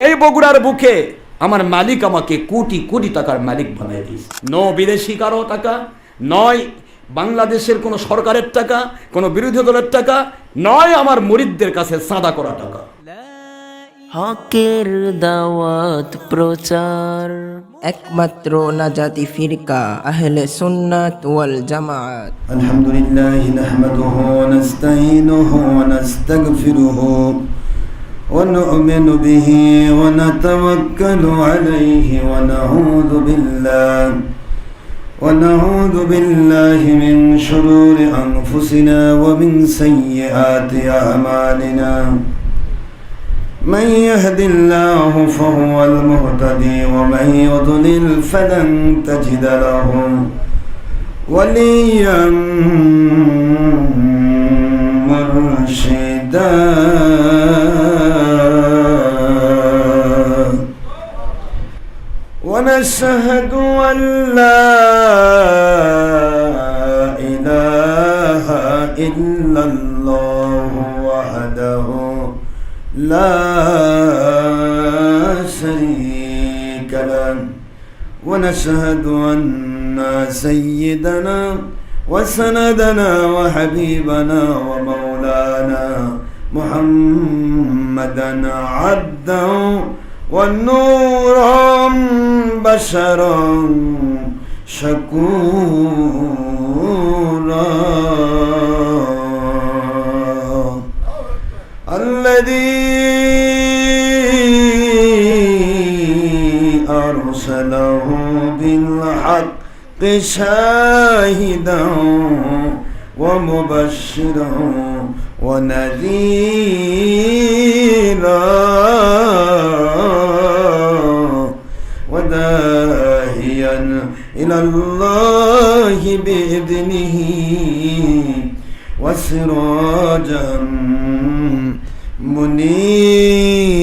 এই বগুড়ার বুকে আমার মালিক আমাকে কোটি কোটি টাকার মালিক বানিয়ে দিয়েছে। বিদেশি কারো টাকা নয়, বাংলাদেশের কোনো সরকারের টাকা, কোনো বিরোধী দলের টাকা নয়, আমার মুরিদদের কাছে সাদা করা টাকা। হকের দাওয়াত প্রচার, একমাত্র নাজাতি ফিরকা আহলে সুন্নাত ওয়াল জামাত। আলহামদুলিল্লাহি নাহমাদুহু ওয়া নাস্তাঈনুহু ওয়া নাস্তাগফিরুহু ওয়া নু'মিনু বিহি ওয়া নাতাওয়াক্কালু আলাইহি ওয়া নাউযু বিল্লাহি মিন শুরুরি আনফুসিনা ওয়া মিন সাইয়্যাতি আ'মালিনা। من يهد الله فهو المهتدي ومن يضلل فلن تجد له وليا مرشدا ونشهد أن لا إله إلا الله وحده لا شريك له ونشهد أن سيدنا وسندنا وحبيبنا ومولانا محمدا عبدا ونورا بشرا شكورا الذي أرسله بالحق شاهدا ومبشرا ونذيرا وداعيا إلى الله بإذنه وسراجا منيرا.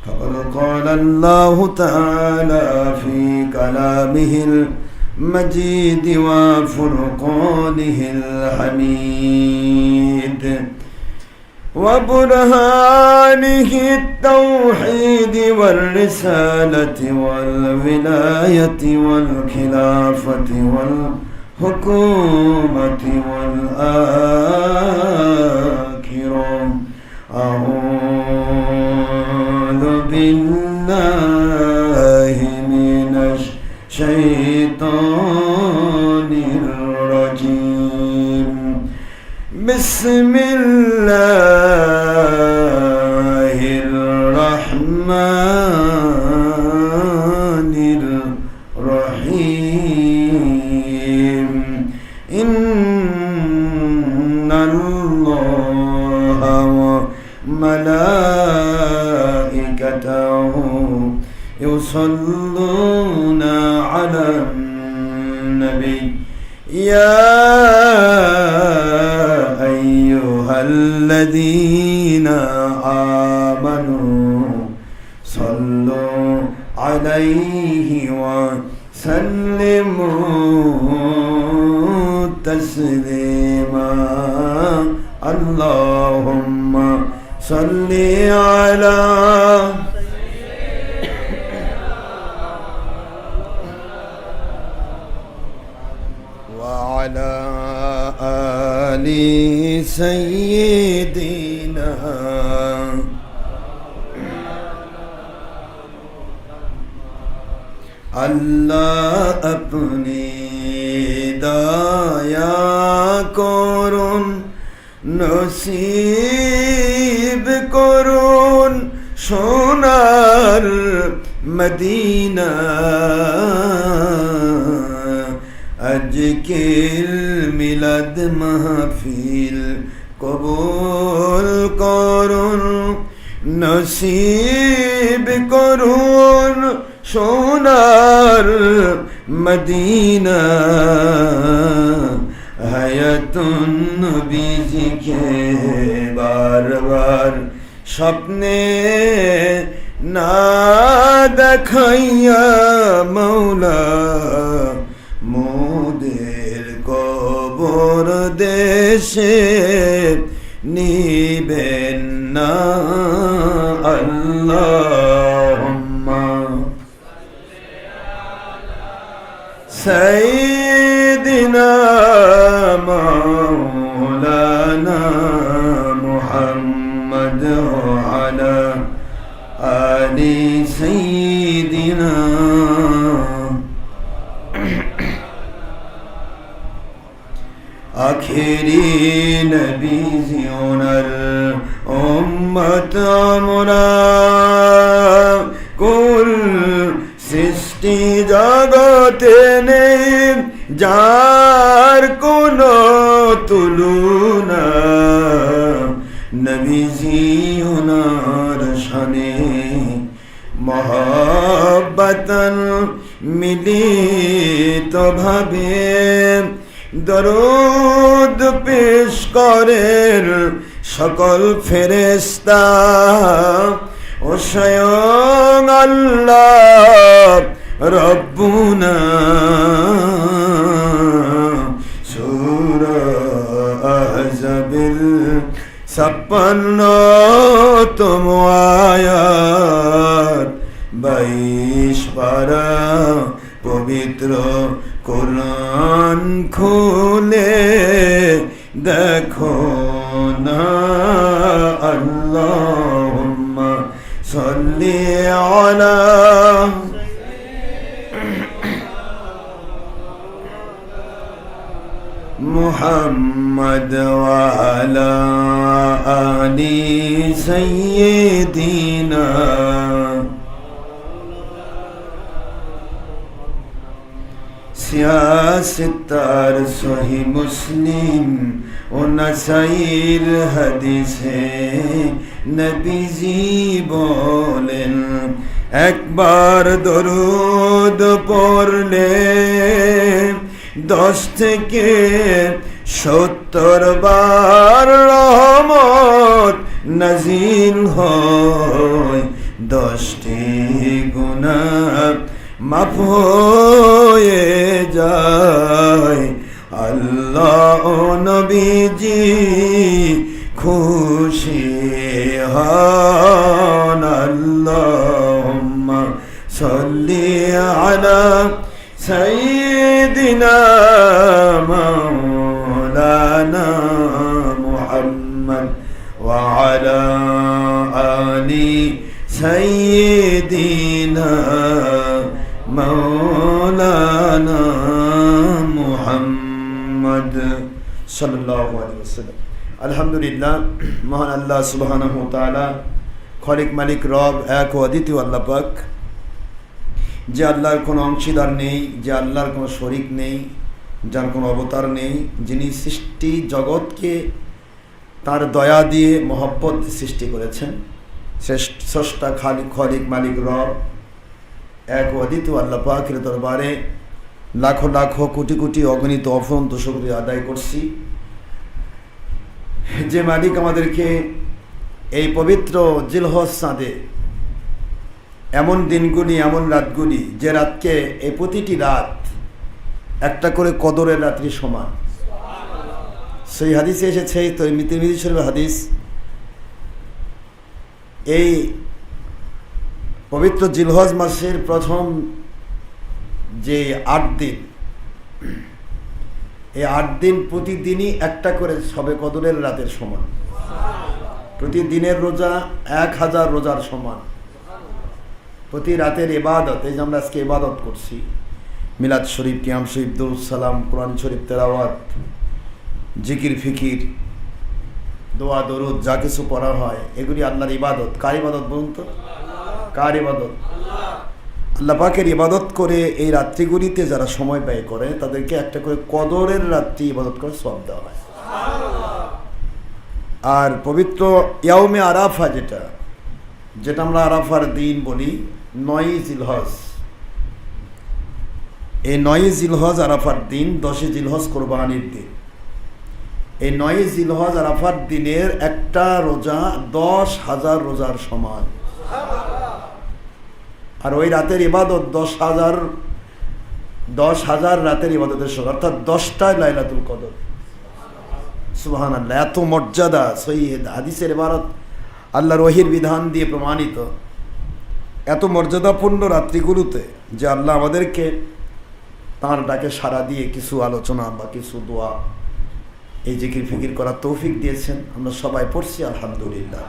فقد قال الله تعالى في كلامه المجيد وفرقانه الحميد وبرهانه التوحيد والرسالة والولاية والخلافة والحكومة والآخرة. أعوذ بالله من الشيطان الرجيم. بسم الله الرحمن الرحيم. إن الله وملائكته يصلون على النبي يا أيها الذين آمنوا صلوا عليه وسلموا تسليما. اللهم صل على وعلى آل سيدنا আল্লাহ আপনি দয়া করুন, নসিব করুন সোনার মদিনা। আজকের মিলাদ মাহফিল কবুল করুন, নসিব করুন সোনার মদিনা। হায়াতুন নবীজিকে বারবার স্বপ্নে না দেখাইয়া মৌলা মোদের কবর এসে নিবেন না আল্লাহুম্মা সাইয়্যিদিনা মাওলানা মুহাম্মদ ওয়া আলা আলি সাইয়্যিদিনা আখেরি নবী জিওনার উম্মত আমরা কুল সৃষ্টি জগতে নেই যার কোনো তুলনা নবী জিওনার শানে মহব্বতন মিলিত ভাবে দরুদ পেশ করেন সকল ফেরেশতা ও স্বয়ং আল্লাহ রব্বুনা সূরা আহজাবের 56তম আয়াত 22 পারা পবিত্র কোরআন খুলে দেখো না আল্লাহুম্মা সাল্লি আলা মুহাম্মদ ওয়া আলা আলি সাইয়্যিদিনা সিয়াসতার সহি মুসলিম ও নাসাইর হাদিসে নবীজি বলেন একবার দরুদ পড়লে 10 থেকে 70 বার রহমত নাজিল হয় 10টি গুনাহ মাফ হয়ে যায় আল্লাহ ও নবীজি খুশি হন আল্লাহুম্মা সাল্লি আলা সাইয়্যিদিনা মাওলানা মুহাম্মদ ওয়া আলা আলি সাইয়্যিদিনা মাওলানা মুহাম্মদ সাল্লাল্লাহু আলাইহি ওয়াসাল্লাম। আলহামদুলিল্লাহ, মহান আল্লাহ সুবহানাহু ওয়া তাআলা খলিক মালিক রব এক ও অদ্বিতীয় আল্লাহ পাক, যে আল্লাহর কোনো অংশীদার নেই, যে আল্লাহর কোনো শরীক নেই, যার কোনো অবতার নেই, যিনি সৃষ্টি জগৎকে তার দয়া দিয়ে মহব্বত সৃষ্টি করেছেন, স্রষ্টা খলিক মালিক রব এক অদ্বিতীয় আল্লাহ পাকের দরবারে লাখো লাখো কোটি কোটি অগণিত অফরন্ত শুকরিয়া আদায় করছি, যে মালিক আমাদেরকে এই পবিত্র জিলহজ চাঁদে এমন দিনগুলি, এমন রাতগুলি, যে রাতকে এই প্রতিটি রাত একটা করে কদরের রাত্রি সমান। সেই হাদিসে এসেছে, তিরমিজি শরীফের হাদিস, এই পবিত্র জিলহজ মাসের প্রথম যে 8 দিন, এই 8 দিন প্রতিদিনই একটা করে সবে কদরের রাতের সমান। প্রতিদিনের রোজা 1000 রোজার সমান। প্রতি রাতের ইবাদত, এই যে আমরা আজকে ইবাদত করছি, মিলাদ শরীফ, কিয়াম শরীফ, দুরূদ সালাম, কোরআন শরীফ তেলাওয়াত, জিকির ফিকির, দোয়া দরুদ যা কিছু পড়া হয়, এগুলি আল্লাহর ইবাদত। কার ইবাদত বলুন তো? কার ইবাদত? আল্লাহ পাকের ইবাদত করে এই রাত্রিগুলিতে যারা সময় ব্যয় করে তাদেরকে একটা করে কদরের রাত্রি ইবাদত করে সওয়াব দেওয়া হয়। আর পবিত্র ইয়াউমে আরাফা, যেটা আমরা আরাফার দিন বলি, 9 জিলহজ, এই 9 জিলহজ আরাফার দিন, 10 জিলহজ কোরবানির দিন। এই 9 জিলহজ আরাফার দিনের একটা রোজা 10,000 রোজার সমান। আর ওই রাতের ইবাদত 10,000 রাতের ইবাদতের সমান, অর্থাৎ 10টায় লাইলাতুল কদর। সুবহানাল্লাহ, এত মর্যাদা, সহিহ হাদিসের ইবারত আল্লাহর ওহীর বিধান দিয়ে প্রমাণিত, এত মর্যাদাপূর্ণ রাত্রিগুলোতে যে আল্লাহ আমাদেরকে তাঁর ডাকে সাড়া দিয়ে কিছু আলোচনা বা কিছু দোয়া, এই জিকির ফিকির করার তৌফিক দিয়েছেন। আমরা সবাই পড়ছি আলহামদুলিল্লাহ।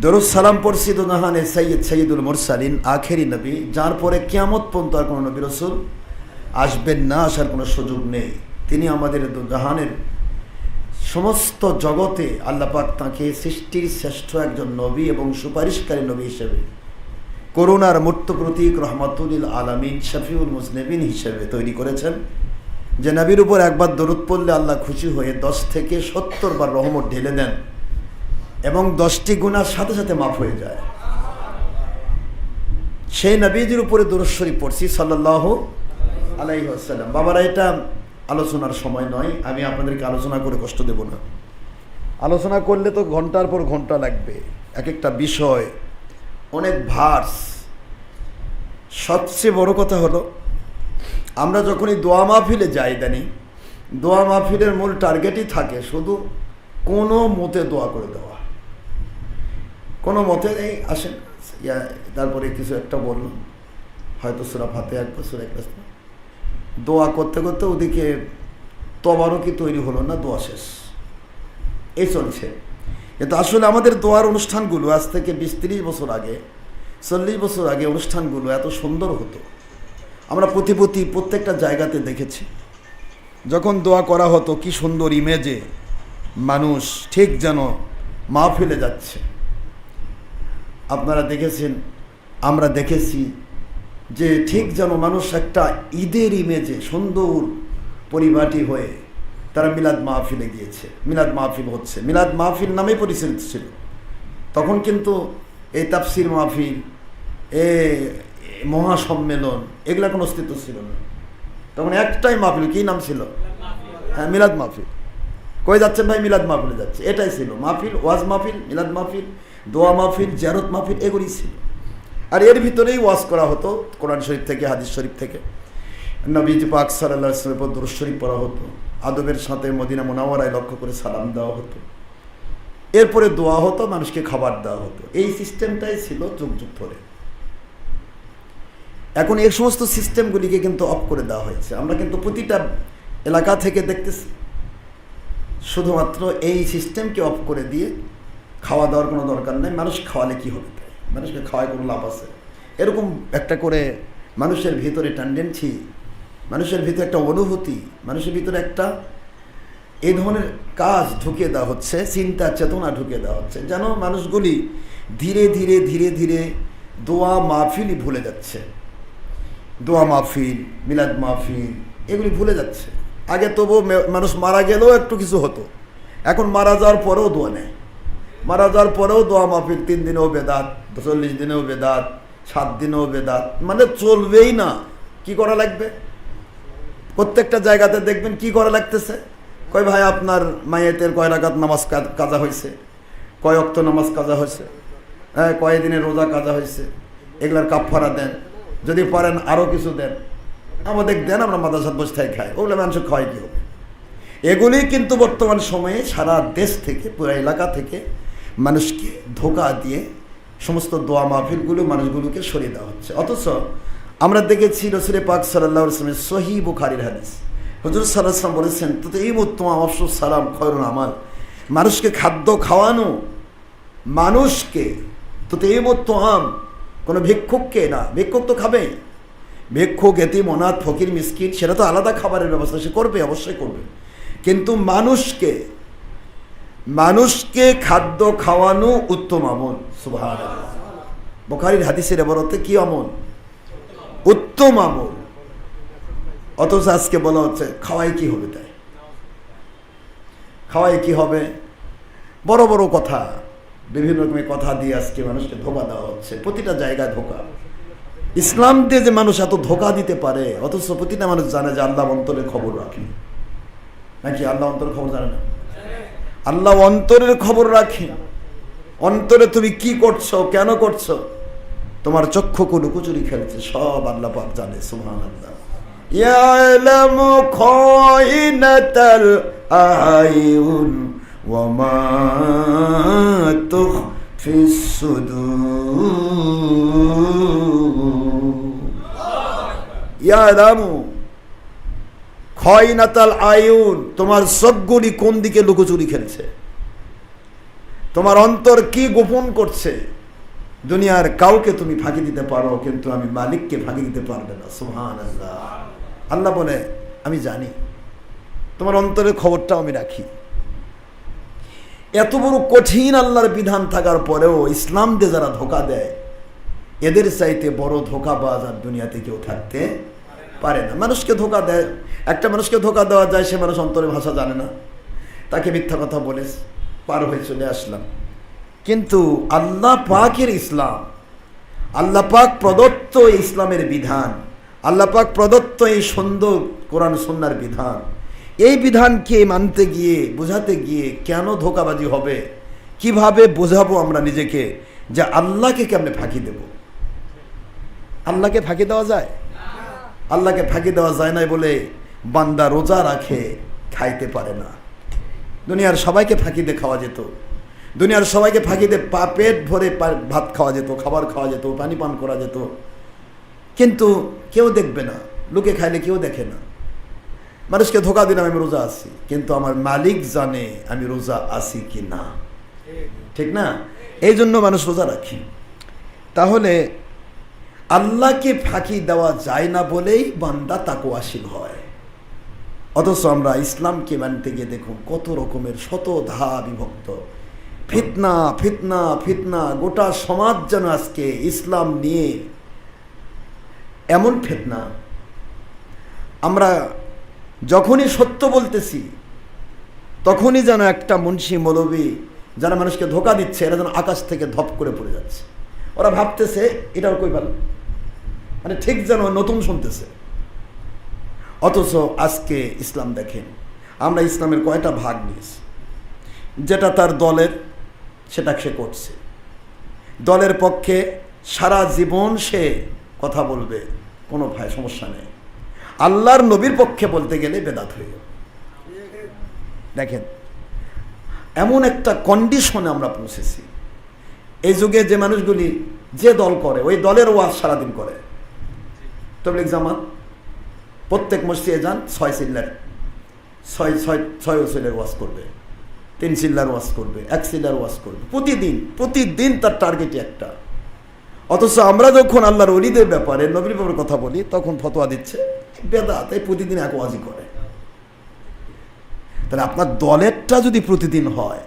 দরুদ সালাম পড়ছি তো জাহানে সৈয়দুল মুরসালিন, আখেরি নবী, যার পরে কিয়ামত পর্যন্ত আর কোনো নবী রাসূল আসবেন না, আসার কোনো সুযোগ নেই। তিনি আমাদের জাহানের সমস্ত জগতে আল্লাহ পাক তাঁকে সৃষ্টির শ্রেষ্ঠ একজন নবী এবং সুপারিশকারী নবী হিসেবে, করুণার মূর্ত প্রতীক, রহমাতুল আলামিন, শফিউল মুজনিবিন হিসেবে তৈরি করেছেন। যে নবীর উপর একবার দরুদ পড়লে আল্লাহ খুশি হয়ে 10 থেকে 70 বার রহমত ঢেলে দেন এবং 10টি গুনাহ সাথে সাথে মাফ হয়ে যায়। সেই নবীজির উপরে দরুদ শরীফ পড়ছি সাল্লাল্লাহু আলাইহি ওয়াসাল্লাম। বাবারা, এটা আলোচনার সময় নয়, আমি আপনাদেরকে আলোচনা করে কষ্ট দেব না। আলোচনা করলে তো ঘন্টার পর ঘন্টা লাগবে, এক একটা বিষয়, অনেক ভার্স। সবচেয়ে বড় কথা হলো, আমরা যখনই দোয়া মাহফিলে যাই, জানি দোয়া মাহফিলের মূল টার্গেটই থাকে শুধু কোনো মতে দোয়া করে দেওয়া, কোনো মতে এই আসেন তারপরে কিছু একটা বললাম, হয়তো সূরা ফাতিহা একবার, সূরা ইখলাস, দোয়া করতে করতে ওদিকে তবারকি তৈরি হলো না, দোয়া শেষ, এই চলছে। কিন্তু আসলে আমাদের দোয়ার অনুষ্ঠানগুলো আজ থেকে 20-30 বছর আগে, 40 বছর আগে অনুষ্ঠানগুলো এত সুন্দর হতো। আমরা প্রত্যেকটা জায়গাতে দেখেছি, যখন দোয়া করা হতো কি সুন্দর ইমেজে মানুষ ঠিক যেন মাহফিলে যাচ্ছে। আপনারা দেখেছেন, আমরা দেখেছি যে ঠিক যেন মানুষ একটা ঈদের ইমেজে সুন্দর পরিপাটি হয়ে তারা মিলাদ মাহফিলে গিয়েছে, মিলাদ মাহফিল হচ্ছে, মিলাদ মাহফিল নামেই পরিচিত ছিল। তখন কিন্তু এই তাফসির মাহফিল, মহাসম্মেলন, এগুলা কোনো অস্তিত্ব ছিল না। তখন একটাই মাহফিল, কী নাম ছিল? হ্যাঁ, মিলাদ মাহফিল। কই যাচ্ছেন ভাই? মিলাদ মাহফিলে যাচ্ছে, এটাই ছিল মাহফিল। ওয়াজ মাহফিল, মিলাদ মাহফিল, দোয়া মাহফিল, জিয়ারত মাহফিল, এগুলি ছিল। আর এর ভিতরেই ওয়াজ করা হতো কোরআন শরীফ থেকে, হাদিস শরীফ থেকে। নবীজি পাক সাল্লাল্লাহু আলাইহি ওয়াসাল্লামের উপর দরুদ শরীফ পড়া হতো, আদবের সাথে মদিনা মুনাওয়ারায় লক্ষ্য করে সালাম দেওয়া হতো, এরপরে দোয়া হতো, মানুষকে খাবার দেওয়া হতো। এই সিস্টেমটাই ছিল যুগ যুগ ধরে। এখন এই সমস্ত সিস্টেমগুলিকে কিন্তু অফ করে দেওয়া হয়েছে। আমরা কিন্তু প্রতিটা এলাকা থেকে দেখতেছি শুধুমাত্র এই সিস্টেমকে অফ করে দিয়ে খাওয়া দাওয়ার কোনো দরকার নেই, মানুষ খাওয়ালে কী হবে, তাই মানুষকে খাওয়ায় কোনো লাভ আছে, এরকম একটা করে মানুষের ভিতরে টেন্ডেন্সি, মানুষের ভিতরে একটা অনুভূতি, মানুষের ভিতরে একটা এই ধরনের কাজ ঢুকিয়ে দেওয়া হচ্ছে, চিন্তা চেতনা ঢুকিয়ে দেওয়া হচ্ছে, যেন মানুষগুলি ধীরে ধীরে ধীরে ধীরে দোয়া মাহফিলই ভুলে যাচ্ছে। দোয়া মাহফিল, মিলাদ মাহফিল, এগুলি ভুলে যাচ্ছে। আগে তবু মানুষ মারা গেলেও একটু কিছু হতো, এখন মারা যাওয়ার পরেও দোয়া নেয়, মারা যাওয়ার পরেও দোয়া মাহফিল, 3 দিনেও বেদাত, 40 দিনেও বেদাত, 7 দিনেও বেদাত, মানে চলবেই না। কি করা লাগবে? প্রত্যেকটা জায়গাতে দেখবেন কি করা লাগতেছে, কয় ভাই আপনার মাইয়েতের কয় রাকাত নামাজ কাজা হয়েছে, কয় ওয়াক্ত নামাজ কাজা হয়েছে, হ্যাঁ কয় দিনের রোজা কাজা হয়েছে, এগুলার কাফারা দেন, যদি পারেন আরও কিছু দেন, আমাদের দেন, আমরা মাদ্রাসাত বসে থেকে খাই, ওগুলো মানুষ খাওয়াই কি হবে। এগুলি কিন্তু বর্তমান সময়ে সারা দেশ থেকে, পুরো এলাকা থেকে মানুষকে ধোঁকা দিয়ে সমস্ত দোয়া মাহফিলগুলো মানুষগুলোকে সরিয়ে দেওয়া হচ্ছে। অথচ আমরা দেখেছি রাসূল পাক সাল্লাল্লাহু আলাইহি ওয়াসাল্লামের সহিহ বুখারীর হাদিস, হুজুর সাল্লাল্লাহু আলাইহি ওয়াসাল্লাম বলেছেন, তো এই উত্তম আফসুস সালাম খয়রুল আমাল, মানুষকে খাদ্য খাওয়ানো, মানুষকে তো এই উত্তম, কোনো ভিক্ষুককে না, ভিক্ষুক তো খাবে, ভিক্ষুক, এতিম, অনাথ, ফকির, মিসকিন, সেটা তো আলাদা খাবারের ব্যবস্থা সে করবে, অবশ্যই করবে, কিন্তু মানুষকে খাদ্য খাওয়ানো উত্তম আমল। সুবহানাল্লাহ, বুখারীর হাদিসের ইবারতে কি আমল? উত্তম আমল। অথচ আজকে বলা হচ্ছে খাওয়াই কি হবে, তাই খাওয়াই কি হবে, বড় বড় কথা, বিভিন্ন রকমের কথা দিয়ে আজকে মানুষকে ধোঁকা দেওয়া হচ্ছে, প্রতিটা জায়গায় ধোঁকা। ইসলাম দিয়ে যে মানুষ এত ধোঁকা দিতে পারে, অথচ প্রতিটা মানুষ জানে যে আল্লাহ অন্তরের খবর রাখে, নাকি আল্লাহ অন্তরের খবর জানে না? আল্লাহ অন্তরের খবর রাখে। অন্তরে তুমি কি করছো, কেন করছো, তোমার চক্ষু লুকোচুরি খেলছে, সব আল্লাহ পাক জানে। সুবহানাল্লাহ। ইয়ালামু খাইনাতাল আয়ুন ওয়া মা তুখফিস সুদূর। ইয়ালামু খাইনাতাল আয়ুন, তোমার চোখগুলি কোন দিকে লুকোচুরি খেলছে, তোমার অন্তর কি গোপন করছে। দুনিয়ার কাউকে তুমি ফাঁকি দিতে পারো, কিন্তু আমি মালিককে ফাঁকি দিতে পারবে না। সুবহানাল্লাহ। আল্লাহ বলে আমি জানি, তোমার অন্তরের খবরটাও আমি রাখি। এত বড় কঠিন আল্লাহর বিধান থাকার পরেও ইসলাম দিয়ে যারা ধোকা দেয়, এদের চাইতে বড় ধোকাবাজ আর দুনিয়াতে কেউ থাকতে পারে না। মানুষকে ধোকা দেয়, একটা মানুষকে ধোকা দেওয়া যায়, সে মানুষ অন্তরের ভাষা জানে না, তাকে মিথ্যা কথা বলে পার হয়ে চলে আসলাম। কিন্তু আল্লাহ পাকের ইসলাম, আল্লাহ পাক প্রদত্ত ইসলামের বিধান, আল্লাহ পাক প্রদত্ত এই সুন্দর কোরআন সুন্নাহর বিধান, এই বিধানকে মানতে গিয়ে বোঝাতে গিয়ে কেন ধোকাবাজি হবে, কিভাবে বোঝাবো আমরা নিজেকে যে আল্লাহকে কেমনে ফাঁকি দেব। আল্লাহকে ফাঁকি দেওয়া যায়? আল্লাহকে ফাঁকি দেওয়া যায় না বলে বান্দা রোজা রাখে, খাইতে পারে না। দুনিয়ার সবাইকে ফাঁকি দিয়ে খাওয়া যেত, দুনিয়ার সবাইকে ফাঁকি দিয়ে পেট ভরে ভাত খাওয়া যেত, খাবার খাওয়া যেত, পানি পান করা যেত, কিন্তু কেউ দেখবে না, লোকে খাইলে কেউ দেখে না। মানুষকে ধোকা দিলাম আমি রোজা আছি, কিন্তু আমার মালিক জানে আমি রোজা আছি কি না, ঠিক না? এই জন্য মানুষ রোজা রাখি। তাহলে আল্লাহকে ফাঁকি দেওয়া যায় না বলেই বান্দা তাকওয়াশীল হয়। অথচ আমরা ইসলামকে মানতে গিয়ে দেখুন কত রকমের শত ধা বিভক্ত, ফিতনা ফিতনা ফিতনা। গোটা সমাজ যেন আজকে ইসলাম নিয়ে এমন ফিতনা। আমরা যখনই সত্য বলতেছি তখনই যেন একটা মুন্সি মৌলবী যারা মানুষকে ধোকা দিচ্ছে, এরা যেন আকাশ থেকে ধপ করে পড়ে যাচ্ছে। ওরা ভাবতেছে এটাও কই ভালো, মানে ঠিক যেন নতুন শুনতেছে। অথচ আজকে ইসলাম দেখেন, আমরা ইসলামের কয়টা ভাগ নিয়েছি। যেটা তার দলের সেটা সে করছে, দলের পক্ষে সারা জীবন সে কথা বলবে, কোনো ভাই সমস্যা নেই। আল্লাহর নবীর পক্ষে বলতে গেলে বেদাত হয়ে যাবে। দেখেন এমন একটা কন্ডিশনে আমরা পৌঁছেছি। এই যুগে যে মানুষগুলি যে দল করে ওই দলের ওয়াজ সারাদিন করে। তাবলীগ জামাত প্রত্যেক মসজিদে যান, 6 চিল্লার 6 ওসিলের ওয়াজ করবে, 3 চিল্লার ওয়াজ করবে, 1 চিল্লার ওয়াজ করবে, প্রতিদিন তার টার্গেট একটা। অথচ আমরা যখন আল্লাহর ওলিদের ব্যাপারে নবীর ব্যাপারে কথা বলি তখন ফতোয়া দিচ্ছে বেদাত, এই প্রতিদিন এক ওয়াজই করে। তাহলে আপনার দলেরটা যদি প্রতিদিন হয়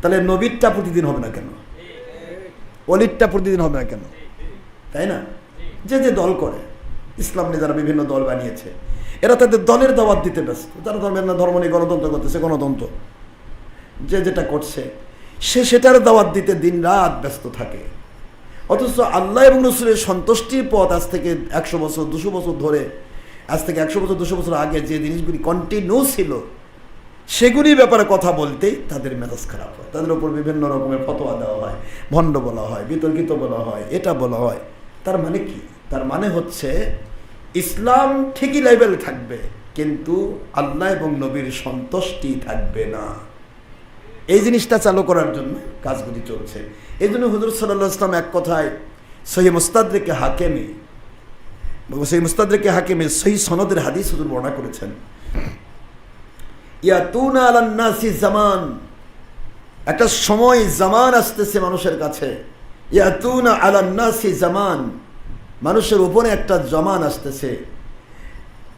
তাহলে নবীরটা প্রতিদিন হবে না কেন, ওলিরটা প্রতিদিন হবে না কেন? তাই না? যে যে দল করে, ইসলাম নিয়ে যারা বিভিন্ন দল বানিয়েছে, এরা তাদের দলের দাওয়াত দিতে ব্যস্ত। যারা ধর্মের না ধর্ম নিয়ে গণতন্ত্র করতেছে, গণতন্ত্র, যে যেটা করছে সে সেটার দাওয়াত দিতে দিন রাত ব্যস্ত থাকে। অথচ আল্লাহ এবং রসুলের সন্তুষ্টির পথ আজ থেকে 100 বছর 200 বছর ধরে, আজ থেকে 100 বছর 200 বছর আগে যে জিনিসগুলি কন্টিনিউ ছিল সেগুলির ব্যাপারে কথা বলতেই তাদের মেজাজ খারাপ হয়। তাদের উপর বিভিন্ন রকমের ফতোয়া দেওয়া হয়, ভণ্ড বলা হয়, বিতর্কিত বলা হয়, এটা বলা হয়। তার মানে কি? তার মানে হচ্ছে ইসলাম ঠিকই লেভেল থাকবে, কিন্তু আল্লাহ এবং নবীর সন্তুষ্টি থাকবে না। এই জিনিসটা চালু করার জন্য কাজগুলি চলছে। এই জন্য হুজুর সাল্লাল্লাহু আলাইহি ওয়াসাল্লাম এক কথায় সহিহ মুস্তাদরিকে হাকিমে সহিহ সনদের হাদিস হুজুর বর্ণনা করেছেন। ইয়াতুনা আলান নাসি জামান, একটা সময় জামান আসতেছে মানুষের কাছে। ইয়াতুনা আলান নাসি জামান, মানুষের উপরে একটা জামান আসতেছে।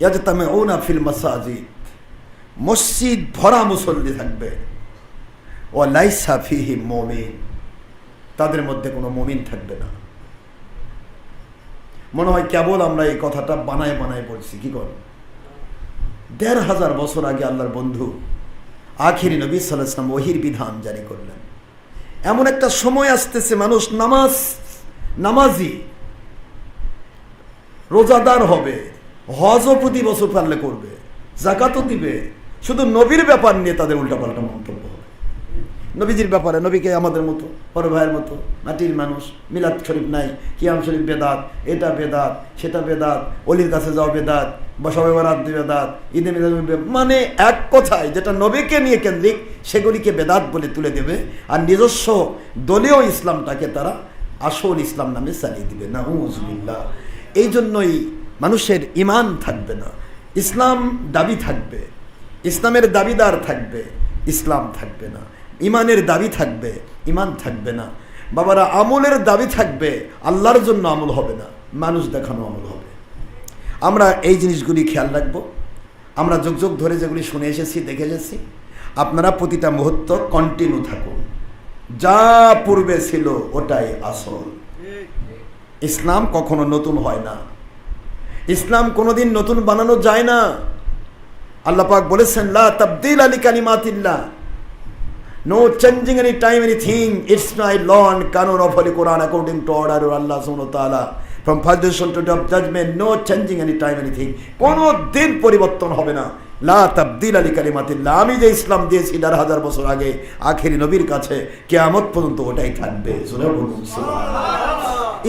ইয়াজতামিউনা ফিল মাসাজিদ, মসজিদ ভরা মুসল্লি থাকবে। ওয়া লাইসা ফিহি মুমিন, তাদের মধ্যে কোনো মুমিন থাকবে না। মনে হয় কেবল আমরা এই কথাটা বানায় বলছি, কি কর? 1500 বছর আগে আল্লাহর বন্ধু আখিরি নবী সাল্লাল্লাহু আলাইহি ওয়াসাল্লাম ওহীর বিধান জারি করলেন। এমন একটা সময় আসতেছে মানুষ নামাজি রোজাদার হবে, হজও প্রতি বছর পারলে করবে, যাকাতও দিবে, শুধু নবীর ব্যাপার নিয়ে তাদের উল্টাপাল্টা মন্তব্য হবে। নবীজির ব্যাপারে, নবীকে আমাদের মতো বড় ভাইয়ের মতো মাটির মানুষ, মিলাদ শরীফ নাই, কিয়াম শরীফ বেদাত, এটা বেদাত, সেটা বেদাত, অলির কাছে যাওয়া বেদাত, বা সবে বরাত বেদাত, ঈদে মিলাদ, মানে এক কথায় যেটা নবীকে নিয়ে কেন্দ্রিক সেগুলিকে বেদাত বলে তুলে দেবে, আর নিজস্ব দলীয় ইসলামটাকে তারা আসল ইসলাম নামে চালিয়ে দিবে। নাউযুবিল্লাহ। এই জন্যই মানুষের ঈমান থাকবে না, ইসলাম দাবি থাকবে, ইসলামের দাবিদার থাকবে, ইসলাম থাকবে না। ঈমানের দাবি থাকবে, ঈমান থাকবে না। বাবারা, আমলের দাবি থাকবে, আল্লাহর জন্য আমল হবে না, মানুষ দেখানো আমল হবে। আমরা এই জিনিসগুলি খেয়াল রাখব। আমরা যুগ যুগ ধরে যেগুলি শুনে এসেছি, দেখে এসেছি, আপনারা প্রতিটা মুহূর্ত কন্টিনিউ থাকুন। যা পূর্বে ছিল ওটাই আসল। ইসলাম কখনো নতুন হয় না, ইসলাম কোনোদিন নতুন বানানো যায় না। আল্লাহ পাক বলেছেন, লা তাবদীলা লিকালিমাতিল্লাহ, no changing any time anything, it's my law and কানুন of holy Quran according to order of আল্লাহ সুবহানাহু ওয়া তাআলা from foundation to the judgement, no changing any time anything. কোনো দিন পরিবর্তন হবে না। লা তাবদীলা লিকালিমাতিল্লাহ, আমি যে ইসলাম দিয়েছি ১,৫০০ বছর আগে আখেরি নবীর কাছে, কিয়ামত পর্যন্ত ওটাই থাকবে।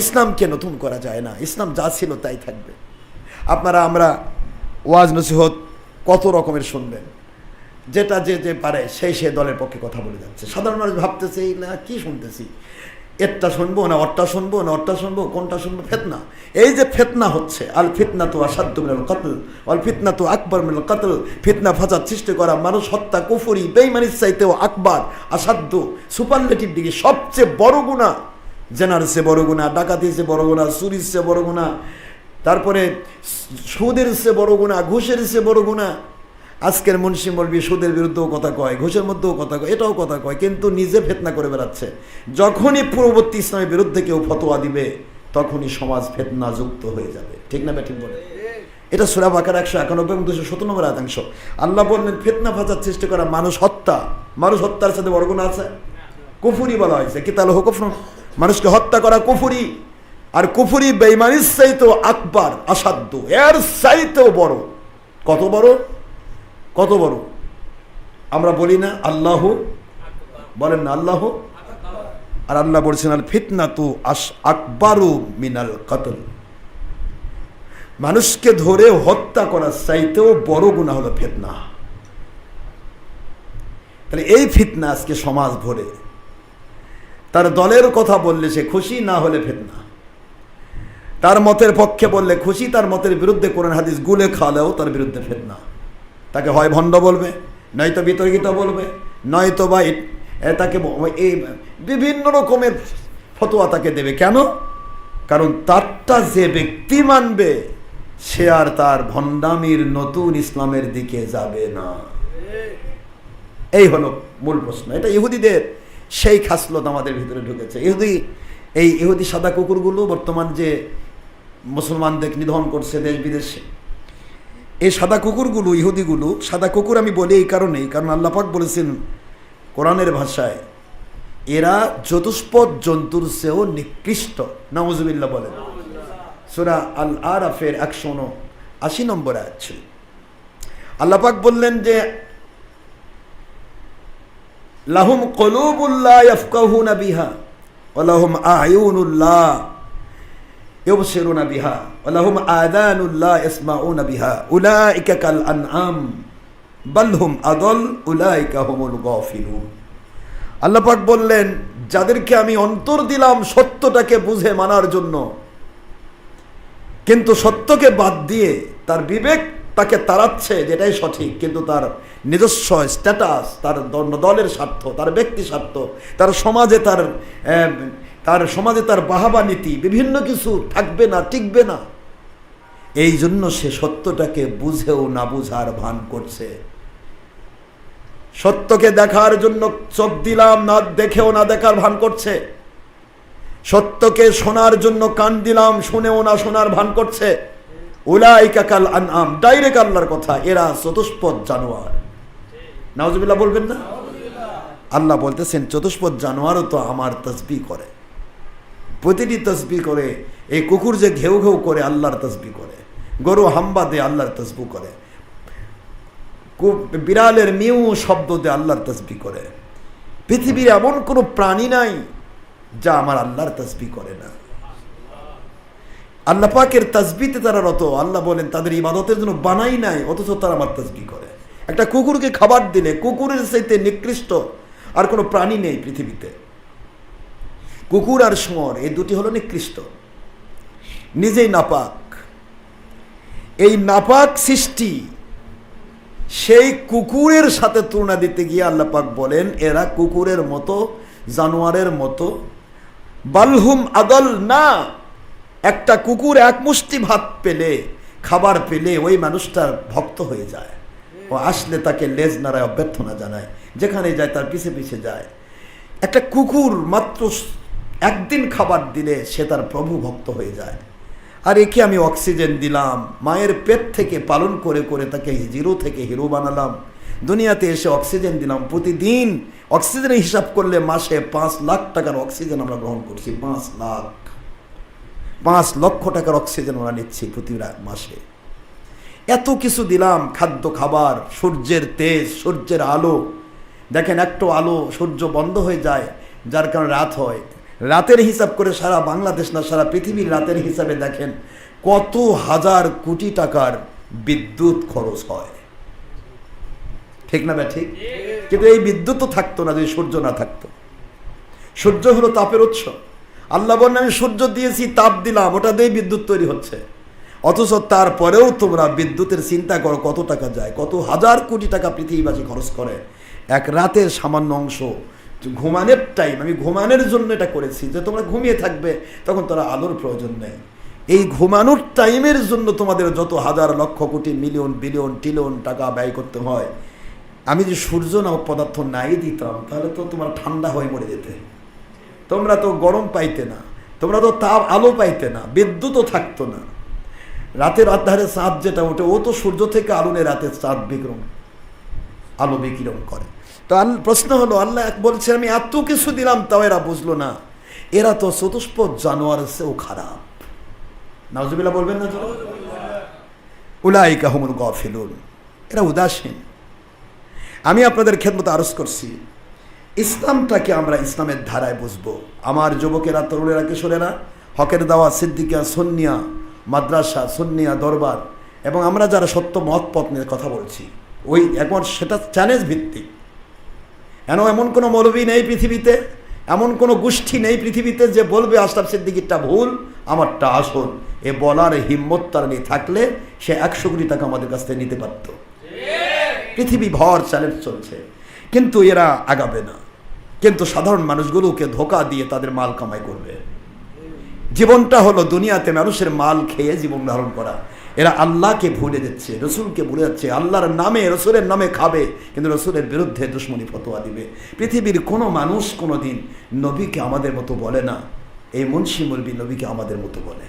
ইসলামকে নতুন করা যায় না, ইসলাম যা ছিল তাই থাকবে। আমরা ওয়াজ নসিহত কত রকমের শুনবেন, যেটা যে যে পারে সে দলের পক্ষে কথা বলে যাচ্ছে। সাধারণ মানুষ ভাবতেছে না কি শুনতেছি, এরটা শুনবো না ওরটা শুনবো না ওরটা শুনবো, কোনটা শুনবো? ফিতনা। এই যে ফিতনা হচ্ছে, আল ফিতনাতু আশাদ্দু মিনাল কতল ওয়াল ফিতনাতু আকবার মিনাল কতল, ফিতনা ফাসাদ সৃষ্টি করা, মানুষ হত্যা, কুফরি, বেঈমানির চাইতেও আকবার, আসাধ্য, সুপারলেটিভ ডিগ্রি, সবচেয়ে বড় গুনাহ। জেনার চেয়ে বড় গুনাহ, ডাকাতির চেয়ে বড় গুনাহ, চুরির চেয়ে বড় গুনাহ, তারপরে সুদের চেয়ে বড় গুনাহ, ঘুষের চেয়ে বড় গুনাহ। আজকের মুন্সি মৌলবি সুদের বিরুদ্ধেও কথা কয়, ঘুষের মধ্যেও কথা কয়, এটাও কথা কয়, কিন্তু নিজে ফিতনা করে বেড়াচ্ছে। যখনই পূর্ববর্তী ইসলামের বিরুদ্ধে কেউ ফতোয়া দিবে, তখনই সমাজ ফিতনা যুক্ত হয়ে যাবে। ঠিক না ঠিক বলে? এটা সূরা বাকারা 191 এবং 297 আয়াতাংশ। আল্লাহ বললেন, ফিতনা ফাসাদ সৃষ্টি করা, মানুষ হত্যা। মানুষ হত্যার সাথে বড় গুনাহ আছে? কুফরি বলা হয়েছে, কিতালহু কুফরুন, মানুষকে হত্যা করা কুফরি। আর কুফরি বেঈমানির চাইতেও আকবার, আসাধ্য, এর চাইতেও বড়। কত বড়? কত বড়? আমরা বলি না আল্লাহু, বলেন না আল্লাহু। আর আল্লাহ বলছেন, আল ফিতনাতু আকবারু মিনাল কতল, মানুষকে ধরে হত্যা করার চাইতেও বড় গুনাহ হলো ফিতনা। তাহলে এই ফিতনা আজকে সমাজ ভরে। তার দলের কথা বললে সে খুশি, না হলে ফিতনা। তার মতের পক্ষে বললে খুশি, তার মতের বিরুদ্ধে কোরআন হাদিস গুলে খাওয়ালেও তার বিরুদ্ধে ফিতনা। তাকে হয় ভণ্ড বলবে, নয়তো বিতর্কিত বলবে, নয়তো বা তাকে এই বিভিন্ন রকমের ফতোয়া তাকে দেবে। কেন? কারণ তারটা যে ব্যক্তি মানবে, সে আর তার ভণ্ডামির নতুন ইসলামের দিকে যাবে না। এই হলো মূল প্রশ্ন। এটা ইহুদিদের সেই খাসলত আমাদের ভিতরে ঢুকেছে। ইহুদি সাদা কুকুরগুলো বর্তমান যে মুসলমানদের নিধন করছে দেশ বিদেশে, এই সাদা কুকুরগুলো, ইহুদিগুলো, সাদা কুকুর আমি বলি এই কারণেই, কারণ আল্লাহ পাক বলেছেন কোরআনের ভাষায়, এরা চতুষ্পদ জন্তুর চেয়েও নিকৃষ্ট। নাউযুবিল্লাহ বলেন। সূরা আল আরাফের 180 নম্বর আয়াত ছিল। আল্লাহ পাক বললেন যে, লাহুম কুলুবুল লা ইয়াফকাহুনা বিহা ওয়া লাহুম আ'য়ুনুল লা ইউবসিরুনা বিহা ওয়া লাহুম আযানুল লা ইয়াসমাউনা বিহা উলাইকা কাল আনআম বাল হুম আদল উলাইকা হুমুল গাফিলুন। আল্লাহ পাক বললেন, যাদেরকে আমি অন্তর দিলাম সত্যটাকে বুঝে মানার জন্য, কিন্তু সত্যকে বাদ দিয়ে তার বিবেক তাকে তাড়াচ্ছে যেটাই সঠিক, কিন্তু তার নিজস্ব স্ট্যাটাস, তার দলের স্বার্থ, তার ব্যক্তি স্বার্থ, তার সমাজে তার বাহাবা নীতি, বিভিন্ন কিছু থাকবে না, টিকবে না। এই জন্য সে সত্যটাকে বুঝেও না বুঝার ভান করছে। সত্যকে দেখার জন্য চোখ দিলাম, না দেখেও না দেখার ভান করছে। সত্যকে শোনার জন্য কান দিলাম, শুনেও না শোনার ভান করছে। উলাইকা কাল আনআম, ডাইরেক্ট আল্লাহর কথা, এরা চতুষ্পদ জানোয়ার। নাউজুবিল্লাহ বলবেন না? আল্লাহ বলতেছেন, চতুষ্পদ জানোয়ারও তো আমার তাসবিহ করে, প্রতিটি তাসবিহ করে। এই কুকুর যে ঘেউ ঘেউ করে আল্লাহর তাসবিহ করে, গরু হাম্বা দিয়ে আল্লাহর তাসবিহ করে, বিড়ালের মিউ শব্দ দিয়ে আল্লাহর তাসবিহ করে, পৃথিবীর এমন কোনো প্রাণী নাই যা আমার আল্লাহর তাসবিহ করে না। আল্লাহ পাকের তাসবিহতে তারা রত। আল্লাহ বলেন তাদের ইবাদতের জন্য বানাই নাই, অথচ তারা আমার তাসবিহ করে। একটা কুকুরকে খাবার দিলে কুকুরের চাইতে নিকৃষ্ট আর কোনো প্রাণী নেই পৃথিবীতে। কুকুর আর শুয়োর এই দুটি হলো নিকৃষ্ট, নিজেই নাপাক। এই নাপাক সৃষ্টি সেই কুকুরের সাথে তুলনা দিতে গিয়ে আল্লাহ পাক বলেন এরা কুকুরের মতো, জানোয়ারের মতো। বালহুম আদল না, একটা কুকুর এক মুষ্টি ভাত পেলে, খাবার পেলে ওই মানুষটার ভক্ত হয়ে যায়। ও আসলে তাকে লেজ নাড়ায়, অভ্যর্থনা জানায়, যেখানে যায় তার পিছে পিছে যায়। একটা কুকুর মাত্র একদিন খাবার দিলে সে তার প্রভু ভক্ত হয়ে যায়। আর একে আমি অক্সিজেন দিলাম, মায়ের পেট থেকে পালন করে করে তাকে জিরো থেকে হিরো বানালাম, দুনিয়াতে এসে অক্সিজেন দিলাম। প্রতিদিন অক্সিজেনের হিসাব করলে মাসে 5 লাখ টাকার অক্সিজেন আমরা গ্রহণ করছি। 5 লক্ষ টাকার অক্সিজেন আমরা নিচ্ছি প্রতি মাসে। এত কিছু দিলাম, খাদ্য খাবার, সূর্যের তেজ, সূর্যের আলো। দেখেন একটু আলো, সূর্য বন্ধ হয়ে যায়, যার কারণে রাত হয়। রাতের হিসাব করে সারা বাংলাদেশ না সারা পৃথিবীর রাতের হিসাবে দেখেন কত হাজার কোটি টাকার বিদ্যুৎ খরচ হয়, ঠিক না? ঠিক। কিন্তু এই বিদ্যুৎ তো থাকতো না যদি সূর্য না থাকতো। সূর্য হলো তাপের উৎস। আল্লাহ বলেন আমি সূর্য দিয়েছি, তাপ দিলাম, ওটা দিয়ে বিদ্যুৎ তৈরি হচ্ছে। অথচ তারপরেও তোমরা বিদ্যুতের চিন্তা করো কত টাকা যায়, কত হাজার কোটি টাকা পৃথিবীবাসী খরচ করে এক রাতের সামান্য অংশ। ঘুমানোর টাইম, আমি ঘুমানোর জন্য এটা করেছি যে তোমরা ঘুমিয়ে থাকবে, তখন তোরা আলোর প্রয়োজন নেই। এই ঘুমানোর টাইমের জন্য তোমাদের যত হাজার lakh crore million billion trillion টাকা ব্যয় করতে হয়। আমি যে সূর্য নামক পদার্থ নাই দিতাম, তাহলে তো তোমার ঠান্ডা হয়ে মরে যেতে, তোমরা তো গরম পাইতে না, তোমরা তো তাপ আলো পাইতে না, বিদ্যুৎও থাকতো না। রাতের আধারে চাঁদ যেটা ওঠে, ও তো সূর্য থেকে আলো নেই, রাতের চাঁদ আলো বিকিরণ করে। তো প্রশ্ন হলো, আল্লাহ বলছে আমি এত কিছু দিলাম তাও এরা বুঝলো না, এরা তো চতুষ্পদ জানোয়ারের চেয়েও খারাপ। নাউজুবিল্লাহ বলবেন না? উলাইকা হুমুল গাফিলুন, এরা উদাসীন। আমি আপনাদের খেদমতে আরজ করছি, ইসলামটাকে আমরা ইসলামের ধারায় বুঝবো। আমার যুবকেরা, তরুণেরা, কিশোরেরা, হকের দাওয়া, সিদ্দিকিয়া, সুন্নিয়া মাদ্রাসা, সুন্নিয়া দরবার এবং আমরা যারা সত্য মত পথ নিয়ে কথা বলছি, ওই এখন সেটা চ্যালেঞ্জ ভিত্তিক। এমন কোনো মৌলবী নেই পৃথিবীতে, এমন কোনো গোষ্ঠী নেই পৃথিবীতে যে বলবে আশরাফ সিদ্দিকীরটা ভুল, আমারটা আসল। এ বলার হিম্মত তার নিয়ে থাকলে সে 100 কোটি টাকা আমাদের কাছ থেকে নিতে পারত। পৃথিবী ভর চ্যালেঞ্জ চলছে, কিন্তু এরা আগাবে না। কিন্তু সাধারণ মানুষগুলোকে ধোকা দিয়ে তাদের মাল কামাই করবে। জীবনটা হলো দুনিয়াতে মানুষের মাল খেয়ে জীবন ধারণ করা। এরা আল্লাহকে ভুলে যাচ্ছে, রসুলকে ভুলে যাচ্ছে। আল্লাহর নামে, রসুলের নামে খাবে, কিন্তু রসুলের বিরুদ্ধে দুশ্মনী ফতোয়া দিবে। পৃথিবীর কোনো মানুষ কোনো দিন নবীকে আমাদের মতো বলে না। এই মুন্সি মৌলবী নবীকে আমাদের মতো বলে।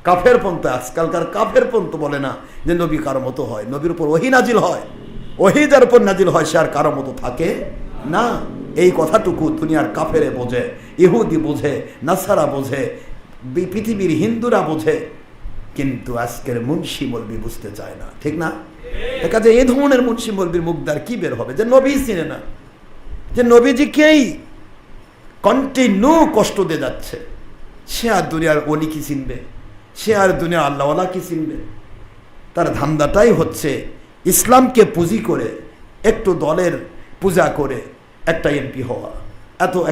কাফের পন্থা, আজকালকার কাফের পন্থা বলে না যে নবী কারো মতো হয়। নবীর উপর ওহী নাজিল হয়, ওহী যার উপর নাজিল হয় সে আর কারো মতো থাকে না। এই কথাটুকু দুনিয়ার কাফেরে বোঝে, ইহুদি বোঝে, নাসারা বোঝে, পৃথিবীর হিন্দুরা বোঝে, কিন্তু আজকের মুন্সি মৌলবী বুঝতে চায় না, ঠিক না? কাজে এই ধরনের মুন্সি মৌলবীর মুখদার কি বের হবে যে নবী চিনে না, যে নবীজিকেই কন্টিনিউ কষ্ট দিয়ে যাচ্ছে। সে আর দুনিয়ার অলি কি চিনবে, সে আর দুনিয়ার আল্লাহওয়ালা কি চিনবে? তার ধান্দাটাই হচ্ছে ইসলামকে পুঁজি করে একটু দলের পূজা করে একটা এমপি হওয়া,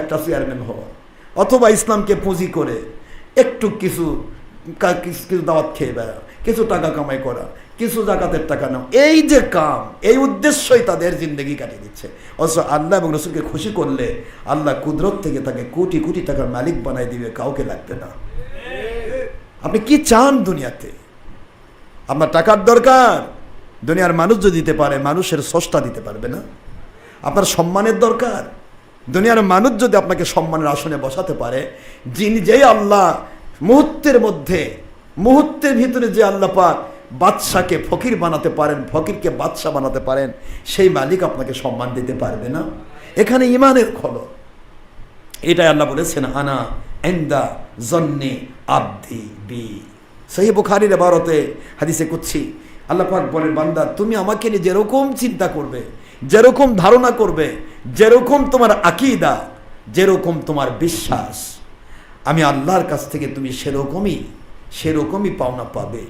একটা চেয়ারম্যান হওয়া, অথবা ইসলামকে পুঁজি করে একটু কিছু দাওয়াত খেয়ে বেড়া, কিছু টাকা কামাই করা, কিছু জাকাতের টাকা নাও। এই যে কাম, এই উদ্দেশ্যই তাদের জিন্দগি কাটিয়ে দিচ্ছে। অথচ আল্লাহ এবং রসুলকে খুশি করলে আল্লাহ কুদরত থেকে তাকে কোটি কোটি টাকার মালিক বানাই দিবে, কাউকে লাগবে না। আপনি কি চান দুনিয়াতে? আপনার টাকার দরকার, দুনিয়ার মানুষ যদি দিতে পারে, মানুষের স্রষ্টা দিতে পারবে না। আপনার সম্মানের দরকার, দুনিয়ার মানুষ যদি আপনাকে সম্মানের আসনে বসাতে পারে, যেই আল্লাহ মুহূর্তের ভিতরে যে আল্লাহ পাক বাদশাকে ফকির বানাতে পারেন, ফকিরকে বাদশা বানাতে পারেন, সেই মালিক আপনাকে সম্মান দিতে পারবে না। এখানে ইমানের খলল। এটাই আল্লাহ বলেছেন, আনা ইনদা জন্নি আবদি বি। সহিহ বুখারীর ইবারতে হাদিসে কুদসি আল্লাহ পাক বলেন, বান্দা তুমি আমাকে নিয়ে যেরকম চিন্তা করবে, যেরকম ধারণা করবে, যেরকম তোমার আকীদা, যেরকম তোমার বিশ্বাস, আমি আল্লাহর কাছ থেকে তুমি সেরকমই পাওনা পাবে।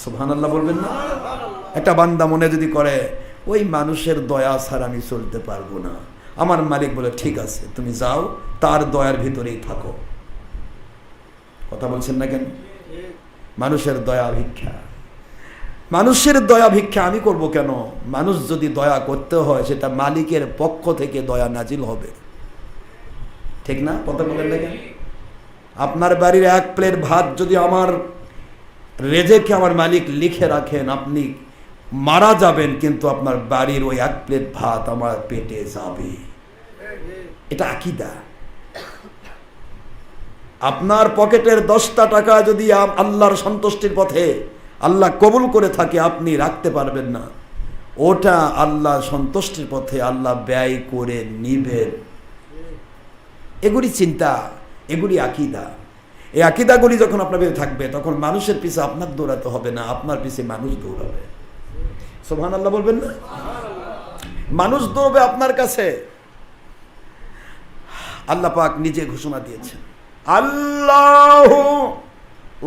সুবহানাল্লাহ বলবেন না? একটা বান্দা মনে যদি করে ওই মানুষের দয়া ছাড়া আমি চলতে পারবো না, আমার মালিক বলে ঠিক আছে তুমি যাও, তার দয়ার ভিতরেই থাকো। কথা বলছেন না কেন? মানুষের দয়া ভিক্ষা, মানুষের দয়া ভিক্ষা আমি করব কেন? মানুষ যদি দয়া করতে হয় সেটা মালিকের পক্ষ থেকে দয়া নাজিল হবে, ঠিক না? কথা বলেন না কেন? আপনার বাড়ির এক প্লেট ভাত যদি আমার রেজেকে আমার মালিক লিখে রাখেন, আপনি মারা যাবেন কিন্তু আপনার বাড়ির ওই এক প্লেট ভাত আমার পেটে যাবে। এটা আকীদা। আপনার পকেটের 10টা টাকা যদি আল্লাহর সন্তুষ্টির পথে আল্লাহ কবুল করে থাকে, আপনি রাখতে পারবেন না, ওটা আল্লাহ সন্তুষ্টির পথে আল্লাহ ব্যয় করে নিবেন। এগুলি চিন্তা, এগুলি আকীদা। এই আকীদাগুলি যখন আপনার ভিতরে থাকবে তখন মানুষের পিছে আপনার দৌড়াতে হবে না, আপনার পিছে মানুষ দৌড়াবে। সুবহানাল্লাহ বলবেন না? মানুষ দৌড়বে আপনার কাছে। আল্লাহ পাক নিজে ঘোষণা দিয়েছেন, আল্লাহু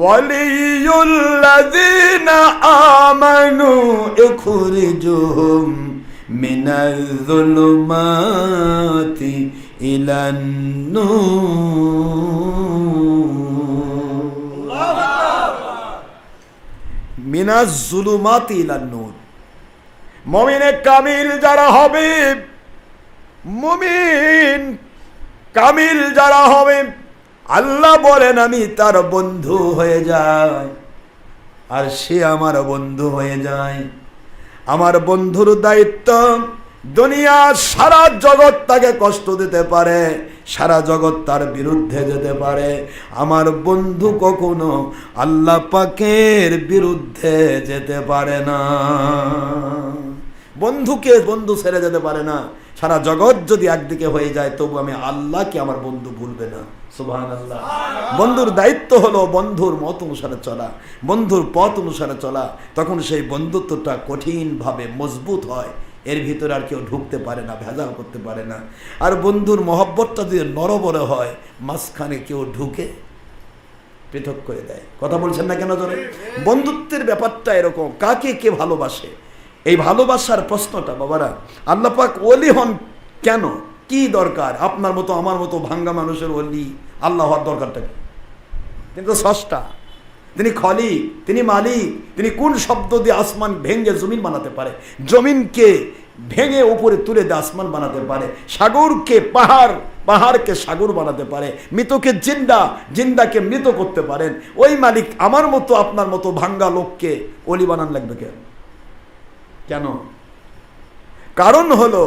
ওয়ালিয়ুল্লাযীনা আমানু ইখরিজুহুম মিনাজ-যুলুমাতি ইলান-নূর। মিনাজ-যুলুমাতি ইলান-নূর। মুমিনে কামিল যারা হবে, মুমিন কামিল যারা হবে, আল্লাহ বলেন আমি তার বন্ধু হয়ে যাই আর সে আমার বন্ধু হয়ে যায়। আমার বন্ধুর দায়িত্ব, দুনিয়ার সারা জগৎ তাকে কষ্ট দিতে পারে, সারা জগৎ তার বিরুদ্ধে যেতে পারে, আমার বন্ধু কখনো আল্লাহ পাকের বিরুদ্ধে যেতে পারে না। বন্ধুকে বন্ধু ছেড়ে যেতে পারে না। সারা জগৎ যদি একদিকে হয়ে যায় তবু আমি আল্লাহকে আমার বন্ধু ভুলবে না। সুবহানাল্লাহ। বন্ধুর দায়িত্ব হলো বন্ধুর মত অনুসারে চলা, বন্ধুর পথ অনুসারে চলা। তখন সেই বন্ধুত্বটা কঠিনভাবে মজবুত হয়, এর ভিতরে আর কেউ ঢুকতে পারে না, ভেজাল করতে পারে না। আর বন্ধুর মহব্বতটা যদি নরবরে হয়, মাঝখানে কেউ ঢুকে পৃথক করে দেয়। কথা বলছেন না কেন জোরে? বন্ধুত্বের ব্যাপারটা এরকম, কাকে কে ভালোবাসে, এই ভালোবাসার প্রশ্নটা বাবারা, আল্লাহ পাক ওলি হন কেন, কি দরকার? আপনার মতো আমার মতো ভাঙ্গা মানুষের ওলি আল্লাহ হওয়ার দরকারটা কি? তিনি তো স্রষ্টা, তিনি খলিক, তিনি মালিক। তিনি কোন শব্দ দিয়ে আসমান ভেঙে জমিন বানাতে পারে, জমিনকে ভেঙে উপরে তুলে দিয়ে আসমান বানাতে পারে, সাগরকে পাহাড়, পাহাড়কে সাগর বানাতে পারে, মৃতকে জিন্দা, জিন্দাকে মৃত করতে পারেন। ওই মালিক আমার মতো আপনার মতো ভাঙ্গা লোককে ওলি বানান লাগবে কেন? কেন? কারণ হলো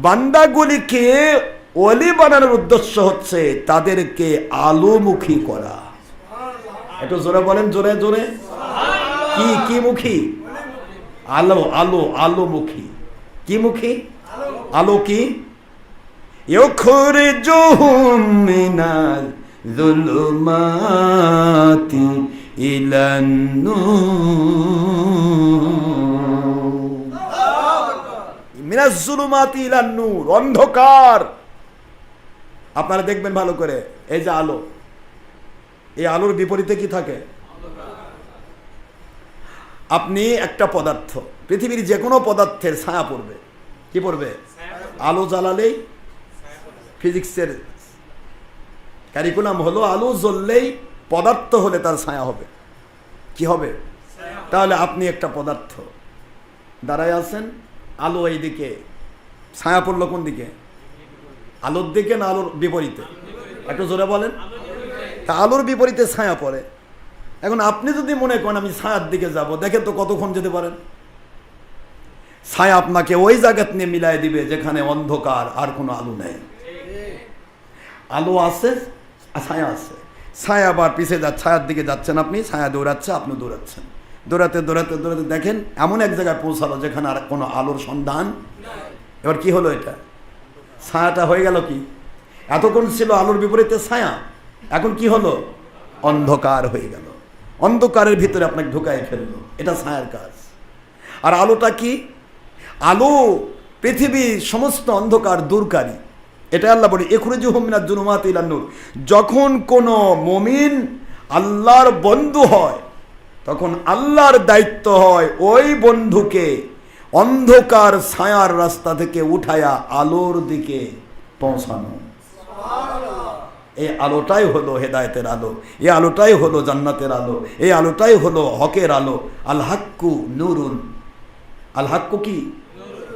বান্দাগুলিকে ওলি বানানোর উদ্দেশ্য হচ্ছে তাদেরকে আলোমুখী করা। একটু জোরে বলেন, জোরে জোরে। কি কি মুখী? আলো, আলো, আলোমুখী। কি মুখী? আলো কি? ইখরিজুহুম মিনাজ-যুলুমাতি ইলান-নূর। মিনাজ-যুলুমাতি ইলান-নূর, অন্ধকার। আপনারা দেখবেন ভালো করে, এই যে আলো, এই আলোর বিপরীতে কি থাকে? আপনি একটা পদার্থ, পৃথিবীর যে কোনো পদার্থের ছায়া পড়বে। কি পড়বে? আলো জ্বালালেই, ফিজিক্সের কারিকুলাম হলো আলো জ্বললেই পদার্থ হলে তার ছায়া হবে। কি হবে? তাহলে আপনি একটা পদার্থ দাঁড়ায় আছেন, আলো এইদিকে, ছায়া পড়লো কোন দিকে? আলোর দিকে না আলোর বিপরীতে? একটু জোরে বলেন। তা আলোর বিপরীতে ছায়া পড়ে। এখন আপনি যদি মনে করেন আমি ছায়ার দিকে যাব, দেখেন তো কতক্ষণ যেতে পারেন? ছায়া আপনাকে ওই জায়গা নিয়ে মিলাই দিবে যেখানে অন্ধকার, আর কোনো আলো নেই। আলো আছে, ছায়া আছে, ছায়া আবার পিছিয়ে যাচ্ছে, ছায়ার দিকে যাচ্ছেন আপনি, ছায়া দৌড়াচ্ছে, আপনি দৌড়াচ্ছেন। দৌড়াতে দৌড়াতে দৌড়াতে দেখেন এমন এক জায়গায় পৌঁছালো যেখানে আর কোনো আলোর সন্ধান। এবার কি হলো? এটা ছায়াটা হয়ে গেল কি? এতক্ষণ ছিল আলোর বিপরীতে ছায়া, এখন কি হলো? অন্ধকার হয়ে গেল। অন্ধকারের ভিতরে আপনাকে ঢুকাই ফেললো, এটা ছায়ার কাজ। আর আলোটা কি? আলো পৃথিবীর সমস্ত অন্ধকার দূরকারী। এটা আল্লাহ বলে ইখরিজুহুম মিনাজ জুলুমাতি ইলান নূর। যখন কোনো মুমিন আল্লাহর বন্ধু হয় তখন আল্লাহর দায়িত্ব হয় ওই বন্ধুকে অন্ধকার ছায়ার রাস্তা থেকে উঠায়া আলোর দিকে পৌঁছানো। এই আলোটাই হলো হেদায়েতের আলো, এই আলোটাই হলো জান্নাতের আলো, এই আলোটাই হলো হকের আলো। আল হাক্কু নূরুন, আল হাক্কু কি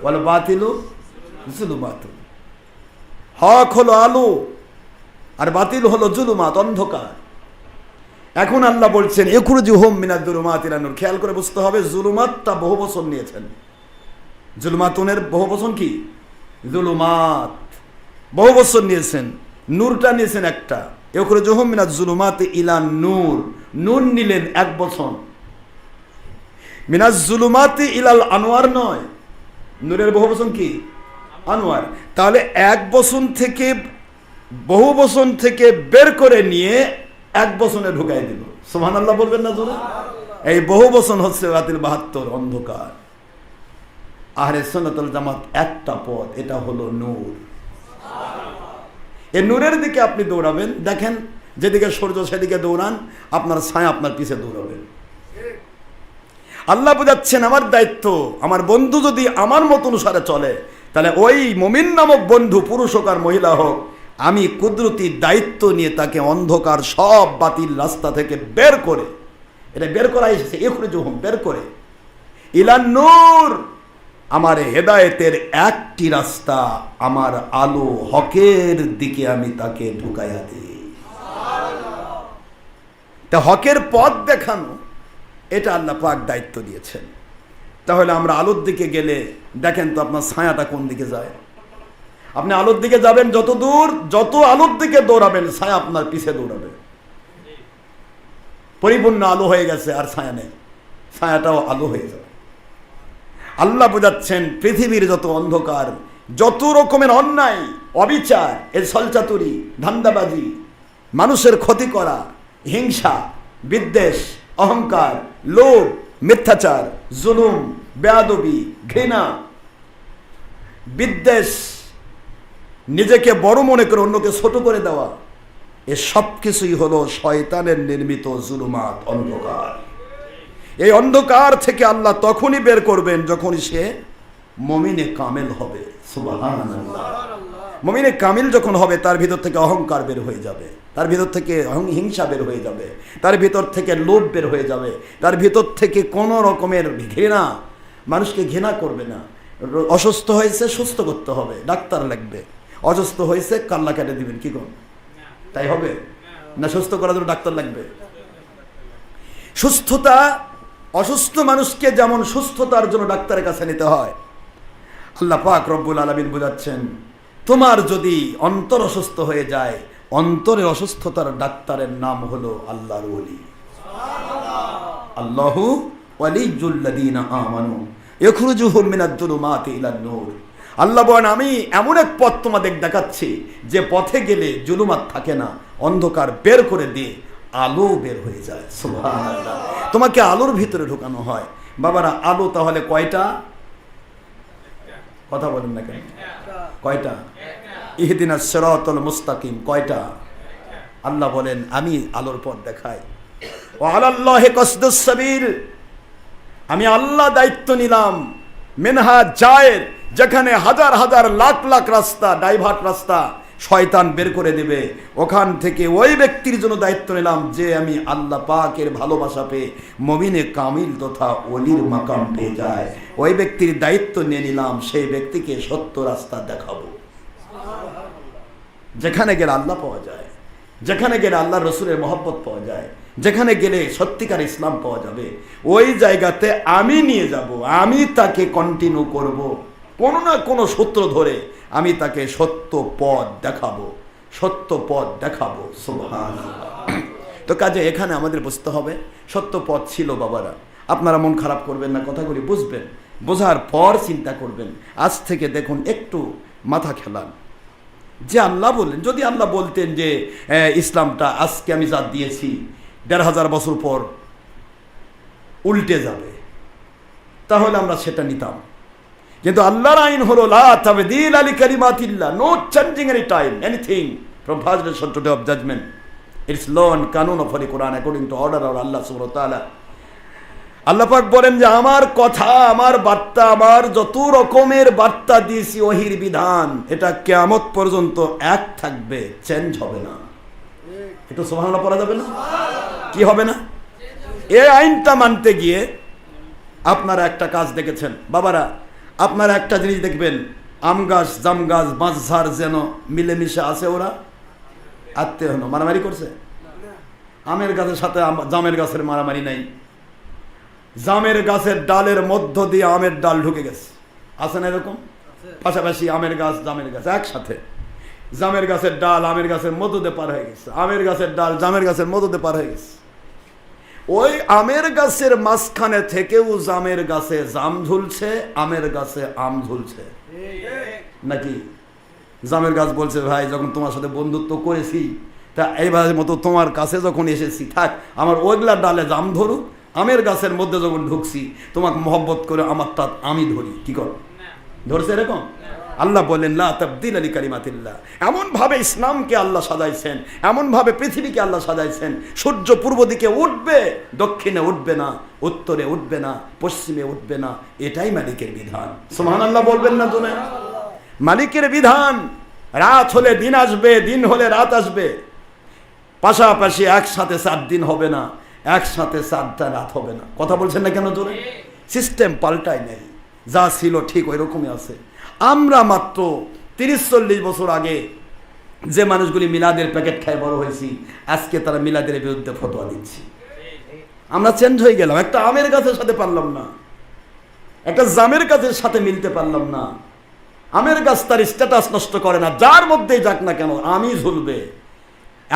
ওয়াল বাতিলু জুলুমাতুন। হক হলো আলো আর বাতিল হলো জুলুমাত, অন্ধকার। এখন আল্লাহ বলছেন ইখরিজুহুম মিনাজ জুলুমাতি ইলান নূর। খেয়াল করে বুঝতে হবে, জুলুমাতটা বহু বচন নিয়েছেন। জুলুমাতুনের বহু বচন কি? জুলুমাত বহু বচন নিয়েছেন, নূরটা নিয়েছেন একটা। ইখরিজুহুম মিনাজ জুলুমাতি ইলান নূর, নূর নিলেন এক বচন। মিনাজ জুলুমাতি ইলাল আনোয়ার নয়, নূরের বহু বচন কি? আনোয়ার। তাহলে এক বচন থেকে বহু বচন থেকে বের করে নিয়ে এক বচনে ঢুকাই দিল। সুবহানাল্লাহ বলবেন না জোরে? এই বহু বচন হচ্ছে বাতিল 72, অন্ধকার। আহলে সুন্নাত ওয়াল জামাত একটা পথ, এটা হলো নূর। এই নূরের দিকে আপনি দৌড়াবেন। দেখেন, যেদিকে সূর্য সেদিকে দৌড়ান, আপনার ছায়া আপনার পিছে দৌড়াবে। আল্লাহ বোঝাচ্ছেন আমার দায়িত্ব, আমার বন্ধু যদি আমার মত অনুসারে চলে, তাহলে ওই মুমিন নামক বন্ধু, পুরুষ হোক আর মহিলা হোক, আমি কুদরতি দায়িত্ব নিয়ে তাকে অন্ধকার সব বাতিল রাস্তা থেকে বের করে, এটা বের করা এসেছে ইখরিজুহুম, বের করে, ইলান নূর, আমার হেদায়েতের একটি রাস্তা, আমার আলো হকের দিকে আমি তাকে ঢুকাইয়া দিই। তা হকের পথ দেখানো, এটা আল্লাহ পাক দায়িত্ব দিয়েছেন। তাহলে আমরা আলোর দিকে গেলে দেখেন তো আপনার ছায়াটা কোন দিকে যায়। আপনি আলোর দিকে যাবেন যত দূর, যত আলোর দিকে দৌড়াবেন ছায়া আপনার পিছে দৌড়াবে। পরিপূর্ণ আলো হয়ে গেছে আর ছায়া নেই, ছায়াটাও আলো হয়ে যাবে। আল্লাহ বোঝাচ্ছেন পৃথিবীর যত অন্ধকার, যত রকমের অন্যায়, অবিচার, এর ছলচাতুরি, ধান্দাবাজি, মানুষের ক্ষতি করা, হিংসা, বিদ্বেষ, অহংকার, লোভ, মিথ্যাচার, জুলুম, বেয়াদবি, ঘৃণা, বিদ্বেষ, নিজেকে বড় মনে করে অন্যকে ছোট করে দেওয়া, এ সব কিছুই হলো শয়তানের নির্মিত জুলুমাত, অন্ধকার। এই অন্ধকার থেকে আল্লাহ তখনই বের করবেন যখন সে মুমিনে কামেল হবে। সুবহানাল্লাহ। মুমিনে কামিল যখন হবে, তার ভিতর থেকে অহংকার বের হয়ে যাবে, তার ভিতর থেকে হিংসা বের হয়ে যাবে, তার ভিতর থেকে লোভ বের হয়ে যাবে, তার ভিতর থেকে কোনো রকমের ঘৃণা, মানুষকে ঘৃণা করবে না। অসুস্থ হয়েছে, সুস্থ করতে হবে, ডাক্তার লাগবে। অসুস্থ হয়েছে, কাল্লা কেটে দিবেন, কি কোন তাই হবে না? সুস্থ করার জন্য ডাক্তার লাগবে। সুস্থতা, অসুস্থ মানুষকে যেমন সুস্থতার জন্য ডাক্তারের কাছে নিতে হয়, আল্লাহ পাক রব্বুল আলামিন বোঝাচ্ছেন তোমার যদি অন্তর অসুস্থ হয়ে যায়, অন্তরের অসুস্থতার ডাক্তারের নাম হলো আল্লাহর ওলি। আল্লাহু ওয়ালিয়্যুল্লাযীনা আমানু ইখরিজুহুম মিনাজ জুলুমাতি ইলান নূর। আল্লাহ বলেন আমি এমন এক পথ তোমাদের দেখাচ্ছি যে পথে গেলে জুলুমাত থাকে না, অন্ধকার বের করে দিয়ে আলো বের হয়ে যায়। সুবহানাল্লাহ। তোমাকে আলোর ভিতরে ঢোকানো হয়। বাবারা, আলো তাহলে কয়টা? কথা বলেন না কেন? কয়টা? ইহদিনাস সিরাতাল মুস্তাকিম কয়টা? আল্লাহ বলেন আমি আলোর পথ দেখাই। ওয়া আলাল্লাহি কাসদুস সাবিল, আমি আল্লাহ দায়িত্ব নিলাম। মিনহা জায়ের, যেখানে হাজার হাজার লাখ লাখ রাস্তা, ডাইভার্ট রাস্তা শয়তান বের করে দেবে, ওখান থেকে ওই ব্যক্তির জন্য দায়িত্ব নিলাম যে আমি আল্লাহ পাকের ভালোবাসা পেয়ে মুমিনে কামিল তথা ওলির মাকাম পেয়ে যায়, ওই ব্যক্তির দায়িত্ব নিয়ে নিলাম, সেই ব্যক্তিকে সত্য রাস্তা দেখাবো। যেখানে গেলে আল্লাহ পাওয়া যায়, যেখানে গেলে আল্লাহ রসুলের মহব্বত পাওয়া যায়, যেখানে গেলে সত্যিকার ইসলাম পাওয়া যাবে, ওই জায়গাতে আমি নিয়ে যাব, আমি তাকে কন্টিনিউ করব, কোনো না কোনো সূত্র ধরে আমি তাকে সত্য পথ দেখাবো, সত্য পথ দেখাবো। সুবহানাল্লাহ। তো কাজে এখানে আমাদের বুঝতে হবে সত্য পথ ছিল। বাবারা, আপনারা মন খারাপ করবেন না, কথাগুলি বুঝবেন, বোঝার পর চিন্তা করবেন। আজ থেকে দেখুন একটু মাথা খেলান যে আল্লাহ বললেন, যদি আল্লাহ বলতেন যে ইসলামটা আজকে আমি যা দিয়েছি ১৫০০ বছর পর উল্টে যাবে, তাহলে আমরা সেটা নিতাম। কিন্তু আল্লাহর আইন হলো লা তাবদীল লিকালিমাতিল্লাহ, no changing any time anything from first lesson to day of judgment. It's law and কানুন of holy Quran according to order of আল্লাহ সুবহানাহু ওয়া তাআলা। আল্লাহ পাক বলেন যে আমার কথা, আমার বার্তা, আমার যত রকমের বার্তা দিয়েছি ওহির বিধান, এটা কিয়ামত পর্যন্ত এক থাকবে, চেঞ্জ হবে না। একটু সুবহানাল্লাহ পড়া যাবে না? কি হবে না? এই আইনটা মানতে গিয়ে আপনারা একটা কাজ দেখেছেন বাবারা, আপনারা একটা জিনিস দেখবেন, আম গাছ, জাম গাছ, বাঁশঝাড় যেন মিলেমিশে আছে, ওরা আত্মীয় হলো মারামারি করছে। আমের গাছের সাথে জামের গাছের মারামারি নাই, জামের গাছের ডালের মধ্য দিয়ে আমের ডাল ঢুকে গেছে, আছে না এরকম? পাশাপাশি আমের গাছ, জামের গাছ একসাথে, জামের গাছের ডাল আমের গাছের মধ্য দিয়ে পার হয়ে গেছে, আমের গাছের ডাল জামের গাছের মধ্য দিয়ে পার হয়ে গেছে। ওই আমের গাছের মাঝখানে থেকেও জামের গাছে জাম ঝুলছে, আমের গাছে আম ঝুলছে নাকি? জামের গাছ বলছে ভাই যখন তোমার সাথে বন্ধুত্ব করেছি, তা এইভাবে মতো তোমার কাছে যখন এসেছি, থাক আমার ওইগুলা ডালে জাম ধরুক, আমের গাছের মধ্যে যখন ঢুকছি তোমাকে মহব্বত করে আমারটা আমি ধরি, কি কর? ধরছে এরকম? আল্লাহ বলেন লা তাবদীল লিকালিমাতিল্লাহ। এমন ভাবে ইসলামকে আল্লাহ সাজাইছেন, এমন ভাবে পৃথিবীকে আল্লাহ সাজাইছেন, সূর্য পূর্ব দিকে উঠবে, দক্ষিণে উঠবে না, উত্তরে উঠবে না, পশ্চিমে উঠবে না, এটাই মালিকের বিধান। সুবহানাল্লাহ বলবেন না জোরে? মালিকের বিধান, রাত হলে দিন আসবে, দিন হলে রাত আসবে, পাশাপাশি একসাথে 4 দিন হবে না, একসাথে 4টা রাত হবে না। কথা বলছেন না কেন জোরে? সিস্টেম পাল্টায় নেই, যা ছিল ঠিক ওই রকমই আছে। আমরা মাত্র 30-40 বছর আগে যে মানুষগুলি মিলাদের প্যাকেট খায় বড় হয়েছি, আজকে তারা মিলাদের বিরুদ্ধে ফতোয়া দিচ্ছি। আমরা চেঞ্জ হয়ে গেলাম, একটা আমের গাছের সাথে পারলাম না, একটা জামের গাছের সাথে মিলতে পারলাম না। আমের গাছ তার স্ট্যাটাস নষ্ট করে না, যার মধ্যেই যাক না কেন আমই ঝুলবে।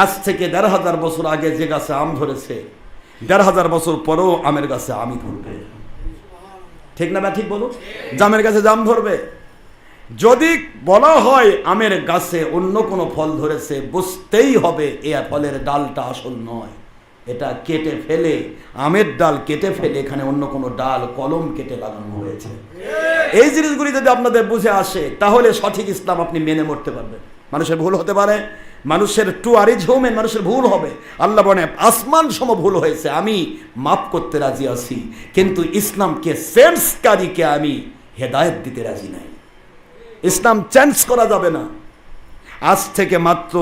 আজ থেকে 1500 বছর আগে যে গাছে আম ধরেছে, 1500 বছর পরেও আমের গাছে আমই ধরবে। ঠিক না? ঠিক বলো? জামের গাছে জাম ধরবে। যদি বলা হয় আমের গাছে অন্য কোনো ফল ধরেছে, বুঝতেই হবে এ ফলের ডালটা আসল নয়, এটা কেটে ফেলে, আমের ডাল কেটে ফেলে এখানে অন্য কোনো ডাল কলম কেটে লাগানো হয়েছে। এই জিনিসগুলি যদি আপনাদের বুঝে আসে, তাহলে সঠিক ইসলাম আপনি মেনে মরতে পারবেন। মানুষের ভুল হতে পারে, মানুষের টু আর ইজ হিউম্যান, মানুষের ভুল হবে। আল্লাহ বলে আসমান সম ভুল হয়েছে, আমি মাফ করতে রাজি আছি, কিন্তু ইসলামকে সেন্সকারীকে আমি হেদায়েত দিতে রাজি নাই। ইসলাম চেঞ্জ করা যাবে না। আজ থেকে মাত্র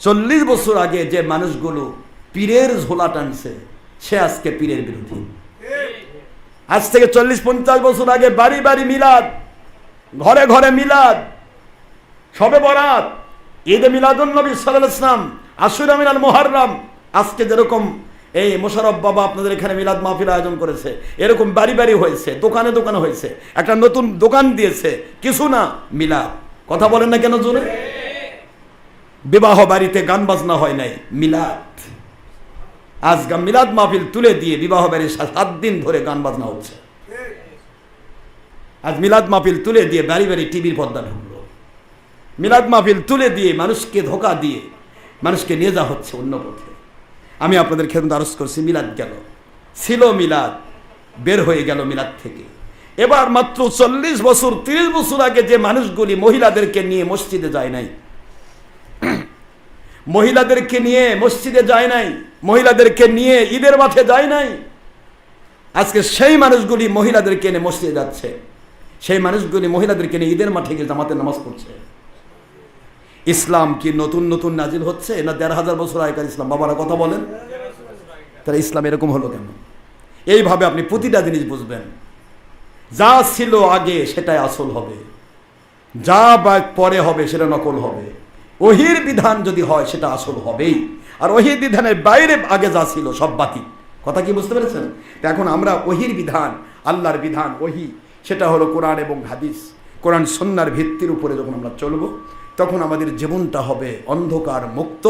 40 বছর আগে যে মানুষগুলো পীরের ঝোলা টানছে, সে আজকে পীরের বিরোধী। আজ থেকে 40-50 বছর আগে বাড়ি বাড়ি মিলাদ, ঘরে ঘরে মিলাদ, শবে বরাত, ঈদে মিলাদুন নবী সাল্লাল্লাহু আলাইহি ওয়াসাল্লাম, আশুরা মিনাল মুহাররম, আজকে যেরকম এই মোশাররফ বাবা আপনাদের এখানে মিলাদ মাহফিল আয়োজন করেছে, এরকম বাড়ি বাড়ি হয়েছে, দোকানে দোকানে হয়েছে, একটা নতুন দোকান দিয়েছে, কিছু না মিলাদ। কথা বলেন না কেন জোরে? বিবাহ বাড়িতে গান বাজনা হয় নাই, মিলাদ। আজ মিলাদ মাহফিল তুলে দিয়ে বিবাহ বাড়ির 7 দিন ধরে গান বাজনা হচ্ছে। আজ মিলাদ মাহফিল তুলে দিয়ে বাড়ি বাড়ি টিভির পর্দা ঢুকলো, মিলাদ মাহফিল তুলে দিয়ে মানুষকে ধোকা দিয়ে মানুষকে নিয়ে যাওয়া হচ্ছে অন্য পথে। আমি আপনাদের খেদমতে আরজ করছি, মিলাদ গেল, ছিল মিলাদ, বের হয়ে গেল মিলাদ থেকে। এবার মাত্র 40 বছর 30 বছর আগে যে মানুষগুলি মহিলাদেরকে নিয়ে মসজিদে যায় নাই, মহিলাদেরকে নিয়ে মসজিদে যায় নাই, মহিলাদেরকে নিয়ে ঈদের মাঠে যায় নাই, আজকে সেই মানুষগুলি মহিলাদেরকে নিয়ে মসজিদে যাচ্ছে, সেই মানুষগুলি মহিলাদেরকে নিয়ে ঈদের মাঠে গিয়ে জামাতে নামাজ পড়ছে। ইসলাম কি নতুন নতুন নাজিল হচ্ছে না 1500 বছর আগেকার ইসলাম? বাবারা কথা বলেন, তাহলে ইসলাম এরকম হলো কেন? এইভাবে আপনি প্রতিটা জিনিস বুঝবেন। যা ছিল আগে সেটাই আসল হবে, যা পরে হবে সেটা নকল হবে। ওহির বিধান যদি হয় সেটা আসল হবেই, আর ওহির বিধানের বাইরে আগে যা ছিল সব বাতিল। কথা কি বুঝতে পেরেছেন? তো এখন আমরা ওহির বিধান, আল্লাহর বিধান, ওহি, সেটা হলো কোরআন এবং হাদিস, কোরআন সুন্নাহর ভিত্তির উপরে যখন আমরা চলবো, তখন আমাদের জীবনটা হবে অন্ধকার মুক্ত,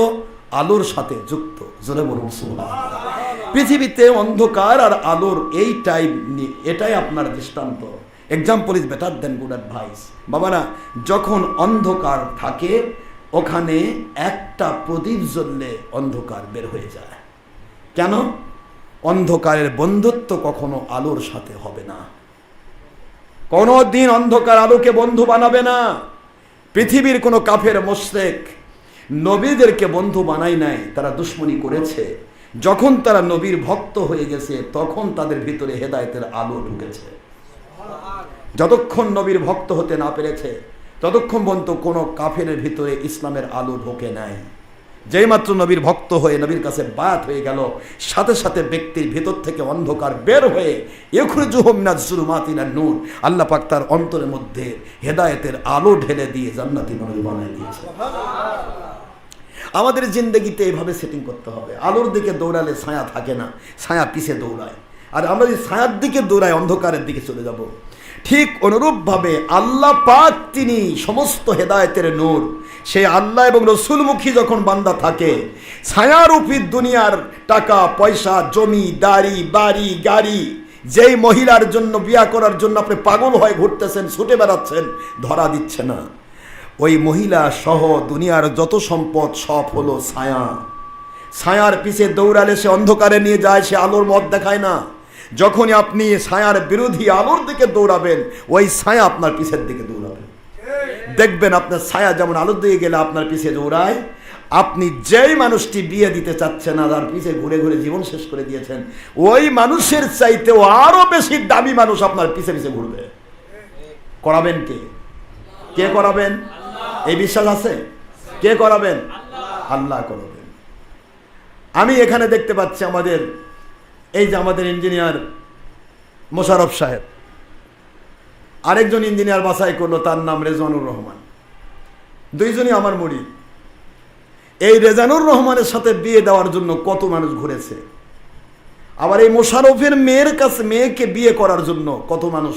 আলোর সাথে যুক্ত। জোরে বলুন সুবহানাল্লাহ। পৃথিবীতে অন্ধকার আর আলোর এটাই আপনার দৃষ্টান্ত। Example is better then good advice. বাবারা, যখন অন্ধকার থাকে ওখানে একটা প্রদীপ জ্বললে অন্ধকার বের হয়ে যায়। কেন? অন্ধকারের বন্ধুত্ব কখনো আলোর সাথে হবে না। কোনোদিন অন্ধকার আলোকে বন্ধু বানাবে না। পৃথিবীর কোনো কাফের মুশরিক নবীদেরকে বন্ধু বানায় নাই, তারা দুশমনি করেছে। যখন তারা নবীর ভক্ত হয়ে গেছে তখন তাদের ভিতরে হেদায়েতের আলো ঢুকেছে। যতক্ষণ নবীর ভক্ত হতে না পেরেছে ততক্ষণ পর্যন্ত কোনো কাফেরের ভিতরে ইসলামের আলো ঢোকে নাই। যেই মাত্র নবীর ভক্ত হয়ে নবীর কাছে বায়াত হয়ে গেল, সাথে সাথে ব্যক্তির ভিতর থেকে অন্ধকার বের হয়ে ইখরিজুহুম মিনাজ যুলুমাতি ইলান নূর, আল্লাহ পাক তার অন্তরের মধ্যে হেদায়েতের আলো ঢেলে দিয়ে জান্নাতি মানুষ বানিয়ে দিয়েছে। আমাদের জিন্দগিতে এইভাবে সেটিং করতে হবে। আলোর দিকে দৌড়ালে ছায়া থাকে না, ছায়া পিছে দৌড়ায়। আর আমরা যদি ছায়ার দিকে দৌড়াই অন্ধকারের দিকে চলে যাব। ঠিক অনুরূপভাবে আল্লাহ পাক তিনি সমস্ত হেদায়েতের নূর। সেই আল্লাহ এবং রসুলমুখী যখন বান্দা থাকে, ছায়ারূপী দুনিয়ার টাকা পয়সা জমি দাড়ি বাড়ি গাড়ি, যেই মহিলার জন্য বিয়া করার জন্য আপনি পাগল হয়ে ঘুরতেছেন, ছুটে বেড়াচ্ছেন, ধরা দিচ্ছে না, ওই মহিলা সহ দুনিয়ার যত সম্পদ সব হলো ছায়া। ছায়ার পিছে দৌড়ালে সে অন্ধকারে নিয়ে যায়, সে আলোর মত দেখায় না। যখনই আপনি ছায়ার বিরোধী আলোর দিকে দৌড়াবেন, ওই ছায়া আপনার পিছের দিকে দৌড়াবে। দেখবেন আপনার ছায়া যেমন আলোর দিকে গেলে আপনার পিছে দৌড়ায়, আপনি যেই মানুষটি বিয়ে দিতে চাচ্ছেন না, তার পিছে ঘুরে ঘুরে জীবন শেষ করে দিয়েছেন, ওই মানুষের চাইতেও আরো বেশি দামি মানুষ আপনার পিছে পিছে ঘুরবে। করাবেন কে? কে করাবেন? এই বিশ্বাস আছে? কে করাবেন? আল্লাহ করাবেন। আমি এখানে দেখতে পাচ্ছি আমাদের এই যে আমাদের ইঞ্জিনিয়ার মোশাররফ সাহেব, আরেকজন ইঞ্জিনিয়ার বাছাই করলো, তার নাম রেজানুর রহমান। দুইজনই আমার মুরিদ। এই রেজানুর রহমানের সাথে বিয়ে দেওয়ার জন্য কত মানুষ ঘুরেছে, আবার এই মোশাররফের মেয়ের কাছে মেয়েকে বিয়ে করার জন্য কত মানুষ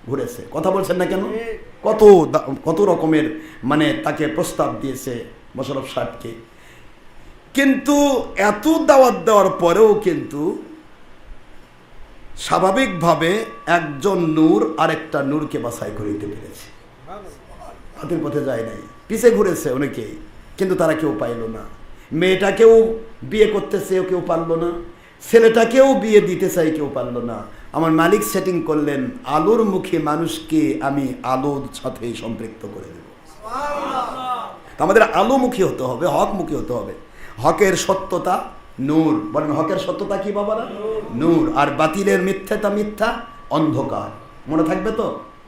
ঘুরেছে। কথা বলছেন না কেন? কত রকমের মানে তাকে প্রস্তাব দিয়েছে মোশাররফ সাহেবকে। কিন্তু এত দাওয়াত দেওয়ার পরেও কিন্তু স্বাভাবিকভাবে একজন নূর আরেকটা নূরকে বাছাই করে দিতে পেরেছে। হাতের পথে যায় নাই, পিছে ঘুরেছে অনেকেই, কিন্তু তারা কেউ পাইল না। মেয়েটাকেও বিয়ে করতে চেয়েও কেউ পারল না, ছেলেটাকেও বিয়ে দিতে চাই কেউ পারল না। আমার মালিক সেটিং করলেন, আলোর মুখে মানুষকে আমি আলোর সাথে সম্পৃক্ত করে দেব। আমাদের আলোমুখী হতে হবে, হকমুখী হতে হবে। হকের সত্যতা নূর, বলেন হকের সত্যতা কি বাবারা? নূর। আর বাতিলের মিথ্যাটা মিথ্যা, অন্ধকার। মনে থাকবে তো?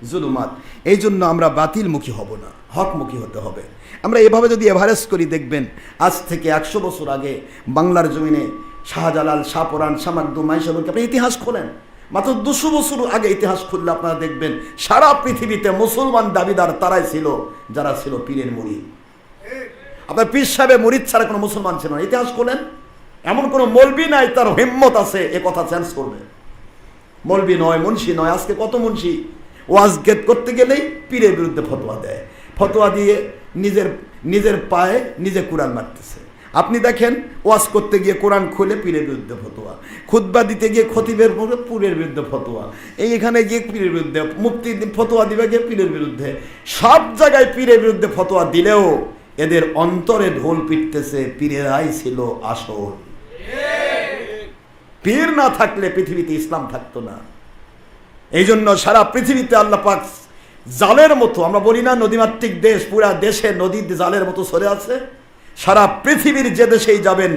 জুলুমাত। এই জন্য আমরা বাতিলমুখী হব না, হকমুখী হতে হবে। আমরা এভাবে যদি এভারেজ করি, দেখবেন আজ থেকে 100 বছর আগে বাংলার জমিনে শাহজালাল, শাহপরান, শামাকদুম, মাইশাবুরকে আপনি ইতিহাস খোলেন, মাত্র 200 বছর আগে ইতিহাস খুললে আপনারা দেখবেন সারা পৃথিবীতে মুসলমান দাবিদার তারাই ছিল যারা ছিল পীরের মুরিদ। আপনার পীর সাহেবের মুরিদ ছাড়া কোনো মুসলমান ছিল না। ইতিহাস খোলেন, এমন কোনো মৌলবি নাই তার হিম্মত আছে এ কথা চেঞ্জ করবে। মৌলবি নয়, মুন্সি নয়। আজকে কত মুন্সি ওয়াজ গেট করতে গেলেই পীরের বিরুদ্ধে ফতোয়া দেয়, ফতোয়া দিয়ে নিজের পায়ে নিজে কোরআন মারতেছে। আপনি দেখেন ওয়াজ করতে গিয়ে কোরআন খুলে পীরের বিরুদ্ধে ফতোয়া, খুতবা দিতে গিয়ে খতিবের পরে পীরের বিরুদ্ধে ফতোয়া, এখানে গিয়ে পীরের বিরুদ্ধে, মুফতি ফতোয়া দিবে গিয়ে পীরের বিরুদ্ধে। সব জায়গায় পীরের বিরুদ্ধে ফতোয়া দিলেও এদের অন্তরে ঢোল পিটতেছে পীরেরাই ছিল আসল। পীর না থাকলে পৃথিবীতে ইসলাম থাকতো না। এই জন্য সারা পৃথিবীতে আল্লাহ পাক জালের মতো, আমরা বলি না নদীমাতৃক দেশ, পুরা দেশে নদীর জালের মতো সরে আছে। সারা পৃথিবীর যে দেশেই যাবেন,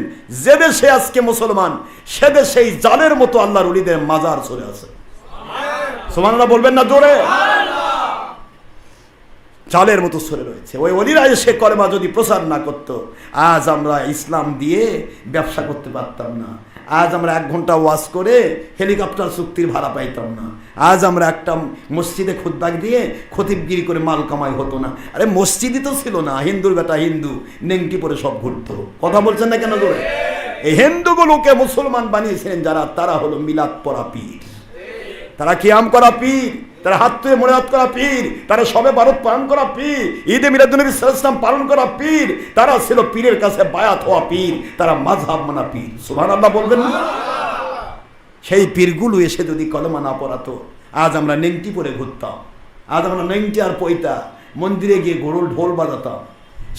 যে দেশে আজকে মুসলমান, সে দেশেই জালের মতো আল্লাহর ওলিদের মাজার সরে আছে। সুবহানাল্লাহ বলবেন না জোরে? জালের মতো সরে রয়েছে। ওই ওলিরা এসে কলেমা যদি প্রচার না করতো, আজ আমরা ইসলাম দিয়ে ব্যবসা করতে পারতাম না। আজ আমরা 1 ঘন্টা ওয়াজ করে হেলিকপ্টার চুক্তির ভাড়া পাইতাম না। আজ আমরা একটা মসজিদে খুতবা দিয়ে খতিবগিরি করে মাল কামাই হতো না। আরে মসজিদই তো ছিল না, হিন্দুর বেটা হিন্দু নেংটি পরে সব ঘুরতো। কথা বলছেন না কেন করে? এই হিন্দুগুলোকে মুসলমান বানিয়েছিলেন যারা, তারা হলো মিলাদ পড়া পীর, তারা কিয়াম করা পীর, তারা হাত তুলে মোনাজাত করা পীর, তারা শবে বারত পালন করা পীর, ঈদে মিলাদুন্নবী সাল্লাল্লাহু আলাইহি ওয়াসাল্লাম পালন করা পীর। তারা ছিল পীরের কাছে বায়াত হওয়া পীর, তারা মাযহাব মানা পীর। সুবহানাল্লাহ বলবেন না? সেই পীরগুলো এসে যদি কলেমা না পড়াতো, আজ আমরা নেংটি পরে ঘুরতাম, আজ আমরা নেংটি আর পয়তা মন্দিরে গিয়ে গোরল ঢোল বাজাতাম।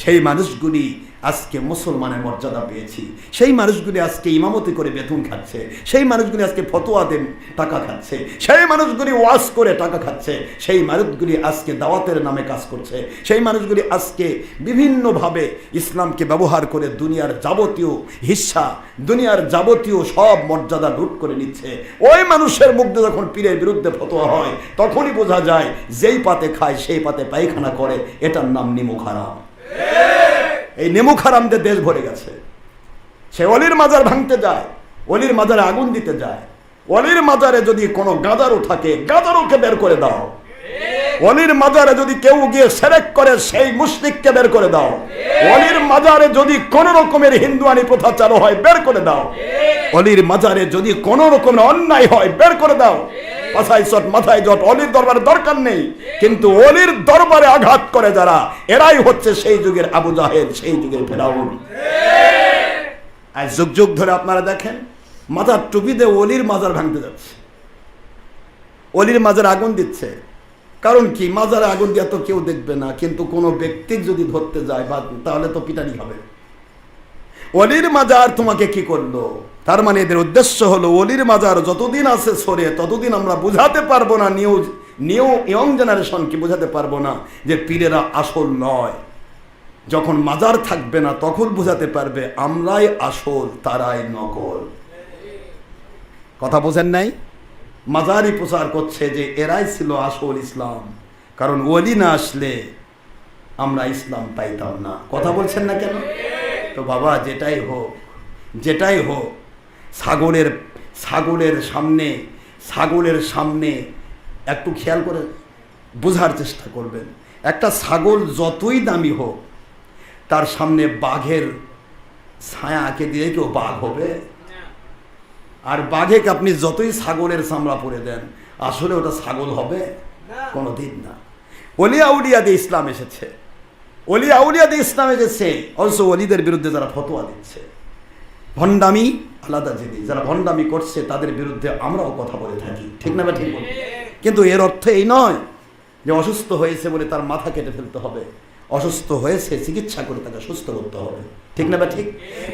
সেই মানুষগুলি আজকে মুসলমানের মর্যাদা পেয়েছি, সেই মানুষগুলি আজকে ইমামতি করে বেতন খাচ্ছে, সেই মানুষগুলি আজকে ফতোয়া দেন টাকা খাচ্ছে, সেই মানুষগুলি ওয়াজ করে টাকা খাচ্ছে, সেই মানুষগুলি আজকে দাওয়াতের নামে কাজ করছে, সেই মানুষগুলি আজকে বিভিন্নভাবে ইসলামকে ব্যবহার করে দুনিয়ার যাবতীয় হিস্সা, দুনিয়ার যাবতীয় সব মর্যাদা লুট করে নিচ্ছে। ওই মানুষের মুখে যখন পীরের বিরুদ্ধে ফতোয়া হয় তখনই বোঝা যায় যেই পাতে খায় সেই পাতে পায়খানা করে, এটার নাম নিমুখ হারাম। এই নিমুখ হারামদের দেশ ভরে গেছে। সে অলির মাজার ভাঙতে যায়, অলির মাজারে আগুন দিতে যায়। অলির মাজারে যদি কোনো গাদারও থাকে, গাদারোকে বের করে দাও। অলির মাজারে যদি কেউ গিয়ে সেরেক করে, সেই মুশরিককে বের করে দাও। অলির মাজারে যদি কোন রকমের হিন্দুয়ানি প্রথা চালু হয়, বের করে দাও। অলির মাজারে যদি কোন রকমের অন্যায় হয়, বের করে দাও। পাছায় চট মাথায় জট, অলির দরবারে দরকার নেই, কিন্তু অলির দরবারে আঘাত করে যারা, এরাই হচ্ছে সেই যুগের আবু জাহেল, সেই যুগের ফেরাউন। আর যুগ যুগ ধরে আপনারা দেখেন মাথার টুপি দিয়ে অলির মাজার ভাঙতে যাচ্ছে, অলির মাজার আগুন দিচ্ছে। কারণ কি? মাজারে আগুন দিয়ে তো কেউ দেখবে না, কিন্তু কোনো ব্যক্তির যদি ধরতে যায় বা তাহলে তো পিটানি হবে। অলির মাজার তোমাকে কি করলো? তার মানে এদের উদ্দেশ্য হলো অলির মাজার যতদিন আছে সরে ততদিন আমরা বুঝাতে পারবো না, নিউ ইয়ং জেনারেশনকে বুঝাতে পারবো না যে পীরেরা আসল নয়। যখন মাজার থাকবে না তখন বুঝাতে পারবে আমরাই আসল, তারাই নকল। কথা বোঝেন নাই? মাজারই প্রচার করছে যে এরাই ছিল আসল ইসলাম, কারণ ওলি না আসলে আমরা ইসলাম পাইতাম না। কথা বলছেন না কেন? তো বাবা যেটাই হোক, যেটাই হোক, ছাগলের সামনে একটু খেয়াল করে বোঝার চেষ্টা করবেন। একটা ছাগল যতই দামি হোক, তার সামনে বাঘের ছায়া আঁকে দিয়ে কেউ বাঘ হবে? আর বাঘেকে আপনি যতই ছাগলের চামড়া পরে দেন, আসলে ওটা ছাগল হবে? কোনোদিন না। অলি আউলিয়া দিয়ে ইসলাম এসেছে, অলি আউলিয়া দিয়ে ইসলাম এসেছে, অবশ্য অলিদের বিরুদ্ধে যারা ফতোয়া দিচ্ছে, ভণ্ডামি আলাদা জিনিস। যারা ভণ্ডামি করছে তাদের বিরুদ্ধে আমরাও কথা বলে থাকি, ঠিক না? ঠিক বলি। কিন্তু এর অর্থ এই নয় যে অসুস্থ হয়েছে বলে তার মাথা কেটে ফেলতে হবে। অসুস্থ হয়েছে চিকিৎসা করে তাকে সুস্থ করতে হবে, ঠিক না? ঠিক।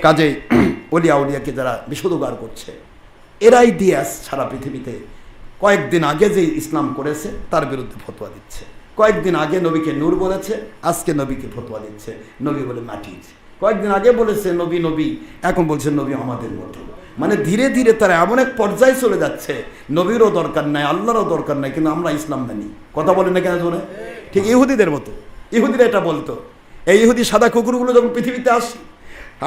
কাজেই অলি আউলিয়াকে যারা বিশুদ্ধগার করছে, এরাই দিয়ে সারা পৃথিবীতে কয়েকদিন আগে যে ইসলাম করেছে তার বিরুদ্ধে ফতোয়া দিচ্ছে। কয়েকদিন আগে নবীকে নূর বলেছে, আজকে নবীকে ফতোয়া দিচ্ছে নবী বলে মাটি। কয়েকদিন আগে বলেছে নবী নবী, এখন বলছে নবী আমাদের মতো। মানে ধীরে ধীরে তারা এমন এক পর্যায়ে চলে যাচ্ছে, নবীরও দরকার নাই, আল্লাহরও দরকার নাই, কিন্তু আমরা ইসলাম মানি। কথা বলে না কেন জোরে? ঠিক ইহুদিদের মতো। ইহুদিরা এটা বলতো। এই ইহুদি সাদা কুকুরগুলো যখন পৃথিবীতে আসে,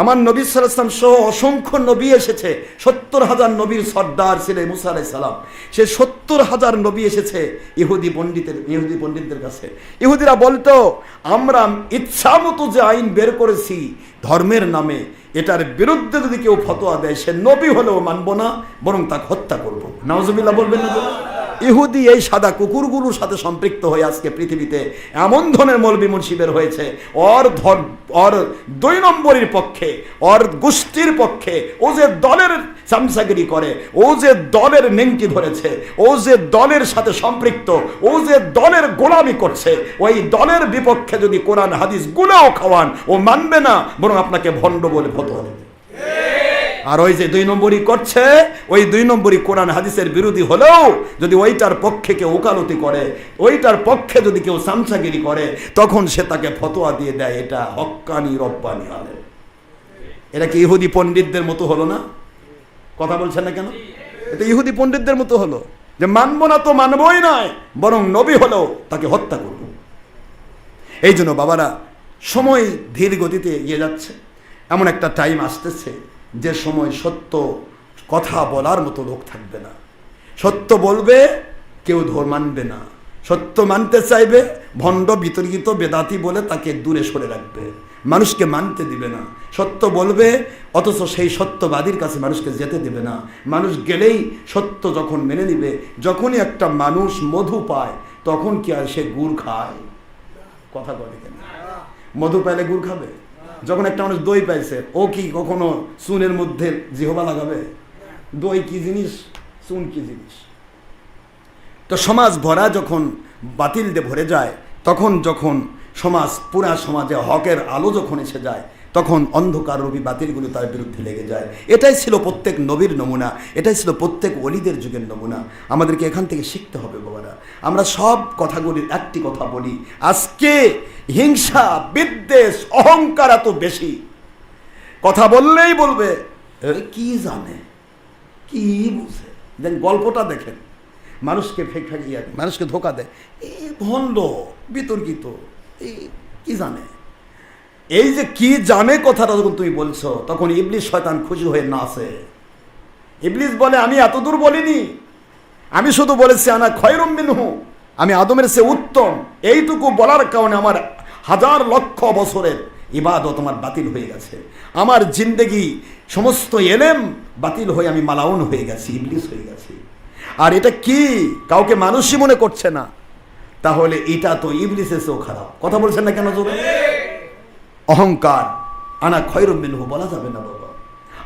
আমার নবী সাল্লাল্লাহু আলাইহি ওয়াসাল্লাম সহ অসংখ্য নবী এসেছে, 70,000 নবীর সর্দার ছিলেন মুসা আলাইহিস সালাম। সে 70,000 নবী এসেছে ইহুদি পণ্ডিতদের কাছে। ইহুদিরা বলতো আমরা ইচ্ছা মতো যে আইন বের করেছি ধর্মের নামে, এটার বিরুদ্ধে যদি কেউ ফতোয়া দেয় সে নবী হলেও মানবো না, বরং তাকে হত্যা করবো। নাউজুবিল্লাহ বলবেন না? ইহুদি এই সাদা কুকুরগুলোর সাথে সম্পৃক্ত হয়ে আজকে পৃথিবীতে এমন ধরনের মৌলবি মুন্সিবের হয়েছে, ওর 2 নম্বরের পক্ষে, ওর গোষ্ঠীর পক্ষে, ও যে দলের চামচাগিরি করে, ও যে দলের নেংটি ধরেছে, ও যে দলের সাথে সম্পৃক্ত, ও যে দলের গোলামি করছে, ওই দলের বিপক্ষে যদি কোরআন হাদিস গুলাও খাওয়ান ও মানবে না, বরং আপনাকে ভণ্ড বলে ফতোয়া দেবে। আর ওই যে 2 নম্বরই করছে, ওই 2 নম্বরই কোরআন হাদিসের বিরোধী হলেও যদি ওইটার পক্ষে কেউ ওকালতি করে, ওইটার পক্ষে যদি কেউ চামচাগিরি করে, তখন সে তাকে ফতোয়া দিয়ে দেয় এটা হক্কানি রব্বানি আলেম। এটা কি ইহুদি পণ্ডিতদের মতো হলো না? কথা বলছেন না কেন? এটা ইহুদি পণ্ডিতদের মতো হলো যে মানবো না তো মানবই নয়, বরং নবী হলেও তাকে হত্যা করব। এই জন্য বাবারা, সময় ধীর গতিতে এগিয়ে যাচ্ছে। এমন একটা টাইম আসতেছে যে সময় সত্য কথা বলার মতো লোক থাকবে না। সত্য বলবে, কেউ মানবে না। সত্য মানতে চাইবে, ভণ্ড বিতর্কিত বেদাতি বলে তাকে দূরে সরে রাখবে, মানুষকে মানতে দিবে না। সত্য বলবে, অথচ সেই সত্যবাদীর কাছে মানুষকে যেতে দেবে না। মানুষ গেলেই সত্য যখন মেনে নিবে, যখনই একটা মানুষ মধু পায় তখন কি আর সে গুড় খায়? কথা বলে কেন? মধু পাইলে গুড় খাবে? যখন একটা মানুষ দই পাইছে, ও কি কখনো চুনের মধ্যে জিহবা লাগাবে? দই কি জিনিস, চুন কি জিনিস? তো সমাজ ভরা যখন বাতিল দিয়ে ভরে যায়, তখন যখন পুরা সমাজে হকের আলো যখন এসে যায়, তখন অন্ধকার রবি বাতিলগুলো তার বিরুদ্ধে লেগে যায়। এটাই ছিল প্রত্যেক নবীর নমুনা, এটাই ছিল প্রত্যেক ওলিদের যুগের নমুনা। আমাদেরকে এখান থেকে শিখতে হবে বাবারা। আমরা সব কথাগুলির একটি কথা বলি, আজকে হিংসা, বিদ্বেষ, অহংকার এত বেশি, কথা বললেই বলবে কি জানে, কি বুঝে। দেন গল্পটা দেখেন, মানুষকে মানুষকে ধোকা দেয়, এই ভণ্ড, বিতর্কিত, এই কি জানে। এই যে কি জানে কথাটা যখন তুমি বলছো, তখন ইবলিস শয়তান খুশি হয়ে নাচে। ইবলিস বলে আমি এত দূর বলিনি, আমি শুধু বলেছি আনা খয়রুম মিনহু, আমি আদমের চেয়ে উত্তম। এইটুকু বলার কারণে আমার হাজার লক্ষ বছরের ইবাদত আমার বাতিল হয়ে গেছে, আমার জিন্দেগি সমস্ত এলেম বাতিল হয়ে আমি মালাউন হয়ে গেছি, ইবলিস হয়ে গেছি। আর এটা কি কাউকে মানুষই মনে করছে না, তাহলে এটা তো ইবলিসের চেয়েও খারাপ। কথা বলছেন না কেন জোরে? অহংকার, আনা খয়রুম মিনহু বলা যাবে না বাবা।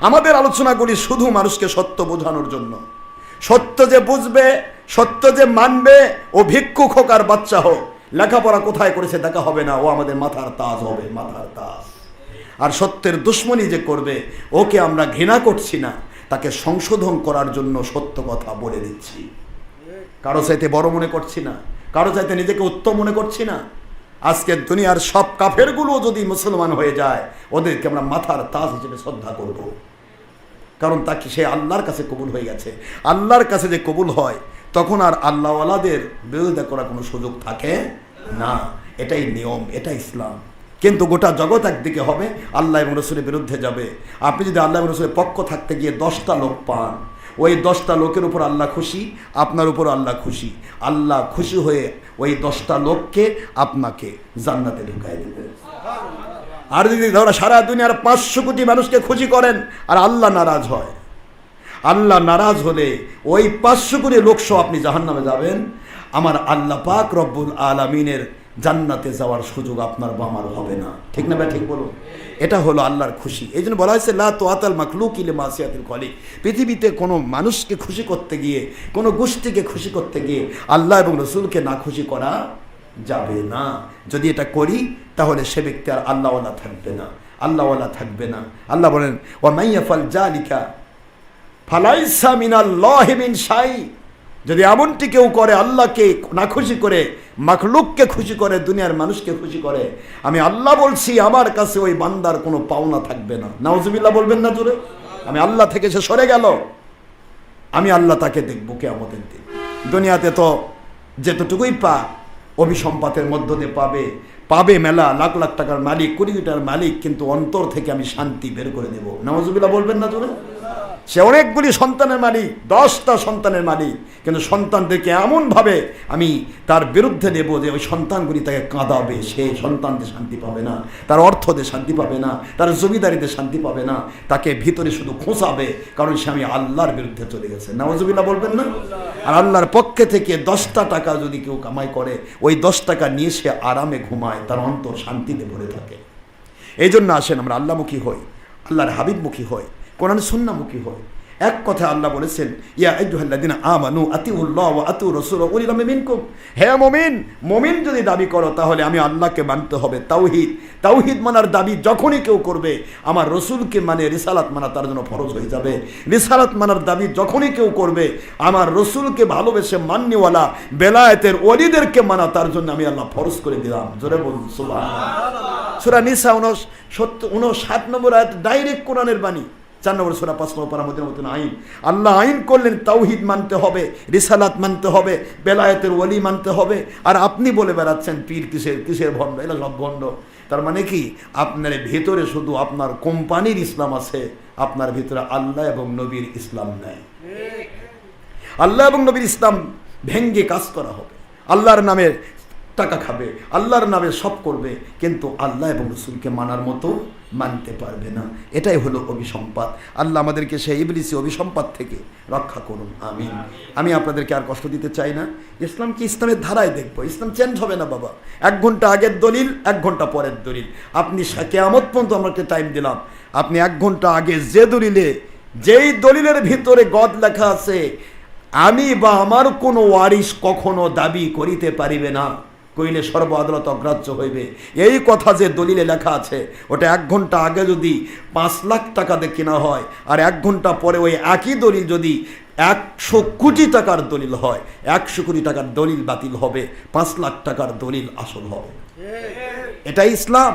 আমাদের আলোচনাগুলি শুধু মানুষকে সত্য বোঝানোর জন্য। সত্য যে বুঝবে, সত্য যে মানবে, ও ভিক্ষুক হোক আর বাচ্চা হোক, লেখাপড়া কোথায় করেছে দেখা হবে না, ও আমাদের মাথার তাজ হবে, মাথার তাজ। আর সত্যের দুশ্মনী যে করবে, ওকে আমরা ঘৃণা করছি না, তাকে সংশোধন করার জন্য সত্য কথা বলে দিচ্ছি। কারো চাইতে বড় মনে করছি না, কারো চাইতে নিজেকে উত্তম মনে করছি না। আজকে দুনিয়ার সব কাফেরগুলো যদি মুসলমান হয়ে যায়, ওদেরকে আমরা মাথার তাজ হিসেবে শ্রদ্ধা করব, কারণ তাকে সে আল্লাহর কাছে কবুল হয়ে গেছে। আল্লাহর কাছে যে কবুল হয়, তখন আর আল্লাহওয়ালাদের বিরোধিতা করার কোনো সুযোগ থাকে না। এটাই নিয়ম, এটাই ইসলাম। কিন্তু গোটা জগৎ একদিকে হবে, আল্লাহ এবং রসুলের বিরুদ্ধে যাবে। আপনি যদি আল্লাহ এবং রসুলের পক্ষ থাকতে গিয়ে 10টা লোক পান, ওই 10টা লোকের উপর আল্লাহ খুশি, আপনার উপর আল্লাহ খুশি। আল্লাহ খুশি হয়ে ওই 10টা লোককে আপনাকে জান্নাতে ঢুকাই দেবে। আর যদি ধরো সারা দুনিয়ার 500 কোটি মানুষকে খুশি করেন আর আল্লাহ নারাজ হয়, আল্লাহ নারাজ হলে ওই 500 কোটি লোকসহ আপনি জাহান্নামে যাবেন। আমার আল্লাহ পাক রব্বুল আলামিনের জান্নাতে যাওয়ার সুযোগ আপনার বা আমার হবে না। ঠিক না ভাই? ঠিক বলুন। এটা হলো আল্লাহর খুশি। এই জন্য বলা হয়েছে লা তুআতাল মাখলুকি লিমাসিয়াতিল খালিক। পৃথিবীতে কোনো মানুষকে খুশি করতে গিয়ে, কোনো গোষ্ঠীকে খুশি করতে গিয়ে আল্লাহ এবং রসুলকে না খুশি করা যাবে না। যদি এটা করি, তাহলে সে ব্যক্তি আর আল্লাহওয়ালা থাকবে না, আল্লাহওয়ালা থাকবে না। আল্লাহ বলেন ওয়া মাইয়াফাল জালিকা ফালাইসা মিনাল্লাহি মিন শাই। যদি এমনটি কেউ করে, আল্লাহকে না খুশি করে, মাখলুককে খুশি করে, দুনিয়ার মানুষকে খুশি করে, আমি আল্লাহ বলছি আমার কাছে ওই বান্দার কোনো পাওনা থাকবে না। নাউজুবিল্লাহ বলবেন না জোরে? আমি আল্লাহ থেকে সে সরে গেল, আমি আল্লাহ তাকে দেখবো কিয়ামতের দিন। দুনিয়াতে তো যেতটুকুই পা, অভিসম্পাতের মধ্য দিয়ে পাবে মেলা, লাখ লাখ টাকার মালিক, কোটি কোটি টাকার মালিক, কিন্তু অন্তর থেকে আমি শান্তি বের করে দেব। নাউজুবিল্লাহ বলবেন না জোরে? সে অনেকগুলি সন্তানের মালিক, 10টা সন্তানের মালিক, কিন্তু সন্তানদেরকে এমনভাবে আমি তার বিরুদ্ধে দেব যে ওই সন্তানগুলি তাকে কাঁদাবে। সে সন্তানদের শান্তি পাবে না, তার অর্থদের শান্তি পাবে না, তার জমিদারিতে শান্তি পাবে না, তাকে ভিতরে শুধু খোঁচাবে, কারণ সে আমি আল্লাহর বিরুদ্ধে চলে গেছে। নাউজুবিল্লাহ বলবেন না? আর আল্লাহর পক্ষে থেকে 10টা টাকা যদি কেউ কামাই করে, ওই 10 টাকা নিয়ে সে আরামে ঘুমায়, তার অন্তর শান্তিতে ভরে থাকে। এই জন্য আসেন আমরা আল্লাহমুখী হই, আল্লাহর হাবিবমুখী হই, কোরআন সুন্নাহমুখী হয়। এক কথা আল্লাহ বলেছেন, ইয়া আইয়ুহাল্লাযিনা আমানু আতিউল্লাহ ওয়া আতিউ রাসূলা ওয়া উলিল আমরি মিনকুম। হে মুমিন, মুমিন যদি দাবি করো, তাহলে আমি আল্লাহকে মানতে হবে। তাওহীদ, তাওহীদ মানার দাবি যখনই কেউ করবে, আমার রসুলকে মানে রিসালাত মানা তার জন্য ফরজ হয়ে যাবে। রিসালাত মানার দাবি যখনই কেউ করবে, আমার রসুলকে ভালোবেসে মান্যওয়ালা বেলায়েতের ওলিদেরকে মানা তার জন্য আমি আল্লাহ ফরজ করে দিলাম। জোরে বলুন সুবহানাল্লাহ। সূরা নিসা 59 নম্বর আয়াত ডাইরেক্ট কোরআনের বাণী। 4 নম্বর সূরা 5 নম্বর পারা মধ্যে নতুন আইন। আল্লাহ আইন করলেন তাওহীদ মানতে হবে, রিসালাত মানতে হবে, বেলায়েতের ওলি মানতে হবে। আর আপনি বলে বেড়াচ্ছেন পীর কিসের ভণ্ড, এরা সব ভণ্ড। তার মানে কি? আপনার ভিতরে শুধু আপনার কোম্পানির ইসলাম আছে, আপনার ভিতরে আল্লাহ এবং নবীর ইসলাম নেই। আল্লাহ এবং নবীর ইসলাম ভেঙ্গে কাজ করা হবে। আল্লাহর নামে টাকা খাবে, আল্লাহর নামে সব করবে, কিন্তু আল্লাহ এবং রসুলকে মানার মতো মানতে পারবে না। এটাই হলো অভিসম্পাত। আল্লাহ আমাদেরকে সেই ইবলিসি অভিসম্পাত থেকে রক্ষা করুন, আমিন। আমি আপনাদেরকে আর কষ্ট দিতে চাই না। ইসলামকে ইসলামের ধারায় দেখবো। ইসলাম চেঞ্জ হবে না বাবা। 1 ঘন্টা আগের দলিল, 1 ঘন্টা পরের দলিল। আপনি কিয়ামত পর্যন্ত আমাকে টাইম দিলাম, আপনি 1 ঘন্টা আগে যে দলিলে, যেই দলিলের ভিতরে গদ লেখা আছে, আমি বা আমার কোনো ওয়ারিস কখনো দাবি করিতে পারিবে না, কইলে সর্ব আদালত অগ্রাহ্য হইবে। এই কথা যে দলিলে লেখা আছে, ওটা 1 ঘন্টা আগে যদি 5 লাখ টাকা দিয়ে কেনা হয়, আর 1 ঘন্টা পরে ওই একই দলিল যদি 100 কোটি টাকার দলিল হয়, 100 কোটি টাকার দলিল বাতিল হবে, 5 লাখ টাকার দলিল আসল হবে। এটাই ইসলাম।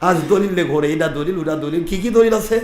আজ দলিলে ঘোরে, এটা দলিল ওটা দলিল, কি কি দলিল আছে?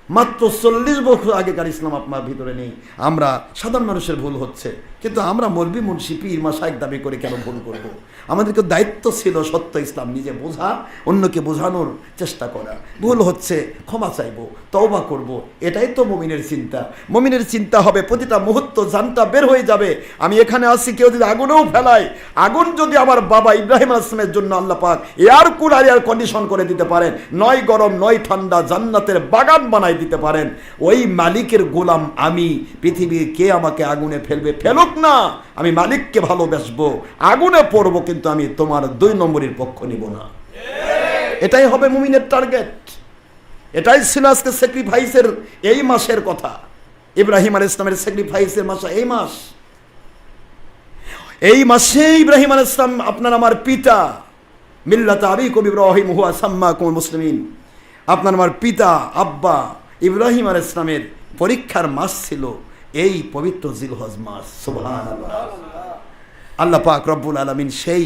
মাত্র 40 বছর আগেকার ইসলাম আপনার ভিতরে নেই। আমরা সাধারণ মানুষের ভুল হচ্ছে, কিন্তু আমরা মৌলবি মুন্সি পীর মাশায়েখ দাবি করে কেন ভুল করব? আমাদেরকে দায়িত্ব ছিল সত্য ইসলাম নিজে বোঝা, অন্যকে বোঝানোর চেষ্টা করা। ভুল হচ্ছে ক্ষমা চাইব, তওবা করব, এটাই তো মুমিনের চিন্তা। মুমিনের চিন্তা হবে প্রতিটা মুহূর্ত জানটা বের হয়ে যাবে। আমি এখানে আসি, কেউ যদি আগুনেও ফেলায়, আগুন যদি আমার বাবা ইব্রাহিম আলাইহিস সালামের জন্য আল্লাহ পাক এয়ার কুলার এয়ার কন্ডিশন করে দিতে পারেন, নয় গরম নয় ঠান্ডা জান্নাতের বাগান বানাই দিতে পারেন, ওই মালিকের গোলাম আমি। পৃথিবীর কে আমাকে আগুনে ফেলবে, ফেলুক না, আমি মালিককে ভালোবাসবো, আগুনে পড়বো, কিন্তু আমি তোমার 2 নম্বরের পক্ষ নিব না। এটাই হবে মুমিনের টার্গেট। এটাই ছিল আজকে স্যাক্রিফাইসের এই মাসের কথা। ইব্রাহিম আলাইহিস সালামের স্যাক্রিফাইসের মাস এই মাস। এই মাসে ইব্রাহিম আলাইহিস সালাম আপনার আমার পিতা, মিল্লাত আবিকুম ইব্রাহিম হুয়া সাম্মাকুমুল মুসলিমিন, আপনার আমার পিতা আব্বা ইব্রাহিম আলাইহিস সালামের পরীক্ষার মাস ছিল এই পবিত্র জিলহজ মাস। সুবহানাল্লাহ। আল্লাহ পাক রব্বুল আলামিন সেই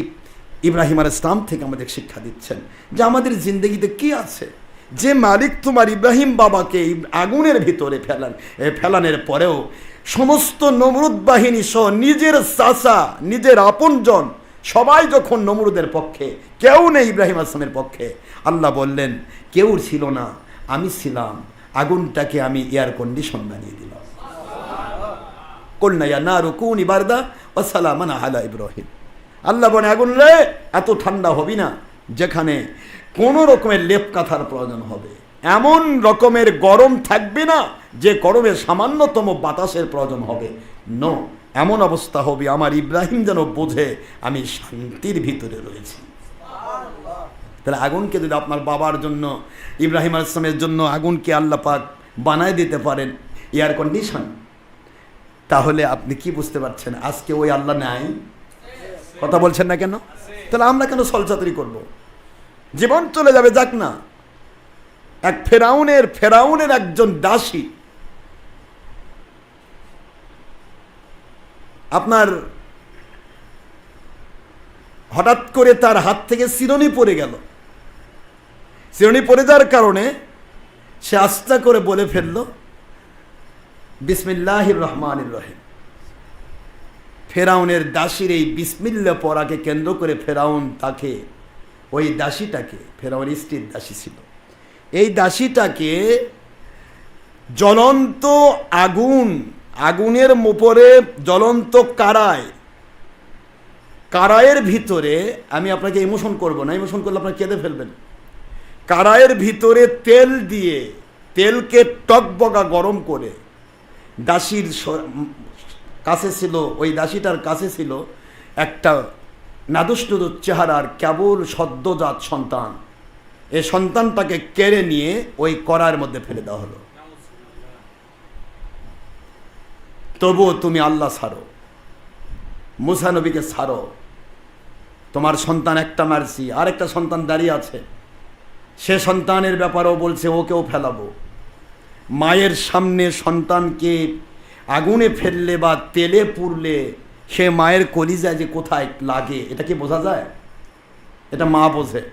ইব্রাহিম আলাইহিস সালাম থেকে আমাদের শিক্ষা দিচ্ছেন যে আমাদের জিন্দগিতে কি আছে, যে মালিক তোমার ইব্রাহিম বাবাকে আগুনের ভিতরে ফেলানোর পরেও সমস্ত নমরুদ বাহিনী সহ নিজের চাচা, নিজের আপনজন সবাই যখন নমরুদের পক্ষে, কেউ নেই ইব্রাহিম আলাইহিস সালামের পক্ষে, আল্লাহ বললেন কেউ ছিল না, আমি ছিলাম, আগুনটাকে আমি এয়ার কন্ডিশন বানিয়ে দিলাম। কুলনা ইয়া নারু কুনি বারদা ওয়া সালামান আলা ইব্রাহিম। আল্লাহ বলে আগুন রে এত ঠান্ডা হবি না যেখানে কোনো রকমের লেপ কাঁথার প্রয়োজন হবে, এমন রকমের গরম থাকবে না যে গরমে সামান্যতম বাতাসের প্রয়োজন হবে। নো, এমন অবস্থা হবে আমার ইব্রাহিম যেন বোঝে আমি শান্তির ভিতরে রয়েছি। তাহলে আগুনকে যদি আপনার বাবার জন্য, ইব্রাহিম আলাইহিস সালামের জন্য আগুনকে আল্লাহ পাক বানায় দিতে পারেন এয়ার কন্ডিশন, তাহলে আপনি কি বুঝতে পারছেন আজকে ওই আল্লাহ নাই? কথা বলছেন না কেন? তাহলে আমরা কেন ছলচাতুরি করব? জীবন চলে যাবে, যাক না। এক ফেরাউনের একজন দাসী আপনার হঠাৎ করে তার হাত থেকে চিরুনি পড়ে গেল। চিরুনি পড়ে যাওয়ার কারণে সে আস্তে করে বলে ফেলল বিসমিল্লাহির রহমানির রহিম। ফেরাউনের দাসীর এই বিসমিল্লাহ পড়াকে কেন্দ্র করে ফেরাউন তাকে, ওই দাসীটাকে, ফেরাউনের স্ত্রীর দাসী ছিল, এই দাসীটাকে জ্বলন্ত আগুনের উপরে জ্বলন্ত কারায়ের ভিতরে, আমি আপনাকে ইমোশন করব না, ইমোশন করলে আপনারা কেঁদে ফেলবেন, কারায়ের ভিতরে তেল দিয়ে, তেলকে টকবগা গরম করে দাসীর কাছে ছিল, ওই দাসীটার কাছে ছিল একটা নাদুস নুদুস চেহারার কেবল সদ্যজাত সন্তান। এই সন্তানটাকে কেড়ে নিয়ে ওই কড়াইয়ের মধ্যে ফেলে দেওয়া হলো। তবুও তুমি আল্লাহ ছাড়ো, মুসা নবীকে ছাড়ো, তোমার সন্তান একটা মারছি, আর একটা সন্তান দাঁড়িয়ে আছে, সে সন্তানের ব্যাপারেও বলছে ওকেও ফেলাবো। মায়ের সামনে সন্তানকে আগুনে ফেললে বা তেলে পুড়লে সে মায়ের কলিজায় যে কোথায় লাগে এটা কি বোঝা যায়? এটা মা বোঝে।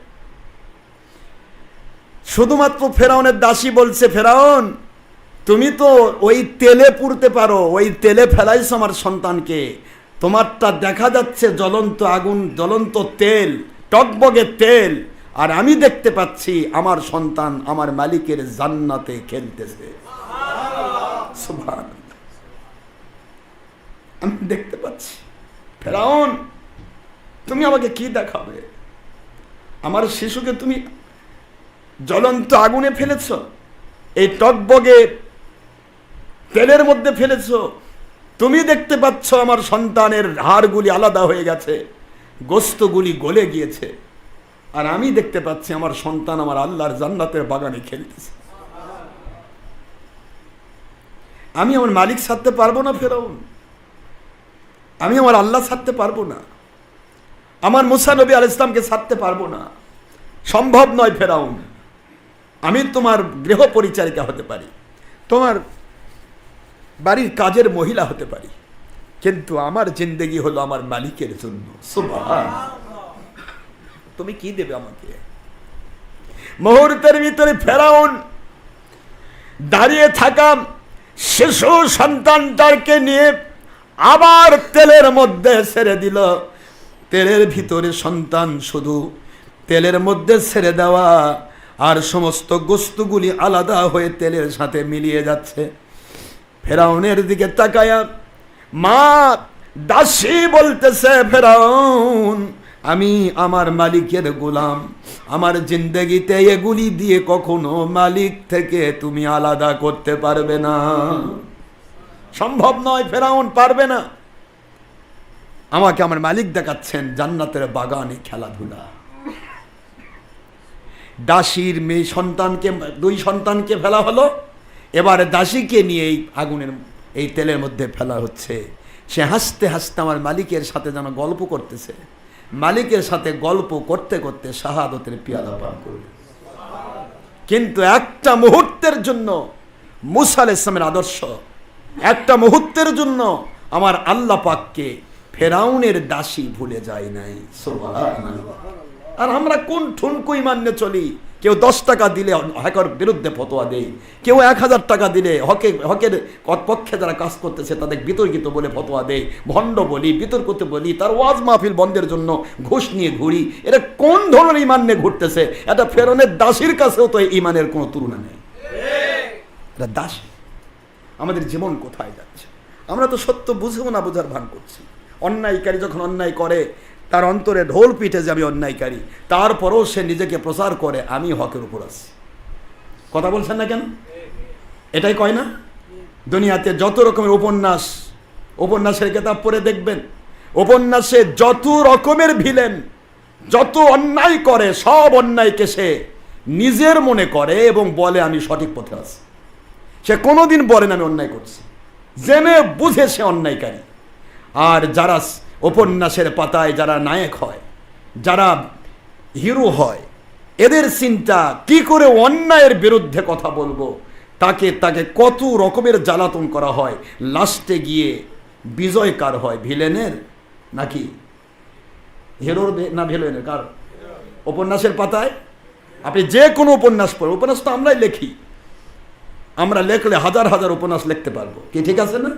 শুধুমাত্র ফেরাউনের দাসী বলছে, ফেরাউন তুমি তো ওই তেলে পুড়তে পারো, ওই তেলে ফেলাইছো আমার সন্তানকে, তোমারটা দেখা যাচ্ছে জ্বলন্ত আগুন, জ্বলন্ত তেল, টকবগে তেল, আর আমি দেখতে পাচ্ছি আমার সন্তান আমার মালিকের জান্নাতে খেলতেছে। সুবহানাল্লাহ, আমি দেখতে পাচ্ছি। ফেরাউন তুমি আমাকে কি দেখাবে? আমার শিশুকে তুমি জ্বলন্ত আগুনে ফেলেছ, এই টকবগে তেলের মধ্যে ফেলেছ, তুমি দেখতে পাচ্ছ আমার সন্তানের হাড়গুলি আলাদা হয়ে গেছে, গোস্তগুলি গলে গিয়েছে, আর আমি দেখতে পাচ্ছি আমার সন্তান আমার আল্লাহর জান্নাতের বাগানে খেলতেছে। আমি আমার মালিক ছাড়তে পারবো না ফেরাউন, আমি আমার আল্লাহ ছাড়তে পারবো না। আমার মুসা নবী আলাইহিস সালামকে ছাড়তে পারবো না, সম্ভব নয় ফেরাউন। আমি তোমার গৃহ পরিচারিকা হতে পারি, তোমার বাড়ির কাজের মহিলা হতে পারি, কিন্তু আমার জিন্দেগি হলো আমার মালিকের জন্য। সুবহান, তুমি কি দেবে আমাকে? মুহূর্তের ভিতরে ফেরাউন দাঁড়িয়ে থাকা শিশু সন্তানটাকে নিয়ে আবার তেলের মধ্যে ছেড়ে দিল। তেলের ভিতরে সন্তান, শুধু তেলের মধ্যে ছেড়ে দেওয়া, আর সমস্ত গোস্তগুলি আলাদা হয়ে তেলের সাথে মিলিয়ে যাচ্ছে। ফেরাউনের দিকে তাকায়া মা দাসী বলতেছে, ফেরাউন আমি আমার মালিকের গোলাম, আমার জিন্দেগিতে এগুলি দিয়ে কখনো মালিক থেকে তুমি আলাদা করতে পারবে না, সম্ভব নয়, ফেরাউন পারবে না। আমাকে আমার মালিক দেখাচ্ছেন জান্নাতের বাগানে খেলাধুলা। দাসীর মেয়ে সন্তানকে, দুই সন্তানকে ফেলা হলো, এবারে দাসীকে নিয়ে এই আগুনের এই তেলের মধ্যে ফেলা হচ্ছে। সে হাসতে হাসতে আমার মালিকের সাথে যেন গল্প করতেছে, মালিকের সাথে গল্প করতে করতে শাহাদতের পিয়ালা পান করবে। কিন্তু একটা মুহূর্তের জন্য মুসা আলাইহিস সালামের আদর্শ, একটা মুহূর্তের জন্য আমার আল্লাহ পাককে ফেরাউনের দাসী ভুলে যায় নাই। সুবহানাল্লাহ। আর আমরা কোন ঠুনকো ইমান নিয়ে চলি? কেউ 10 টাকা দিলে হকের বিরুদ্ধে ফতোয়া দেয়, কেউ 1000 টাকা দিলে হকের পক্ষে যারা কাজ করতেছে তাদের বিতর্কিত বলে ফতোয়া দেয়, ভণ্ড বলি, বিতর্কিত বলি, তার ওয়াজ মাহফিল বন্ধের জন্য ঘুষ নিয়ে ঘুরি। এটা কোন ধরনের ইমান নিয়ে ঘুরতেছে? এটা ফেরাউনের দাসীর কাছেও তো ইমানের কোনো তুলনা নেই। এটা দাসী। আমাদের জীবন কোথায় যাচ্ছে? আমরা তো সত্য বুঝবো না, বোঝার ভান করছি। অন্যায়কারী যখন অন্যায় করে তার অন্তরে ঢোল পিটে যে আমি অন্যায়কারী, তারপরেও সে নিজেকে প্রচার করে আমি হকের উপর আছি। কথা বলছেন না কেন? এটাই কয় না? দুনিয়াতে যত রকমের উপন্যাসের কিতাব পড়ে দেখবেন, উপন্যাসে যত রকমের ভিলেন, যত অন্যায় করে, সব অন্যায়কে সে নিজের মনে করে এবং বলে আমি সঠিক পথে আছি। সে কোনোদিন বলে না আমি অন্যায় করছি, জেনে বুঝে সে অন্যায়কারী। আর যারা উপন্যাসের পাতায় যারা নায়ক হয়, যারা হিরো হয়, এদের চিন্তা কি করে অন্যায়ের বিরুদ্ধে কথা বলবো, তাকে কত রকমের জ্বালাতন করা হয়, লাস্টে গিয়ে বিজয় কার হয়? ভিলেনের নাকি হিরোর? না ভিলেনের। কার? উপন্যাসের পাতায় আপনি যে কোনো উপন্যাস পড়েন, উপন্যাস তো আমরাই লেখি, আমরা লেখলে হাজার হাজার উপন্যাস লিখতে পারবো, কি ঠিক আছে না?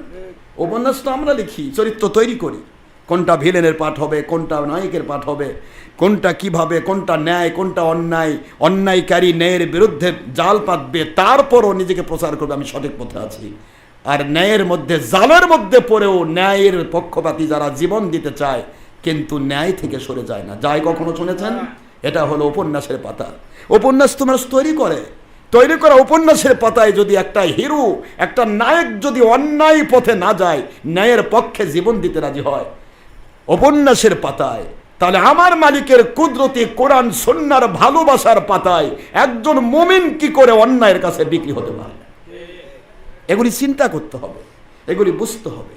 উপন্যাস তো আমরা লিখি, চরিত্র তৈরি করি, কোনটা ভিলেনের পাঠ হবে, কোনটা নায়কের পাঠ হবে, কোনটা কিভাবে, কোনটা ন্যায়, কোনটা অন্যায়, অন্যায়কারী ন্যায়ের বিরুদ্ধে জাল পাতবে, তারপরও নিজেকে প্রচার করবে আমি সঠিক পথে আছি। আর ন্যায়ের মধ্যে, জালের মধ্যে পড়েও ন্যায়ের পক্ষপাতী যারা জীবন দিতে চায় কিন্তু ন্যায় থেকে সরে যায় না, যায় কখনো শুনেছেন? এটা হলো উপন্যাসের পাতা। উপন্যাস তোমার তৈরি করা উপন্যাসের পাতায় যদি একটা হিরো, একটা নায়ক যদি অন্যায় পথে না যায়, ন্যায়ের পক্ষে জীবন দিতে রাজি হয় উপন্যাসের পাতায়, তাহলে আমার মালিকের কুদরতি কোরআন সুন্নাহর ভালোবাসার পাতায় একজন মুমিন কি করে অন্যায়ের কাছে বিক্রি হতে পারে? এগুলি চিন্তা করতে হবে, এগুলি বুঝতে হবে।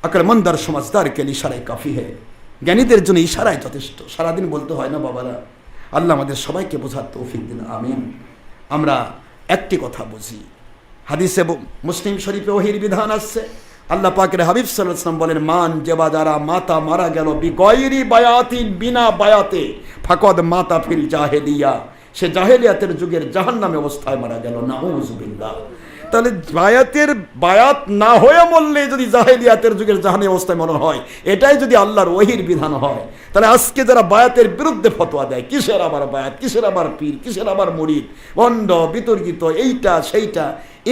আকলমন্দার সমাজদার কে ইশারায় কাফি হে, জ্ঞানীদের জন্য ইশারায় যথেষ্ট। সারাদিন বলতে হয় না বাবারা। আল্লাহ আমাদের সবাইকে বোঝার তৌফিক দিন, আমিন। আমরা একটি কথা বুঝি, হাদিসে মুসলিম শরীফে ওহীর বিধান আসছে, আল্লাহ পাকের হাবিব সাল্লাল্লাহু আলাইহি ওয়াসাল্লাম বলেন, মান যেবা যারা মাতা মারা গেল বিগয়রি বায়াতিন, বিনা বায়াতে, ফাকাদ মাতা ফিল জাহেলিয়া, সে জাহেলিয়াতের যুগের জাহান্নামে অবস্থায় মারা গেল, নাউযুবিল্লাহ। তাহলে বায়াত না হয়ে মরলে যদি জাহেলিয়াতের যুগের জাহান্নামী অবস্থায় মরণ হয়, এটাই যদি আল্লাহর ওহীর বিধান হয়, তাহলে আজকে যারা বায়াতের বিরুদ্ধে ফতোয়া দেয়, কিসের আবার বায়াত, কিসের আবার পীর, কিসের আবার মুরিদ, ভণ্ড, বিতর্কিত, এইটা সেইটা,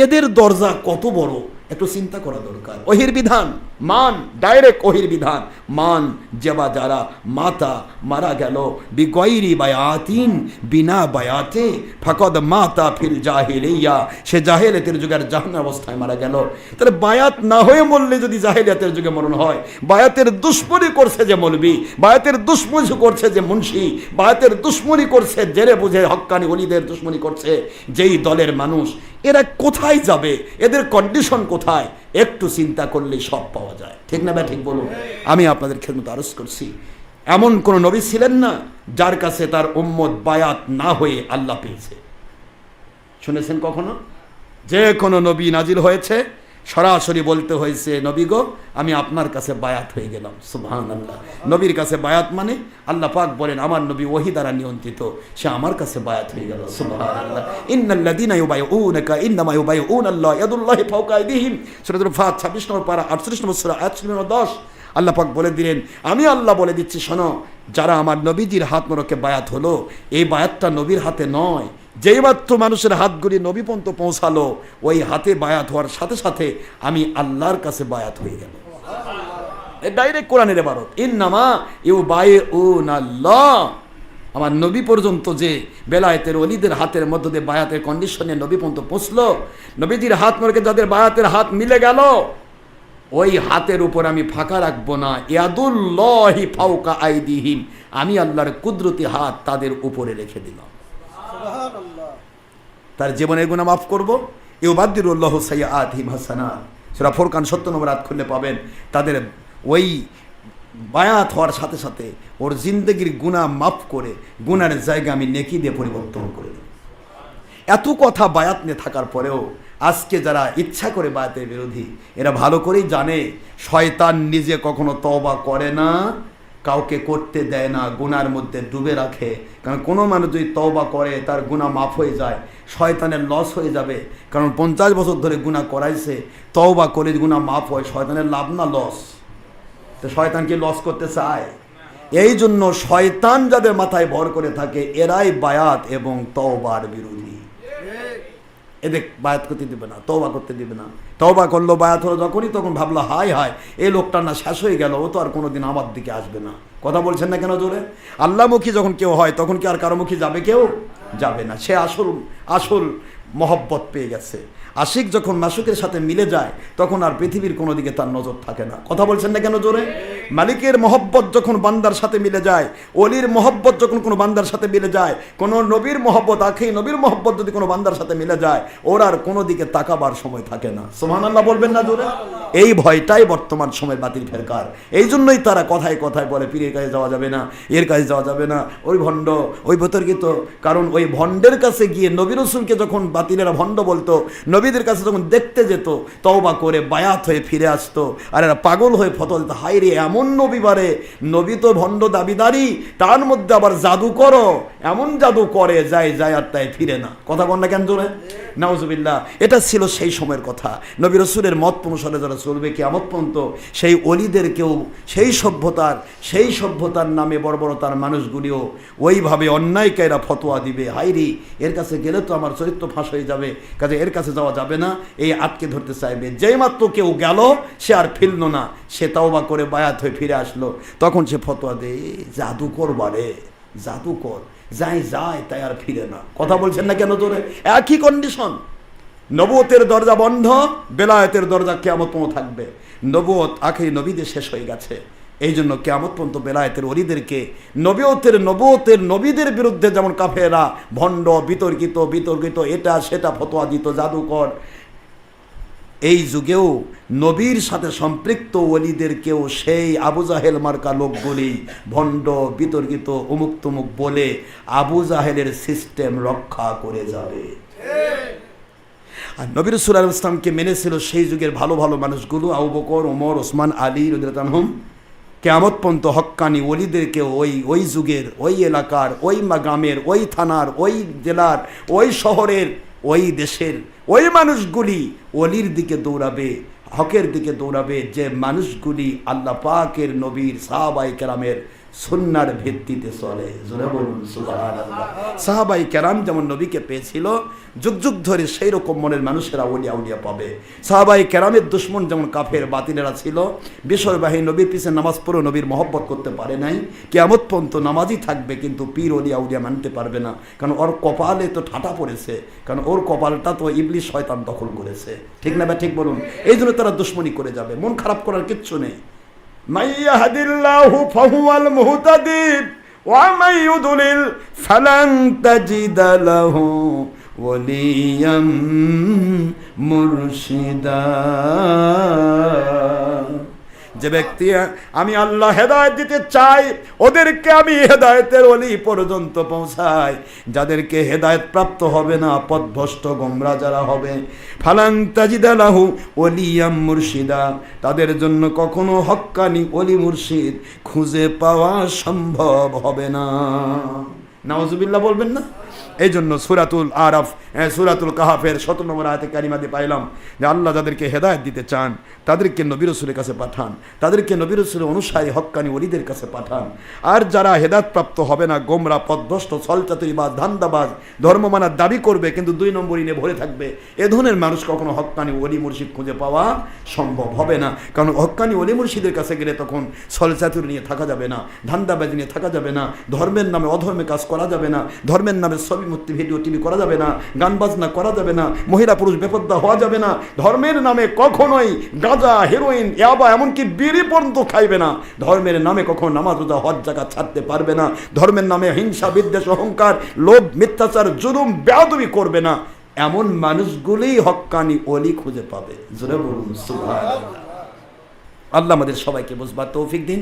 এদের দরজা কত বড় একটু চিন্তা করা দরকার। ওহীর বিধান মান, ডাইরেক্ট ওহীর বিধান মান, যেবা যারা মাতা মারা গেল বিগয়রি বায়াতিন, বিনা বায়াতে, ফাকাদ মাতা ফিল জাহিলিয়া, সে জাহেলিয়াতের যুগের জাহান্নাম অবস্থায় মারা গেল। তাহলে বায়াত না হয়ে মরলে যদি জাহেলিয়াতের যুগে মরণ হয়, বায়াতের দুশ্মনী করছে যে মৌলবি, বায়াতের দুশ্মনী করছে যে মুন্সি, বায়াতের দুশ্মনী করছে জেনে বুঝে হক্কানি ওলিদের দুশ্মনী করছে যেই দলের মানুষ, এরা কোথায় যাবে? এদের কন্ডিশন কোথায়? একটু চিন্তা করলেই সব পাওয়া যায়, ঠিক না ভাই? ঠিক বলুন। আমি আপনাদের খেদমতে আরজ করছি, এমন কোন নবী ছিলেন না যার কাছে তার উম্মত বায়াত না হয়ে আল্লাহ পেয়েছে। শুনেছেন কখনো? যে কোনো নবী নাজিল হয়েছে সরাসরি বলতে হয়েছে, নবী গো আমি আপনার কাছে বায়াত হয়ে গেলাম। সুবহানাল্লাহ। নবীর কাছে বায়াত মানে আল্লাহ পাক বলেন আমার নবী ওহী দ্বারা নিয়ন্ত্রিত, সে আমার কাছে বায়াত হয়ে গেল। সুবহানাল্লাহ। ইন্নাল্লাযীনা ইউবাইউনাকা ইন্নামা ইউবাইউনাল্লাহ ইয়াদুল্লাহি ফাওকা আইদিহিম, সূরাতুল ফাত 26 নম্বর পারা 38 নম্বর সূরা আয়াত 10। আল্লাহ পাক বলে দিলেন, আমি আল্লাহ বলে দিচ্ছি শোনো, যারা আমার নবীজির হাত মোড়কে বায়াত হলো, এই বায়াতটা নবীর হাতে নয়, যেই মাত্র মানুষের হাতগুলি নবী পর্যন্ত পৌঁছালো ওই হাতে বায়াত হওয়ার সাথে সাথে আমি আল্লাহর কাছে বায়াত হয়ে গেল। ডাইরেক্ট কোরআনের ইবারত, ইন্নামা ইউবাইউনাল্লাহ। আমার নবী পর্যন্ত যে বেলায়েতের ওলিদের হাতের মধ্য দিয়ে বায়াতের কন্ডিশনে নবী পর্যন্ত পৌঁছলো, নবীজির হাত মোড়কে যাদের বায়াতের হাত মিলে গেল, ওই হাতের উপর আমি ফাঁকা রাখবো না। ইয়াদুল্লাহি ফাওকা আইদিহিম, আমি আল্লাহর কুদরতি হাত তাদের উপরে রেখে দিলাম। তার জীবনের গুনাহ মাফ করব। ইউবাদদিরুল্লাহু সাইয়্যাতিহিম হাসানাত, সূরা ফুরকান 70 নম্বর আয়াত খুললে পাবেন। তাদের ওই বায়াত হওয়ার সাথে সাথে ওর জিন্দগির গুনাহ মাফ করে গুনার জায়গা আমি নেকি দিয়ে পরিবর্তন করে দেব। এত কথা বায়াত নিয়ে থাকার পরেও আজকে যারা ইচ্ছা করে বায়াতের বিরোধী, এরা ভালো করেই জানে শয়তান নিজে কখনো তওবা করে না, কাউকে করতে দেয় না, গুনার মধ্যে ডুবে রাখে। কারণ কোনো মানুষ যদি তওবা করে তার গুনাহ মাফ হয়ে যায়, শয়তানের লস হয়ে যাবে। কারণ 50 বছর ধরে গুনাহ করাইছে, তওবা করে গুনাহ মাফ হয়, শয়তানের লাভ না লস? তো শয়তান কি লস করতে চায়? এই জন্য শয়তান যাদের মাথায় ভর করে থাকে এরাই বায়াত এবং তওবার বিরোধী। এদের বায়াত করতে দিবে না, তওবা করতে দিবে না। তওবা করলো, বায়াত হলো যখনই, তখন ভাবলো হায় হায় এই লোকটা না শেষ হয়ে গেল, ও তো আর কোনোদিন আমার দিকে আসবে না। কথা বলছেন না কেন জোরে? আল্লাহমুখী যখন কেউ হয় তখন কি আর কারো মুখী যাবে? কেউ যাবে না। সে আসল মহব্বত পেয়ে গেছে। আশিক যখন মাসুকের সাথে মিলে যায় তখন আর পৃথিবীর কোনো দিকে তার নজর থাকে না। কথা বলছেন না কেন জোরে? মালিকের মহব্বত যখন বান্দার সাথে মিলে যায়, অলির মহব্বত যখন কোনো বান্দার সাথে মিলে যায়, কোনো নবীর মহব্বত, আখি নবীর মহব্বত যদি কোনো বান্দার সাথে মিলে যায়, ওর আর কোনো দিকে তাকাবার সময় থাকে না। সুবহানাল্লাহ বলবেন না জোরে? এই ভয়টাই বর্তমান সময় বাতিল ফেরকার। এই জন্যই তারা কথায় কথায় বলে পীরের কাছে যাওয়া যাবে না, এর কাছে যাওয়া যাবে না, ওই ভণ্ড, ওই বিতর্কিত। কারণ ওই ভণ্ডের কাছে গিয়ে নবী রাসূলকে যখন বাতিলেরা ভণ্ড বলতো, নবীদের কাছে যখন দেখতে যেত, তওবা করে বায়াত হয়ে ফিরে আসতো, আর এরা পাগল হয়ে ফতোয়া দিত, হায় রে এমন নবী বারে, নবী তো ভণ্ড দাবিদারি, তার মধ্যে আবার জাদু করো, এমন জাদু করে যায় আর তাই ফিরে না। কথা বল না কেন জোরে? নাউজুবিল্লাহ। এটা ছিল সেই সময়ের কথা। নবী রাসূলের মত অনুসারে যারা চলবে কিয়ামত পর্যন্ত, সেই অলিদেরকেও সেই সভ্যতার নামে বর্বরতার মানুষগুলিও ওইভাবে অন্যায়কারীরা ফতোয়া দিবে, হাইরি এর কাছে গেলে তো আমার চরিত্র ফাঁস হয়ে যাবে, কাজে এর কাছে যাওয়া যাবে না, এই আটকে ধরতে চাইবে। যেই মাত্র কেউ গেল সে আর ফিরল না, সে তওবা করে বায়াত হয়ে ফিরে আসলো, তখন সে ফতোয়া দেয় জাদুকর বারে, জাদুকর যায় তাই আর ফিরে না। কথা বলছেন না কেন তোরে? একই কন্ডিশন। নবুয়তের দরজা বন্ধ, বেলায়েতের দরজা কিয়ামত পর্যন্ত থাকবে। নবুয়ত আখেরি নবীদের শেষ হয়ে গেছে। এই জন্য কিয়ামত পর্যন্ত বেলায়েতের ওলিদেরকে নবুয়তের নবীদের বিরুদ্ধে যেমন কাফেররা ভণ্ড, বিতর্কিত এটা সেটা ফতোয়া দিত, জাদুকর, এই যুগেও নবীর সাথে সম্পৃক্ত ওলিদেরকেও সেই আবু জাহেল মার্কা লোকগুলি ভণ্ড, বিতর্কিত, অমুক তমুক বলে আবু জাহেলের সিস্টেম রক্ষা করে যাবে। আর নবী রাসূল সাল্লাল্লাহু আলাইহি ওয়াসাল্লামকে মেনেছিল সেই যুগের ভালো ভালো মানুষগুলো, আবু বকর, ওমর, ওসমান, আলী রাদিয়াল্লাহু আনহুম। কিয়ামত পর্যন্ত হক্কানি ওলিদেরকেও ওই যুগের, ওই এলাকার, ওই গ্রামের, ওই থানার, ওই জেলার, ওই শহরের, ওই দেশের ওই মানুষগুলি ওলির দিকে দৌড়াবে, হকের দিকে দৌড়াবে, যে মানুষগুলি আল্লাহ পাকের নবীর সাহাবায়ে কেরামের সুন্নাহর ভিত্তিতে চলে। জোরে বলুন সুবহানাল্লাহ। সাহাবায়ে কেরাম যেমন নবীকে পেয়েছিল, যুগ যুগ ধরে সেই রকম মনের মানুষেরা আউলিয়া পাবে। সাহাবায়ে কেরামের দুশমন যেমন কাফের বাতিলেরা ছিল, বিষয়বাহী নবীর পিছনে নামাজ পড়ে নবীর মহব্বত করতে পারে নাই, কিয়ামত পর্যন্ত নামাজই থাকবে কিন্তু পীর আউলিয়া মানতে পারবে না। কারণ ওর কপালে তো ঠাটা পড়েছে, কারণ ওর কপালটা তো ইবলিস শয়তান দখল করেছে। ঠিক না? ঠিক বলুন। এই জন্য তারা দুশমনি করে যাবে। মন খারাপ করার কিচ্ছু নেই। মাইয়াহদিল্লাহু ফাহুয়াল মুহতাদি ওয়া মাই ইউদলিল ফালান তাজিদা লাহু ওয়ালিয়াম মুরশিদা। যে ব্যক্তি আমি আল্লাহ হেদায়েত দিতে চাই ওদেরকে আমি হেদায়েতের ওলি পর্যন্ত পৌঁছাই। যাদেরকে হেদায়েত প্রাপ্ত হবে না, পথভ্রষ্ট গোমরা যারা হবে, ফালান তাজিদা লাহু ওলিয়াম মুর্শিদা, তাদের জন্য কখনো হক্কানি ওলি মুর্শিদ খুঁজে পাওয়া সম্ভব হবে না। নাউজুবিল্লাহ বলবেন না? এই জন্য সূরাতুল আরাফ, সূরাতুল কাহাফের 17 নম্বর আয়াতে কারিমাতে পাইলাম যে আল্লাহ যাদেরকে হেদায়েত দিতে চান তাদেরকে নবী রাসূলের কাছে পাঠান, তাদেরকে নবী রাসূলের অনুসারী হক্কানি ওলিদের কাছে পাঠান। আর যারা হেদায়েত প্রাপ্ত হবে না, গোমরা, পথভ্রষ্ট, ছলচাতুরিবাজ, ধান্দাবাজ, ধর্ম মানার দাবি করবে কিন্তু 2 নম্বরই নিয়ে ভরে থাকবে, এ ধরনের মানুষ কখনো হক্কানি ওলি মুর্শিদ খুঁজে পাওয়া সম্ভব হবে না। কারণ হক্কানি ওলি মুর্শিদের কাছে গেলে তখন ছলচাতুরি নিয়ে থাকা যাবে না, ধান্দাবাজি নিয়ে থাকা যাবে না, ধর্মের নামে অধর্মে কাজ করা যাবে না, ধর্মের নামে ছবি মূর্তি ভিডিও টিভি করা যাবে না, গান বাজনা করা যাবে না, মহিলা পুরুষ বেপরদা হওয়া যাবে না, ধর্মের নামে কখনোই গাঁজা, হেরোইন, ইয়াবা এমনকি বিড়ি পর্যন্ত খাইবে না, ধর্মের নামে কখনো নামাজ রোজা হজ জাকাত ছাড়তে পারবে না, ধর্মের নামে হিংসা, বিদ্বেষ, অহংকার, লোভ, মিথ্যাচার, জুলুম, বেয়াদবি করবে না। এমন মানুষগুলোই হক্কানি ওলি খুঁজে পাবে। জোরে বলুন সুবহানাল্লাহ। আল্লাহ আমাদের সবাইকে বুঝবার তৌফিক দিন।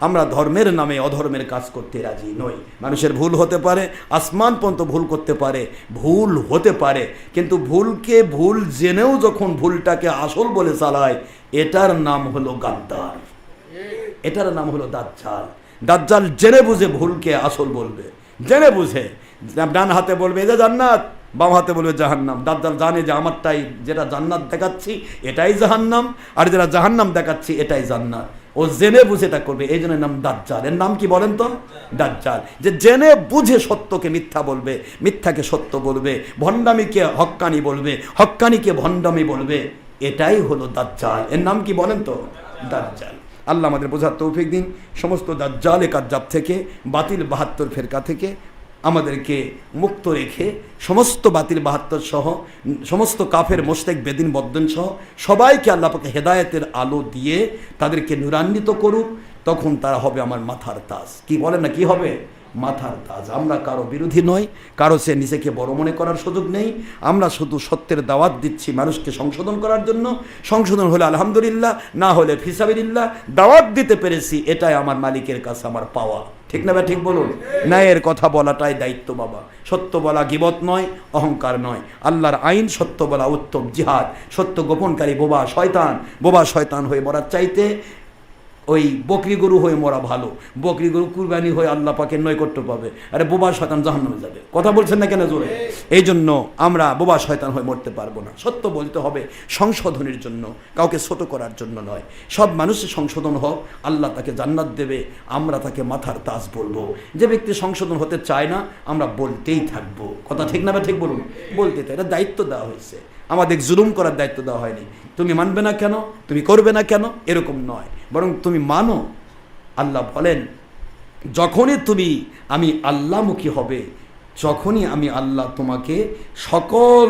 আমরা ধর্মের নামে অধর্মের কাজ করতে রাজি নই। মানুষের ভুল হতে পারে, আসমান পর্যন্ত ভুল করতে পারে, ভুল হতে পারে, কিন্তু ভুলকে ভুল জেনেও যখন ভুলটাকে আসল বলে চালায়, এটার নাম হলো গাদ্দার, এটার নাম হলো দাজ্জাল। দাজ্জাল জেনে বুঝে ভুলকে আসল বলবে, জেনে বুঝে ডান হাতে বলবে এটা জান্নাত, বাম হাতে বলবে জাহান্নাম। দাজ্জাল জানে যে আমারটাই যেটা জান্নাত দেখাচ্ছি এটাই জাহান্নাম, আর যেটা জাহান্নাম দেখাচ্ছি এটাই জান্নাত। ও জেনে বুঝে এটা করবে, এই জন্য নাম দাজ্জাল। এর নাম কি বলেন তো? দাজ্জাল। যে জেনে বুঝে সত্যকে মিথ্যা বলবে, মিথ্যাকে সত্য বলবে, ভণ্ডামিকে হক্কানি বলবে, হক্কানিকে ভণ্ডামি বলবে, এটাই হলো দাজ্জাল। এর নাম কি বলেন তো? দাজ্জাল। আল্লাহ আমাদের বোঝার তৌফিক দিন। সমস্ত দাজ্জালে কাজ্জাব থেকে, বাতিল 72 ফেরকা থেকে আমাদেরকে মুক্ত রেখে, সমস্ত বাতিল 72 সহ, সমস্ত কাফের মোশরিক বেদিন বদ্দিন সহ সবাইকে আল্লাহ পাক হেদায়েতের আলো দিয়ে তাদেরকে নূরান্বিত করুক। তখন তারা হবে আমার মাথার তাজ। কি বলেন না, কি হবে? মাথার তাজ। আমরা কারো বিরোধী নই, কারো সে নিজেকে বড় মনে করার সুযোগ নেই। আমরা শুধু সত্যের দাওয়াত দিচ্ছি মানুষকে সংশোধন করার জন্য। সংশোধন হলে আলহামদুলিল্লাহ, না হলে ফিসাবিলিল্লাহ। দাওয়াত দিতে পেরেছি, এটাই আমার মালিকের কাছে আমার পাওয়া। ঠিক না? ঠিক বলুন। ন্যায়ের কথা বলাটাই দায়িত্ব বাবা। সত্য বলা গীবত নয়, অহংকার নয়। আল্লাহর আইন, সত্য বলা উত্তম জিহাদ। সত্য গোপনকারী বোবা শয়তান, বোবা শয়তান হয়ে মরার চাইতে ওই বকরি গরু হয়ে মরা ভালো। বকরি গরু কুরবানি হয়ে আল্লাহ পাকের নৈকট্য পাবে, আরে বোবা শয়তান জাহান্নামে যাবে। কথা বলছেন না কেন জোরে? এই জন্য আমরা বোবা শয়তান হয়ে মরতে পারবো না। সত্য বলতে হবে সংশোধনের জন্য, কাউকে ছোট করার জন্য নয়। সব মানুষের সংশোধন হোক, আল্লাহ তাকে জান্নাত দেবে, আমরা তাকে মাথার তাজ বলবো। যে ব্যক্তি সংশোধন হতে চায় না, আমরা বলতেই থাকবো। কথা ঠিক না? ঠিক বলুন। বলতে চাই, এটা দায়িত্ব দেওয়া হয়েছে আমাদের, জুলুম করার দায়িত্ব দেওয়া হয়নি। তুমি মানবে না কেন, তুমি করবে না কেন, এরকম নয়, বরং তুমি মানো। আল্লাহ বলেন যখনই তুমি আমি আল্লাহমুখী হবে, যখনই আমি আল্লাহ তোমাকে সকল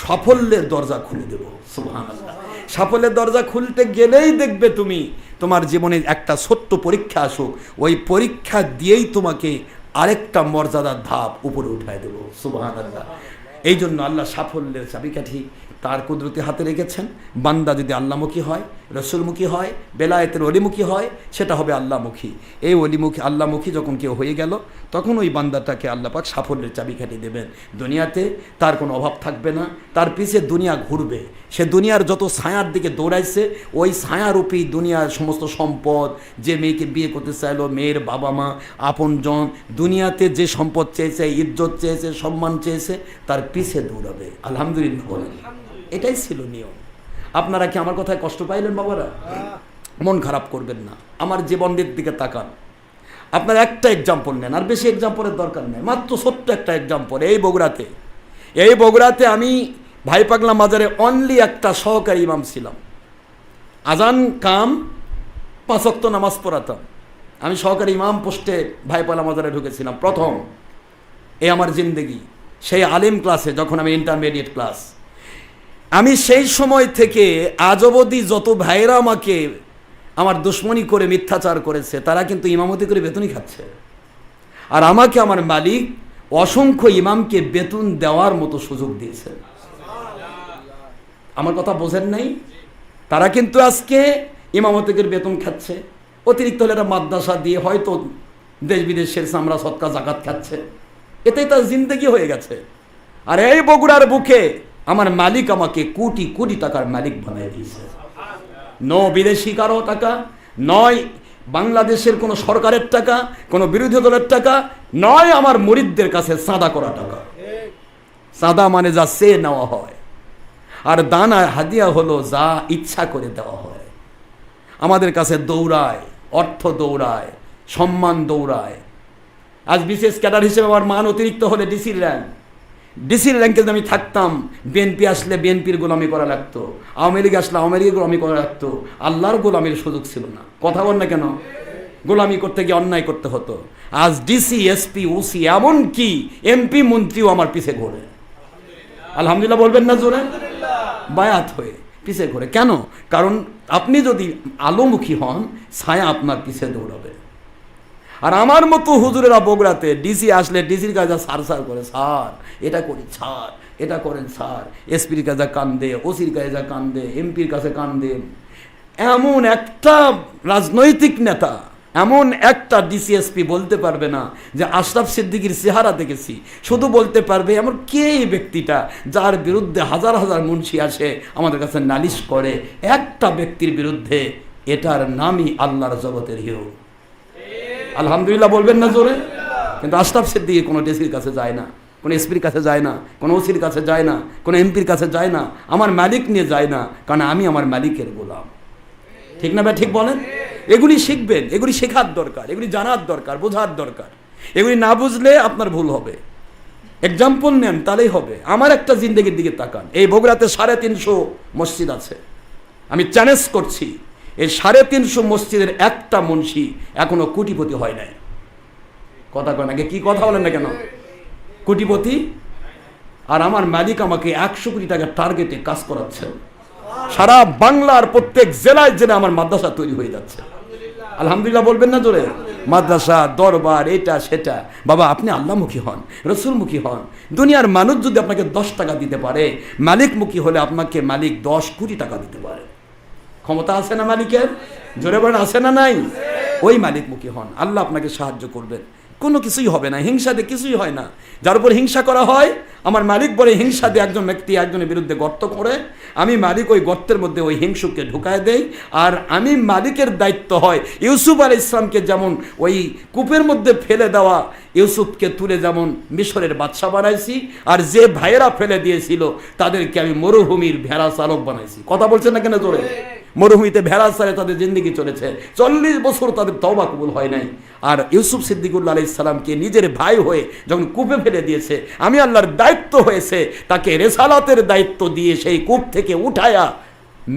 সাফল্যের দরজা খুলে দেব। সুবহানাল্লাহ। সাফল্যের দরজা খুলতে গেলেই দেখবে তুমি তোমার জীবনে একটা ছোট্ট পরীক্ষা আসুক, ওই পরীক্ষা দিয়েই তোমাকে আরেকটা মর্যাদার ধাপ উপরে উঠায় দেব। সুবহানাল্লাহ। এই জন্য আল্লাহ সাফল্যের চাবিকাঠি তার কুদরতি হাতে রেখেছেন। বান্দা যদি আল্লাহমুখী হয়, রসুলমুখী হয়, বেলায়েতের অলিমুখী হয়, সেটা হবে আল্লাহমুখী। এই অলিমুখী আল্লাহমুখী যখন কেউ হয়ে গেল, তখন ওই বান্দাটাকে আল্লাহ পাক সাফল্যের চাবিকাঠি দেবেন। দুনিয়াতে তার কোনো অভাব থাকবে না, তার পিছে দুনিয়া ঘুরবে। সে দুনিয়ার যত ছায়ার দিকে দৌড়াইছে, ওই ছায়ারূপী দুনিয়ার সমস্ত সম্পদ, যে মেয়েকে বিয়ে করতে চাইলো, মেয়ের বাবা মা, আপনজন, দুনিয়াতে যে সম্পদ চেয়েছে, ইজ্জত চেয়েছে, সম্মান চেয়েছে, তার পিছে দৌড়াবে। আলহামদুলিল্লাহ বলেন। এটাই ছিল নিয়ম। আপনারা কি আমার কথায় কষ্ট পাইলেন বাবারা? মন খারাপ করবেন না, আমার জীবনের দিকে তাকান। আপনার একটা এক্সাম্পল নেন, আর বেশি এক্সাম্পলের দরকার নেই, মাত্র ছোট্ট একটা এক্সাম্পল। এই বগুড়াতে আমি ভাই পাগলা মাজারে অনলি একটা সহকারী ইমাম ছিলাম। আজান কাম 5 ওয়াক্ত নামাজ পড়াতাম। আমি সহকারী ইমাম পোস্টে ভাই পাগলা মাজারে ঢুকেছিলাম প্রথম। এই আমার জিন্দেগি। সেই আলিম ক্লাসে, যখন আমি ইন্টারমিডিয়েট ক্লাস, আমি সেই সময় থেকে আজ অবধি যত ভাইরা আমাকে আমার দুশ্মনী করে মিথ্যাচার করেছে, তারা কিন্তু ইমামতি করে বেতনই খাচ্ছে। আর আমাকে আমার মালিক অসংখ্য ইমামকে বেতন দেওয়ার মতো সুযোগ দিয়েছে। আমার কথা বোঝেন নাই? তারা কিন্তু আজকে ইমামতিকের বেতন খাচ্ছে, অতিরিক্ত হলে একটা মাদ্রাসা দিয়ে হয়তো দেশ বিদেশের সামরা সৎকা জাকাত খাচ্ছে, এতেই তার জিন্দেগি হয়ে গেছে। আর এই বগুড়ার বুকে আমার মালিক আমাকে কোটি কোটি টাকার মালিক বানিয়ে দিয়েছে। বিদেশি কারো টাকা নয়, বাংলাদেশের কোনো সরকারের টাকা, কোনো বিরোধী দলের টাকা নয়, আমার মুরিদদের কাছে চাঁদা করা টাকা। চাঁদা মানে যা সে নেওয়া হয়, আর দানা হাদিয়া হলো যা ইচ্ছা করে দেওয়া হয়। আমাদের কাছে দৌড়ায়, অর্থ দৌড়ায়, সম্মান দৌড়ায়। আজ বিশেষ ক্যাডার হিসেবে আমার মান অতিরিক্ত হলে ডিসির র্যাঙ্ক, ডিসির র্যাঙ্কে যদি আমি থাকতাম, বিএনপি আসলে বিএনপির গোলামি করা লাগতো, আওয়ামী লীগ আসলে আওয়ামী লীগের গোলামি করা লাগতো, আল্লাহর গোলামির সুযোগ ছিল না। কথা বল না কেন? গোলামি করতে গিয়ে অন্যায় করতে হতো। আজ ডিসি, এসপি, ওসি, এমনকি এমপি মন্ত্রীও আমার পিছে ঘোরে। আলহামদুলিল্লাহ বলবেন না জোরে? বায়াত হয়ে পিছে ঘোরে। কেন? কারণ আপনি যদি আলোমুখী হন, ছায়া আপনার পিছে দৌড়াবে। আর আমার মতো হুজুরেরা বগুড়াতে ডিসি আসলে ডিসির কাছে সার সার করে, স্যার এটা করি, স্যার এটা করেন, স্যার এসপির কাছে কান্দে, ওসির কাছে কান্দে, এমপির কাছে কান্দে। এমন একটা রাজনৈতিক নেতা, এমন একটা ডিসিএসপি বলতে পারবে না যে আশরাফ সিদ্দিকীর চেহারা দেখেছি। শুধু বলতে পারবে এমন কে এই ব্যক্তিটা যার বিরুদ্ধে হাজার হাজার মুন্সি আসে আমাদের কাছে নালিশ করে, একটা ব্যক্তির বিরুদ্ধে, এটার নামই আল্লাহর জগতের হিরো। আলহামদুলিল্লাহ বলবেন না জোরে? কিন্তু আশরাফ সিদ্দিকী কোনো ডিসির কাছে যায় না, কোনো এসপির কাছে যায় না, কোনো ওসির কাছে যায় না, কোনো এমপির কাছে যায় না, আমার মালিক নিয়ে যায় না, কারণ আমি আমার মালিকের গোলাম। ঠিক না ভাই? ঠিক বলেন? এগুলি শিখবেন, এগুলি শেখার দরকার, এগুলি জানার দরকার, বোঝার দরকার। এগুলি না বুঝলে আপনার ভুল হবে। এক্সাম্পল নেন, তাহলেই হবে। আমার একটা জিন্দেগির দিকে তাকান। এই বগুড়াতে 350 মসজিদ আছে। আমি চ্যালেঞ্জ করছি, এই 350 মসজিদের একটা মুন্সি এখনো কোটিপতি হয় নাই। কথা কয় নাকি? কি কথা বলেন না কেন? কোটিপতি। আর আমার মালিক আমাকে 100 কোটি টাকার টার্গেটে কাজ করাচ্ছেন। সারা বাংলার প্রত্যেক জেলায় জেলায় আমার মাদ্রাসা তৈরি হয়ে যাচ্ছে। আলহামদুলিল্লাহ বলবেন না জোরে? মাদ্রাসা, দরবার, এটা সেটা। বাবা আপনি আল্লাহমুখী হন, রসুলমুখী হন। দুনিয়ার মানুষ যদি আপনাকে 10 টাকা দিতে পারে, মালিকমুখী হলে আপনাকে মালিক 10 কোটি টাকা দিতে পারে। ক্ষমতা আছে না মালিকের? জোরে বলেন, আছে না নাই? ওই মালিকমুখী হন, আল্লাহ আপনাকে সাহায্য করবেন। কোনো কিছুই হবে না, হিংসাতে কিছুই হয় না। যার উপর হিংসা করা হয়, আমার মালিক বলে হিংসা দিয়ে একজন ব্যক্তি একজনের বিরুদ্ধে গর্ত করে, আমি মালিক ওই গর্তের মধ্যে ওই হিংসুককে ঢুকায় দেই। আর আমি মালিকের দায়িত্ব হয় ইউসুফ আলাইহিস সালামকে যেমন ওই কূপের মধ্যে ফেলে দেওয়া, ইউসুফকে তুলে যেমন মিশরের বাদশা বানাইছি, আর যে ভাইয়েরা ফেলে দিয়েছিল তাদেরকে আমি মরুভূমির ভেড়া চালক বানাইছি। কথা বলছেন না কেন জোরে? মরুভূমিতে ভেড়া চালে তাদের জিন্দেগি চলেছে, 40 বছর তাদের তওবা কবুল হয় নাই। আর ইউসুফ সিদ্দিকুল্লাহ আলাইহিস সালামকে নিজের ভাই হয়ে যখন কূপে ফেলে দিয়েছে, আমি আল্লাহর দায়িত্ব হয়েছে তাকে রেসালাতের দায়িত্ব দিয়ে সেই কূপ থেকে উঠায়া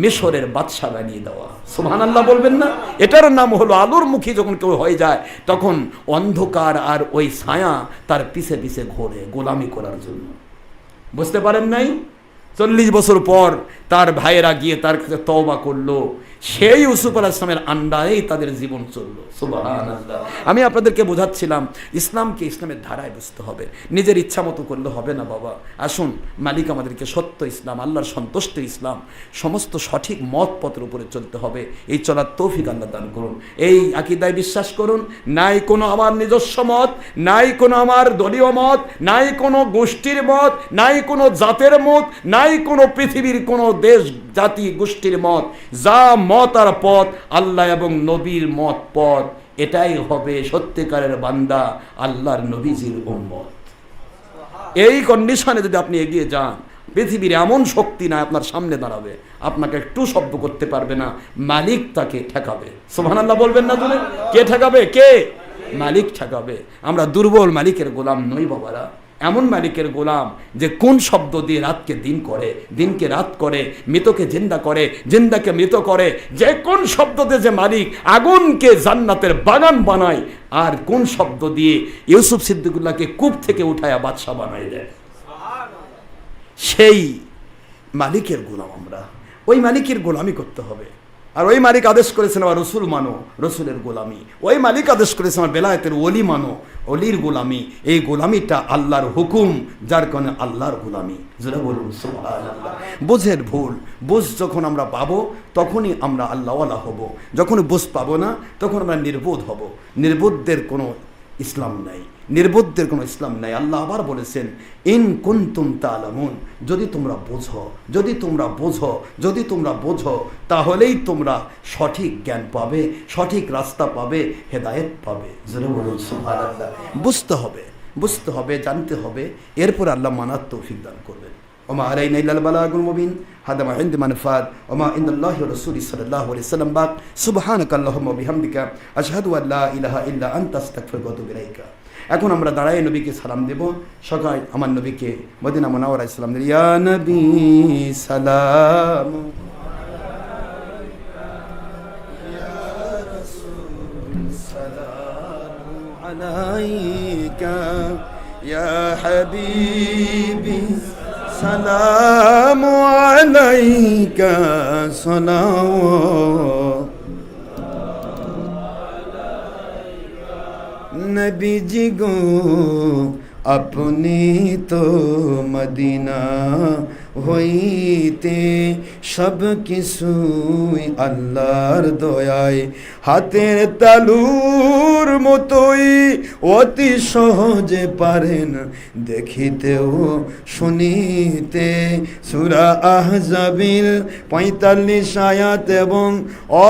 মিশরের বাদশা বানিয়ে দেওয়া। সুবহানাল্লাহ বলবেন না? এটার নাম হলো আলোর মুখী। যখন কেউ হয়ে যায় তখন অন্ধকার আর ওই ছায়া তার পিছে পিছে ঘোরে গোলামি করার জন্য। বুঝতে পারেন নাই? 40 বছর পর তার ভাইয়েরা গিয়ে তার কাছে তওবা করলো, সেই ইউসুফ আলাইহিস সালামের আন্ডারেই তাদের জীবন চললো। সুবহানাল্লাহ। আমি আপনাদেরকে বোঝাচ্ছিলাম ইসলামকে ইসলামের ধারায় বুঝতে হবে, নিজের ইচ্ছা মতো করলে হবে না বাবা। আসুন, মালিক আমাদেরকে সত্য ইসলাম, আল্লাহর সন্তুষ্ট ইসলাম, সমস্ত সঠিক মত পথের উপরে চলতে হবে। এই চলার তৌফিক আল্লাহ দান করুন। এই আকীদায় বিশ্বাস করুন, নাই কোনো আমার নিজস্ব মত, নাই কোনো আমার দলীয় মত, নাই কোনো গোষ্ঠীর মত, নাই কোনো জাতের মত, নাই কোনো পৃথিবীর কোনো দেশ জাতি গোষ্ঠীর মত। যা মত আর পথ আল্লাহ এবং নবীর মত পথ, এটাই হবে সত্যিকারের বান্দা আল্লাহর নবীজির উম্মত। এই কন্ডিশনে যদি আপনি এগিয়ে যান, পৃথিবীর এমন শক্তি না আপনার সামনে দাঁড়াবে, আপনাকে একটু শব্দ করতে পারবে না, মালিক তাকে ঠেকাবে। সুবহানাল্লাহ বলবেন না তুমি? কে ঠেকাবে? কে? মালিক ঠেকাবে। আমরা দুর্বল মালিকের গোলাম নই বাবারা, এমন মালিকের গোলাম যে কোন শব্দ দিয়ে রাতকে দিন করে, দিনকে রাত করে, মৃতকে জিন্দা করে, জিন্দাকে মৃত করে, যে কোন শব্দ দিয়ে যে মালিক আগুনকে জান্নাতের বাগান বানায়, আর কোন শব্দ দিয়ে ইউসুফ সিদ্দিকুল্লাহকে কূপ থেকে উঠায়া বাদশা বানায় দেয়, সেই মালিকের গোলাম আমরা। ওই মালিকের গোলামি করতে হবে। আর ওই মালিক আদেশ করেছেন আমার রসুল মানো, রসুলের গোলামি। ওই মালিক আদেশ করেছেন আমার বেলায়েতের ওলি মানো, অলির গোলামি। এই গোলামিটা আল্লাহর হুকুম, যার কারণে আল্লাহর গোলামি। যেটা বলুন সুবহানাল্লাহ। বুঝের ভুল, বুঝ যখন আমরা পাবো তখনই আমরা আল্লাহওয়ালা হব। যখন বুঝ পাবো না তখন আমরা নির্বোধ হব। নির্বোধদের কোনো ইসলাম নাই, নির্বোধদের কোনো ইসলাম নাই। আল্লাহ আবার বলেছেন ইন কুনতুম তা'লামুন, যদি তোমরা বোঝো, যদি তোমরা বোঝো, যদি তোমরা বোঝো, তাহলেই তোমরা সঠিক জ্ঞান পাবে, সঠিক রাস্তা পাবে, হেদায়েত পাবে। যেটা বলুন সুবহানাল্লাহ। বুঝতে হবে, বুঝতে হবে, জানতে হবে, এরপর আল্লাহ মানার তৌফিক দান করবেন। ওমা আলাইনা ইল্লাল বালাগুল মুবিন, হাদা মা ইনদি মানফাত, ওমা ইনদাল্লাহি ওয়া রাসূলি সাল্লাল্লাহু আলাইহি ওয়াসাল্লাম বাক। সুবহানাকাল্লাহুম্মা ওয়া বিহামদিকা আশহাদু আল লা ইলাহা ইল্লা আনতা আস্তাগফিরুকা ওয়া আতুবু ইলাইকা। এখন আমরা দাঁড়ায় নবীকে সালাম দেব। সকাল আমার নবীকে মদিনা মুনাওয়ারায় সালাম দেব। ইয়া নবী সালাম আলাইকা ইয়া হাবিবি সালামু আলাইকা সালাওয়াত নবী জি গো আপনি তো মদিনা হইতে সব কিছুই আল্লাহর দয়ায় হাতের তালুর মতোই অতি সহজে পারেন দেখিতেও শুনিতে। সূরা আহজাবিল ৪৫ আয়াত এবং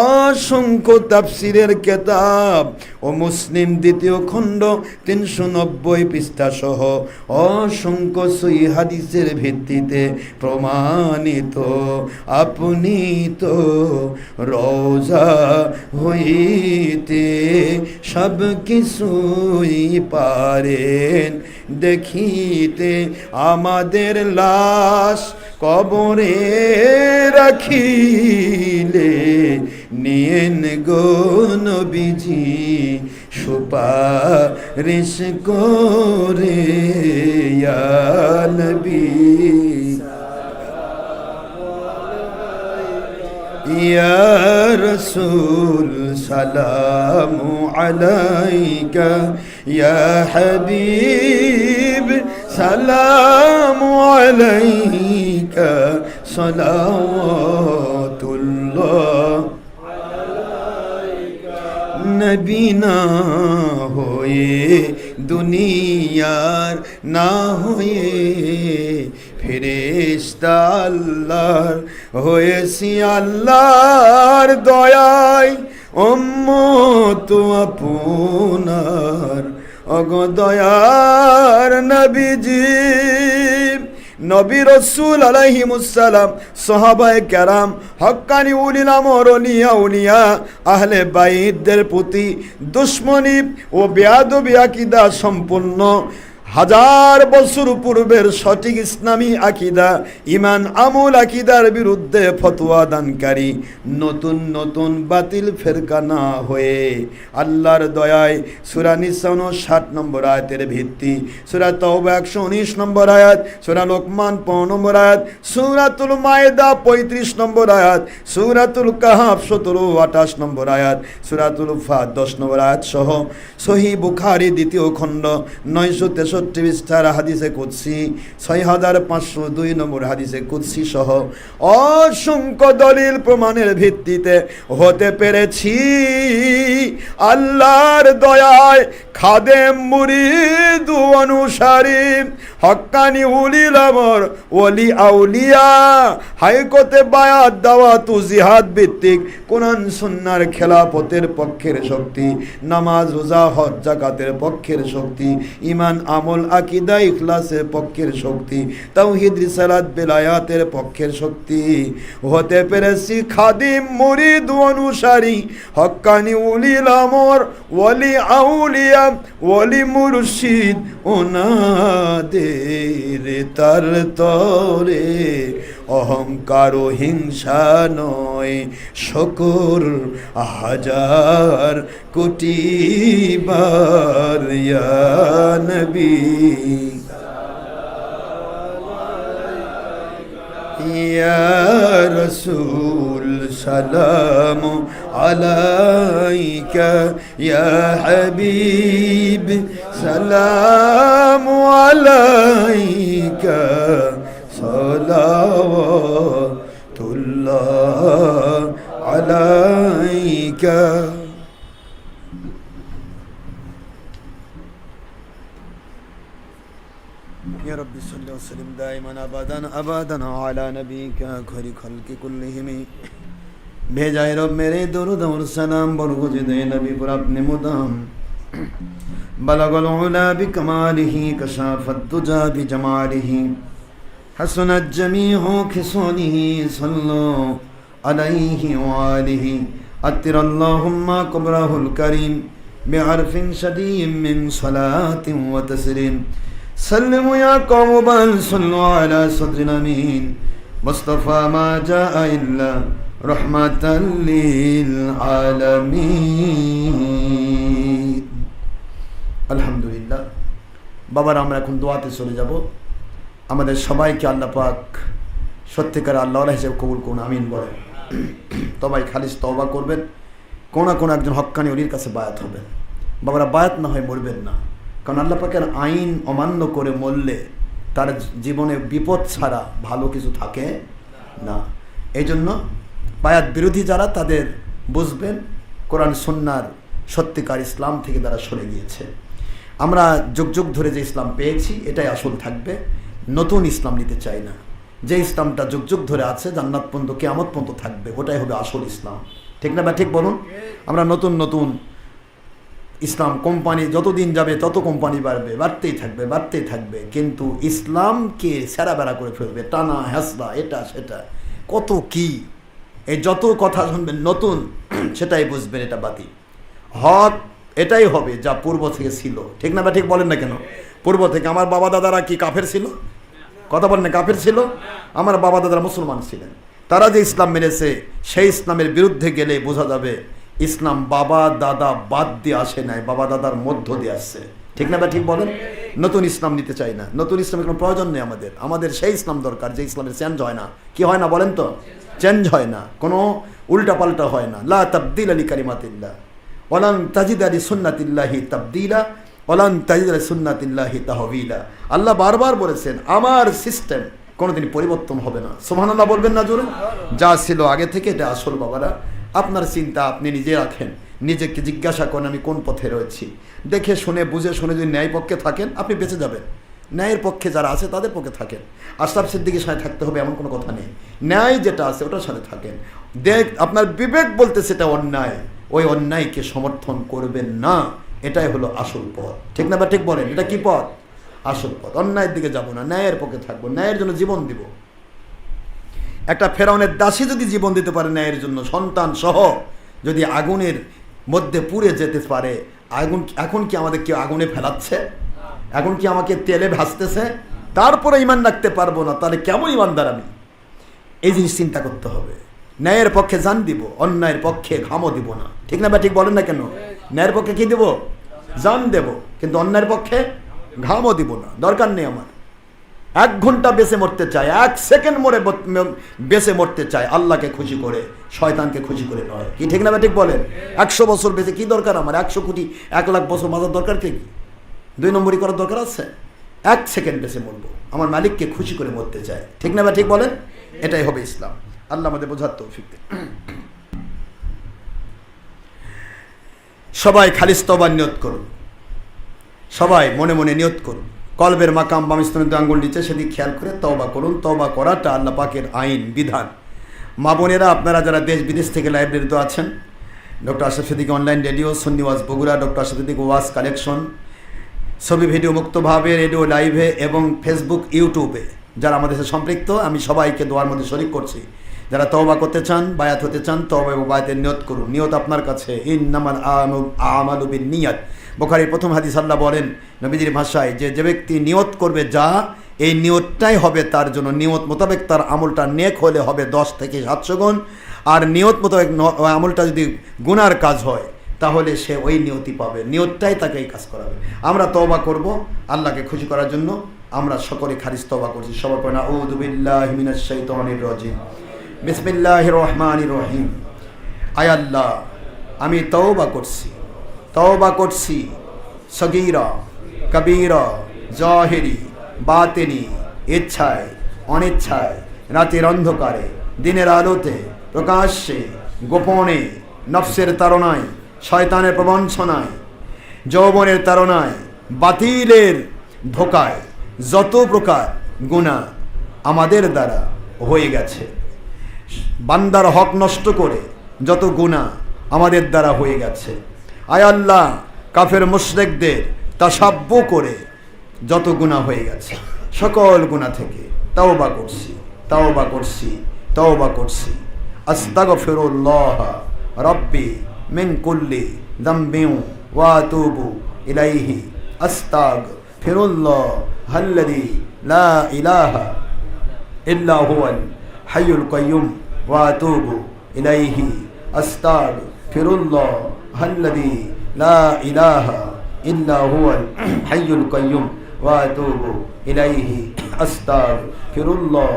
অসংখ্য তাফসিরের কিতাব ও মুসলিম দ্বিতীয় খণ্ড ৩৯০ পৃষ্ঠা সহ অসংখ্য সহিহ হাদিসের ভিত্তিতে প্রমাণিত। আপনি তো রওজা হইতে সব কিছুই পারেন দেখিতে। আমাদের লাশ কবরে রাখিলে নিয়েন গো নবীজি সুপারিশ করে ইয়া নবী ইয়া রাসূল সালামু আলাইকা ইয়া হাবিব সালামু আলাইকা সালাওয়াতুল্লাহ। নবী না হয়ে দুনিয়ার না হয়ে ফেরেশতা আল্লাহর হয়েছি আল্লাহর দয়ায়। উম্মত আপনার অগদয়ার নবীজি নবী রাসূল আলাইহিমুসসালাম সাহাবায়ে কেরাম হক্কানি উলিল আমর ওলিয়া উলিয়া আহলে বাইতদের প্রতি দুশমনী ও বেয়াদবি আকীদা সম্পূর্ণ হাজার বছর পূর্বের সঠিক ইসলামী আকীদা ইমান আমল আকীদার বিরুদ্ধে ফতোয়া দানকারী নতুন নতুন বাতিল ফেরকা না হয়ে আল্লাহর দয়ায় সূরা নিসা 59 নম্বর আয়াতের ভিত্তি, সূরা তাওবা 119 নম্বর আয়াত, সূরা লোকমান 15 নম্বর আয়াত, সূরাতুল মায়েদা 35 নম্বর আয়াত, সূরাতুল কাহাফ 17 28 নম্বর আয়াত, সূরাতুল ফাত 10 নম্বর আয়াত সহ সহিহ বুখারী দ্বিতীয় খণ্ড 963 পৃষ্ঠার হাদিসে কুদসি 6502 নম্বর হাদিসে কুদসি সহ অসংখ্য দলিল প্রমাণের ভিত্তিতে হতে পেরেছি আল্লাহর দয়ায় খাদেম মুরিদ অনুসারী হক্কানি উলিল আমর ওলি আউলিয়া হাইকোর্টে বায়াত দাওয়াত ও জিহাদ ভিত্তিক কোরআন সুন্নাহর খেলাফতের পক্ষের শক্তি, নামাজ রোজা হজ যাকাতের পক্ষের শক্তি, ঈমান আমল আকীদা ইখলাসের পক্ষের শক্তি, তাওহীদ রিসালাত বেলায়াতের পক্ষের শক্তি হতে পেরেছি খাদিম মুরিদ অনুসারী হক্কানি উলিল আমর ওলি আউলিয়া ওলি মুর্শিদ ওনাদের তার তরে অহংকার ও হিংসা নয় শুকর হাজার কোটি বার ইয়া নবী ইয়া রাসূল সালাম আলাইকা ইয়া হাবিব সালাম আলাইকা সালাওয়াতুল্লাহ আলাইকা। يا رب صل وسلم دائما ابدا على نبيك خير خلق كلهم भेजाए रब मेरे दुरूद और सलाम बरगुज़ दे नबी पर अपने मुदाम बलगल उला बिकमालिही कशाफत दुजा बिजमालिही हसनत जमीउ खिसालिही सल्लो अलैहि वालिही अत्तिर अल्लाहुम्मा कब्रहुल करीम बिअर्फिन शदीद मिन सलातिन व तस्लीम सल्लमु या कौम बल सल्लु अला सद्रिल अमीन मुस्तफा मा जाअ इल्ला रहमतल लिल आलमीन। আলহামদুলিল্লাহ। বাবার আমরা এখন দোয়াতে চলে যাব। আমাদের সবাইকে আল্লাহ পাক সত্যিকার আল্লাহর হিসেবে কবুল করুন, আমিন বলেন। সবাই খালিস তওবা করবেন, কোন না কোন একজন হক্কানি ওলির কাছে বায়াত হবেন। বাবারা বায়াত না হয় মরবেন না, কারণ আল্লাহ পাকের আইন অমান্য করে মরলে তার জীবনে বিপদ ছাড়া ভালো কিছু থাকে না। এই জন্য বায়াত বিরোধী যারা তাদের বুঝবেন কোরআন সুন্নাহর সত্যিকার ইসলাম থেকে তারা সরে গিয়েছে। আমরা যুগ যুগ ধরে যে ইসলাম পেয়েছি এটাই আসল থাকবে, নতুন ইসলাম নিতে চাই না। যে ইসলামটা যুগ যুগ ধরে আছে জান্নাত পর্যন্ত কিয়ামত পর্যন্ত থাকবে ওটাই হবে আসল ইসলাম, ঠিক না বা ঠিক বলুন? আমরা নতুন নতুন ইসলাম কোম্পানি যতদিন যাবে তত কোম্পানি বাড়বে, বাড়তেই থাকবে, কিন্তু ইসলামকে সেরা বেড়া করে ফেলবে, টানা হেসরা এটা সেটা কত কি, এই যত কথা শুনবেন নতুন সেটাই বুঝবেন এটা বাতিল। হক এটাই হবে যা পূর্ব থেকে ছিল, ঠিক না বা ঠিক বলেন না কেন? পূর্ব থেকে আমার বাবা দাদারা কি কাফের ছিল? কথা বলেন না, কাফের ছিল? আমার বাবা দাদারা মুসলমান ছিলেন, তারা যে ইসলাম মেনেছে সেই ইসলামের বিরুদ্ধে গেলে বোঝা যাবে ইসলাম বাবা দাদা বাদ দিয়ে আসে নাই, বাবা দাদার মধ্য দিয়ে আসছে, ঠিক না বা ঠিক বলেন? নতুন ইসলাম নিতে চাই না, নতুন ইসলামের কোনো প্রয়োজন নেই আমাদের সেই ইসলাম দরকার যে ইসলামের চেঞ্জ হয় না। কি হয় না বলেন তো? চেঞ্জ হয় না, কোনো উল্টা পাল্টা হয় না। লা তাবদিল আলি কালিমাতিল্লাহ ওয়ালান তাজিদ আলি সুন্নাতিল্লাহি তাবদিলা ওয়ালান তাজিদ আলি সুন্নাতিল্লাহি তাহবিলা। আল্লাহ বারবার বলেছেন আমার সিস্টেম কোনোদিন পরিবর্তন হবে না। সুবহানাল্লাহ বলবেন না জোরে? যা ছিল আগে থেকে এটা আসল। বাবারা আপনার চিন্তা আপনি নিজে রাখেন, নিজেকে জিজ্ঞাসা করেন আমি কোন পথে রয়েছি। দেখে শুনে বুঝে শুনে যদি ন্যায় পক্ষে থাকেন আপনি বেঁচে যাবেন, ন্যায়ের পক্ষে যারা আছে তাদের পক্ষে থাকেন। আশরাফ সিদ্দিকীর সাথে থাকতে হবে এমন কোনো কথা নেই, ন্যায় যেটা আছে ওটার সাথে থাকেন। আপনার বিবেক বলতে সেটা অন্যায়, ওই অন্যায়কে সমর্থন করবেন না, এটাই হলো আসল পথ, ঠিক না বা ঠিক বলেন? এটা কি পথ? আসল পথ। অন্যায়ের দিকে যাব না, ন্যায়ের পক্ষে থাকবো, ন্যায়ের জন্য জীবন দিব। একটা ফেরাউনের দাসী যদি জীবন দিতে পারে ন্যায়ের জন্য, সন্তান সহ যদি আগুনের মধ্যে পুড়ে যেতে পারে, এখন কি আমাদের কেউ আগুনে ফেলাচ্ছে? এখন কি আমাকে তেলে ভাসতেছে? তারপরে ইমান রাখতে পারবো না, তাহলে কেমন ইমানদার আমি? এই জিনিস চিন্তা করতে হবে। ন্যায়ের পক্ষে জান দিব, অন্যায়ের পক্ষে ঘামও দিব না, ঠিক না বা ঠিক বলেন না কেন? ন্যায়ের পক্ষে কি দেব? জান দেব, কিন্তু অন্যায়ের পক্ষে ঘামও দিব না। দরকার নেই আমার। 1 ঘন্টা বেঁচে মরতে চাই, 1 সেকেন্ড বেঁচে মরতে চাই আল্লাহকে খুশি করে, শয়তানকে খুশি করে নয়, কি ঠিক না বা ঠিক বলেন? 100 বছর বেঁচে কি দরকার আমার? 100 কোটি 1 লাখ বছর বাঁচার দরকার কি? 2 নম্বরই করার দরকার আছে? 1 সেকেন্ড বেঁচে মরবো, আমার মালিককে খুশি করে মরতে চাই, ঠিক না বা ঠিক বলেন? এটাই হবে ইসলাম। আল্লাহ আমাদের বোঝার তৌফিক দেন। সবাই খালিস তওবার নিয়ত করুন, সবাই মনে মনে নিয়ত করুন। কলবের মাকাম বাম স্তনের আঙ্গুল নিচে সেদিক খেয়াল করে তওবা করুন। তওবা করাটা আল্লাহ পাকের আইন বিধান। মা বোনেরা আপনারা যারা দেশ বিদেশ থেকে লাইব্রেরিতে আছেন, doctor Ashraf Siddiqui online radio, Sunni ওয়াজ বগুড়া, ডক্টর আশরাফ সিদ্দিকী ওয়াজ কালেকশন, ছবি ভিডিও মুক্তভাবে রেডিও লাইভে এবং ফেসবুক ইউটিউবে যারা আমাদের সাথে সম্পৃক্ত, আমি সবাইকে দোয়ার মধ্যে শরীক করছি। যারা তওবা করতে চান, বায়াত হতে চান, তওবা এবং বায়াতের নিয়ত করুন। নিয়ত আপনার কাছে, ইন্নামাল আমালু বিন্নিয়াত। বুখারীর প্রথম হাদিস আল্লাহ বলেন নবীজির ভাষায় যে ব্যক্তি নিয়ত করবে যা, এই নিয়তটাই হবে তার জন্য। নিয়ত মোতাবেক তার আমলটা নেক হলে হবে 10 থেকে 700 গুণ, আর নিয়ত মোতাবেক আমলটা যদি গুনার কাজ হয় তাহলে সে ওই নিয়তি পাবে, নিয়তটাই তাকে এই কাজ করাবে। আমরা তওবা করব আল্লাহকে খুশি করার জন্য। আমরা সকলে খারিজ তওবা করছি। সবাই পড়েন আউযু বিল্লাহি মিনাশ শাইতানির রাজিম, বিসমিল্লাহির রহমানির রহিম। আয় আল্লাহ, আমি তওবা করছি সগীরা কবীরা জাহিরি বাতিনি, ইচ্ছায় অনিচ্ছায়, রাতের অন্ধকারে দিনের আলোতে, প্রকাশ্যে গোপনে, নফসের তাড়নায়, শয়তানের প্রবঞ্চনায়, যৌবনের তাড়নায়, বাতিলের ধোকায় যত প্রকার গুনাহ আমাদের দ্বারা হয়ে গেছে, বান্দার হক নষ্ট করে যত গুনাহ আমাদের দ্বারা হয়ে গেছে, আয় আল্লাহ কাফের মুশরিকদের তাসাব্বু করে যত গুনাহ হয়ে গেছে, সকল গুনাহ থেকে তওবা করছি। আস্তাগফিরুল্লাহ রাব্বি মিন কুল্লি যামবিন ওয়া আতুবু ইলাইহি, আস্তাগফিরুল্লাহ আল্লাযী লা ইলাহা ইল্লা হুয়াল হাইয়ুল কাইয়্যুম ওয়া আতুবু ইলাইহি, আস্তাগফিরুল্লাহ আল্লাযী লা ইলাহা ইল্লা হুয়াল হাইয়ুল কাইয়্যুম ওয়া আতুবু ইলাইহি, আস্তাগফিরুল্লাহ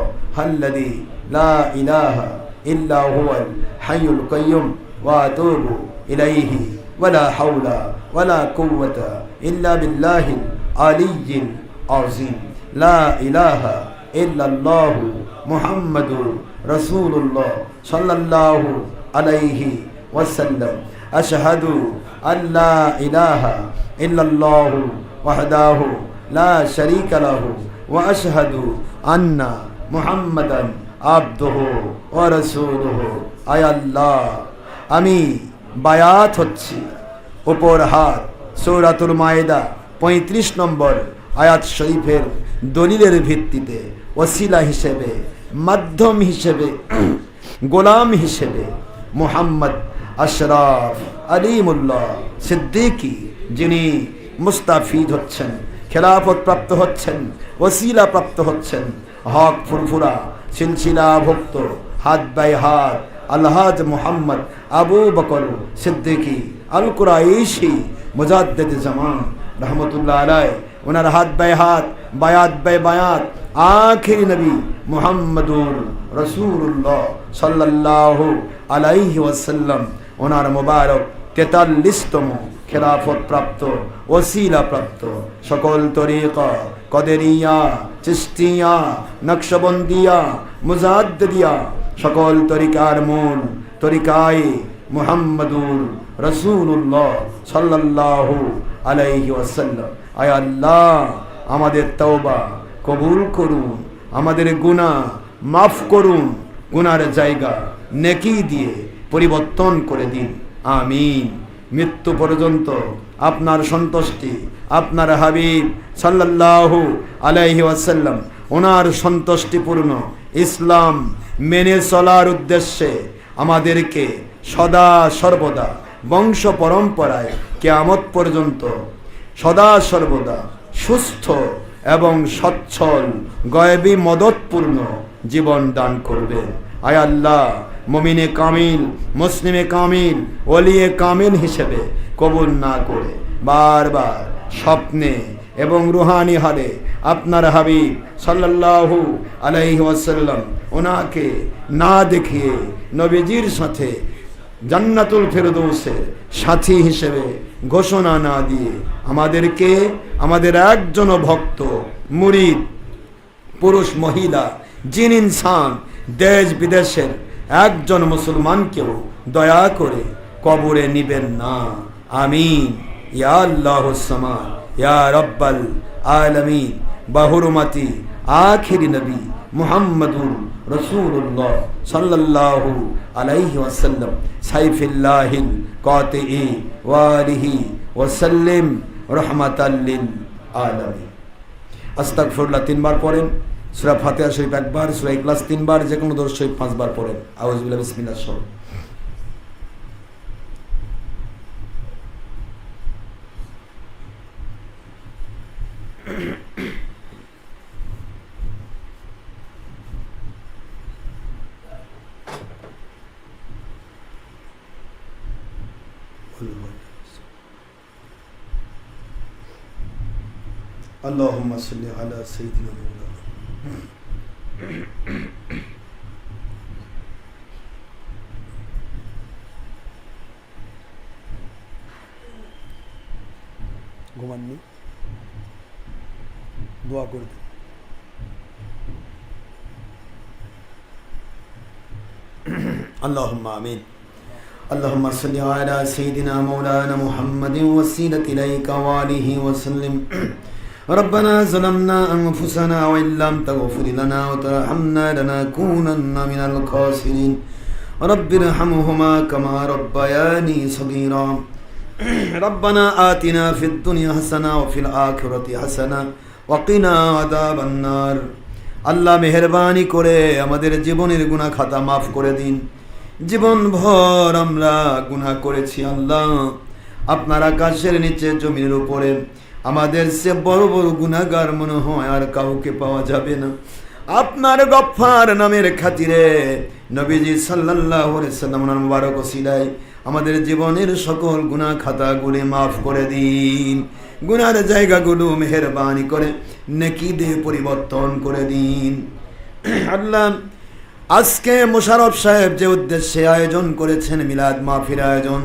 আল্লাযী লা ইলাহা ইল্লা হুয়াল হাইয়ুল কাইয়্যুম ওয়া আতুবু ইলাইহি, ওয়ালা হাওলা ওয়ালা কুওয়াতা ইল্লা বিল্লাহিল আলিয়্যিল আযীম, লা ইলাহা ইল্লাল্লাহু মুহাম্মাদুর রাসূলুল্লাহ সাল্লাল্লাহু আলাইহি ওয়াসাল্লাম, আশহাদু আল্লা ইলাহা ইল্লাল্লাহু ওয়াহদাহু লা শারীকা লাহু ওয়া আশহাদু আন্না মুহাম্মাদান আবদুহু ওয়া রাসূলুহু। আয় আল্লাহ, আমি বায়াত হচ্ছি উপর হাত সূরাতুল মায়েদা 35 নম্বর আয়াত শরীফের দলিলের ভিত্তিতে ওসিলা হিসেবে, মাধ্যম হিসেবে, গোলাম হিসেবে মুহাম্মদ আশরাফ আলিমুল্লাহ সিদ্দিকী, যিনি মুস্তাফিদ হচ্ছেন, খেলাফত প্রাপ্ত হচ্ছেন, ওসিলা প্রাপ্ত হচ্ছেন, হক ফুরফুরা সিলসিলা ভুক্ত হাত বাই হাত আলহাজ মুহাম্মদ আবু বকর সিদ্দিকী আল কুরাইশি মুজাদ্দিদ জামান রহমতুল্লাহ আলাই, ওনার হাত বাই হাত, বায়াত বাই বায়াত আখিরি নবী মুহাম্মদুর রাসূলুল্লাহ সাল্লাল্লাহু আলাইহি ওয়াসাল্লাম, ওনার মুবারক 43তম খেলাফত প্রাপ্ত, ওসিলা প্রাপ্ত সকল তরিকা কদরিয়া, চিশতিয়া, নকশবন্দিয়া, মুজাদ্দিদিয়া, সকল তরিকার মূল তরিকায় মুহাম্মদুর রাসূলুল্লাহ সাল্লাল্লাহু আলাইহি ওয়াসাল্লাম। আয় আল্লাহ, আমাদের তওবা কবুল করুন, আমাদের গুনাহ মাফ করুন, গুনার জায়গা নেকি দিয়ে পরিবর্তন করে দিন, আমিন। মৃত্যু পর্যন্ত আপনার সন্তুষ্টি, আপনার হাবিব সাল্লাল্লাহু আলাইহি ওয়াসাল্লাম ওনার সন্তুষ্টিপূর্ণ ইসলাম মেনে চলার উদ্দেশ্যে আমাদেরকে সদা সর্বদা বংশ পরম্পরায় কিয়ামত পর্যন্ত সদা সর্বদা সুস্থ এবং সচ্ছল গয়বী মদতপূর্ণ জীবন দান করবেন। আয় আল্লাহ, মুমিনে কামিল, মুসলিমে কামিল, ওলিয়ে কামিল হিসেবে কবুল না করে বারবার স্বপ্নে এবং রুহানি হালে আপনার হাবিব সাল্লাল্লাহু আলাইহি ওয়াসাল্লাম ওনাকে না দেখিয়ে নবীজির সাথে জান্নাতুল ফেরদৌসের সাথী হিসেবে ঘোষণা না দিয়ে আমাদেরকে, আমাদের একজন ভক্ত মুরিদ পুরুষ মহিলা জিন ইনসান দেশ বিদেশের একজন মুসলমানকেও দয়া করে কবরে নিবেন না, আমিন। ইয়া আল্লাহুস সামাদ ইয়া রাব্বাল আলামিন, বাহুরমাতি আখিরি নবী মুহাম্মদুর রাসূলুল্লাহ সাল্লাল্লাহু আলাইহি ওয়াসাল্লাম সাইফিল্লাহিল কাতিই ওয়া আলিহি ওয়াসাল্লিম রাহমাতাল লিল আলামিন। আস্তাগফিরুল্লাহ 3 বার পড়েন, সূরা ফাতিহা শরীফ 1 বার, সূরা ইখলাস 3 বার, যে কোনো দরুদ শরীফ 5 বার পড়েন। আউযু বিল্লাহি বিসমিল্লাহ সহ। اللهم صل على سيدنا مولانا ঘুমাননি দোয়া করবে اللهم آمين اللهم صل على سيدنا مولانا محمد وسيلة إليك وآله وسلم ربنا ظلمنا أنفسنا وإن لم تغفر لنا وترحمنا لنكونن من الخاسرين رب ارحمهما كما ربياني صغيرا ربنا آتنا في الدنيا حسنة وفي الآخرة حسنة وقنا عذاب النار আল্লাহ মেহেরবানি করে আমাদের জীবনের গুনাহ খাতা মাফ করে দিন। জীবন ভর আমরা গুনাহ করেছি আল্লাহ, আপনার আকাশের নিচে জমিনের উপরে আমাদের সে বড় বড় গুনাহগার মনে হয় আর কাউকে পাওয়া যাবে না। আপনার গফফার নামের খাতিরে নবীজি সাল্লাল্লাহু আলাইহি ওয়াসাল্লামের মুবারক ওসিলায় আমাদের জীবনের সকল গুনাহ খাতাগুলি মাফ করে দিন। গুনার জায়গাগুলো মেহেরবানি করে নেকি দিয়ে পরিবর্তন করে দিন। আল্লাহ আজকে মোশাররফ সাহেব যে উদ্দেশ্যে আয়োজন করেছেন মিলাদ মাহফিল আয়োজন,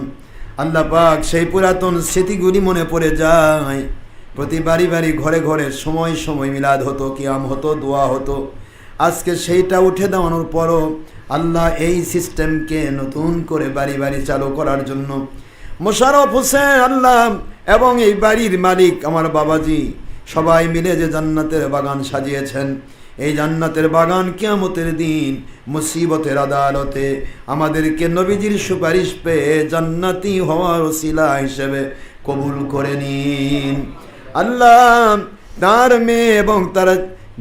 আল্লাহ পাক সেই পুরাতন স্মৃতিগুলি মনে পড়ে যায়। প্রতি বাড়ি বাড়ি ঘরে ঘরে সময় সময় মিলাদ হতো, কিয়াম হতো, দোয়া হতো। আজকে সেইটা উঠে দেওয়ানোর পরও আল্লাহ এই সিস্টেমকে নতুন করে বাড়ি বাড়ি চালু করার জন্য মোশাররফ হোসেন আল্লাহ এবং এই বাড়ির মালিক আমার বাবাজি সবাই মিলে যে জান্নাতের বাগান সাজিয়েছেন, এই জান্নাতের বাগান কিয়ামতের দিন মুসিবতের আদালতে আমাদেরকে নবীজির সুপারিশ পেয়ে জান্নাতি হওয়ার ওসিলা হিসেবে কবুল করে নিন। আল্লাহ তার মেয়ে এবং তার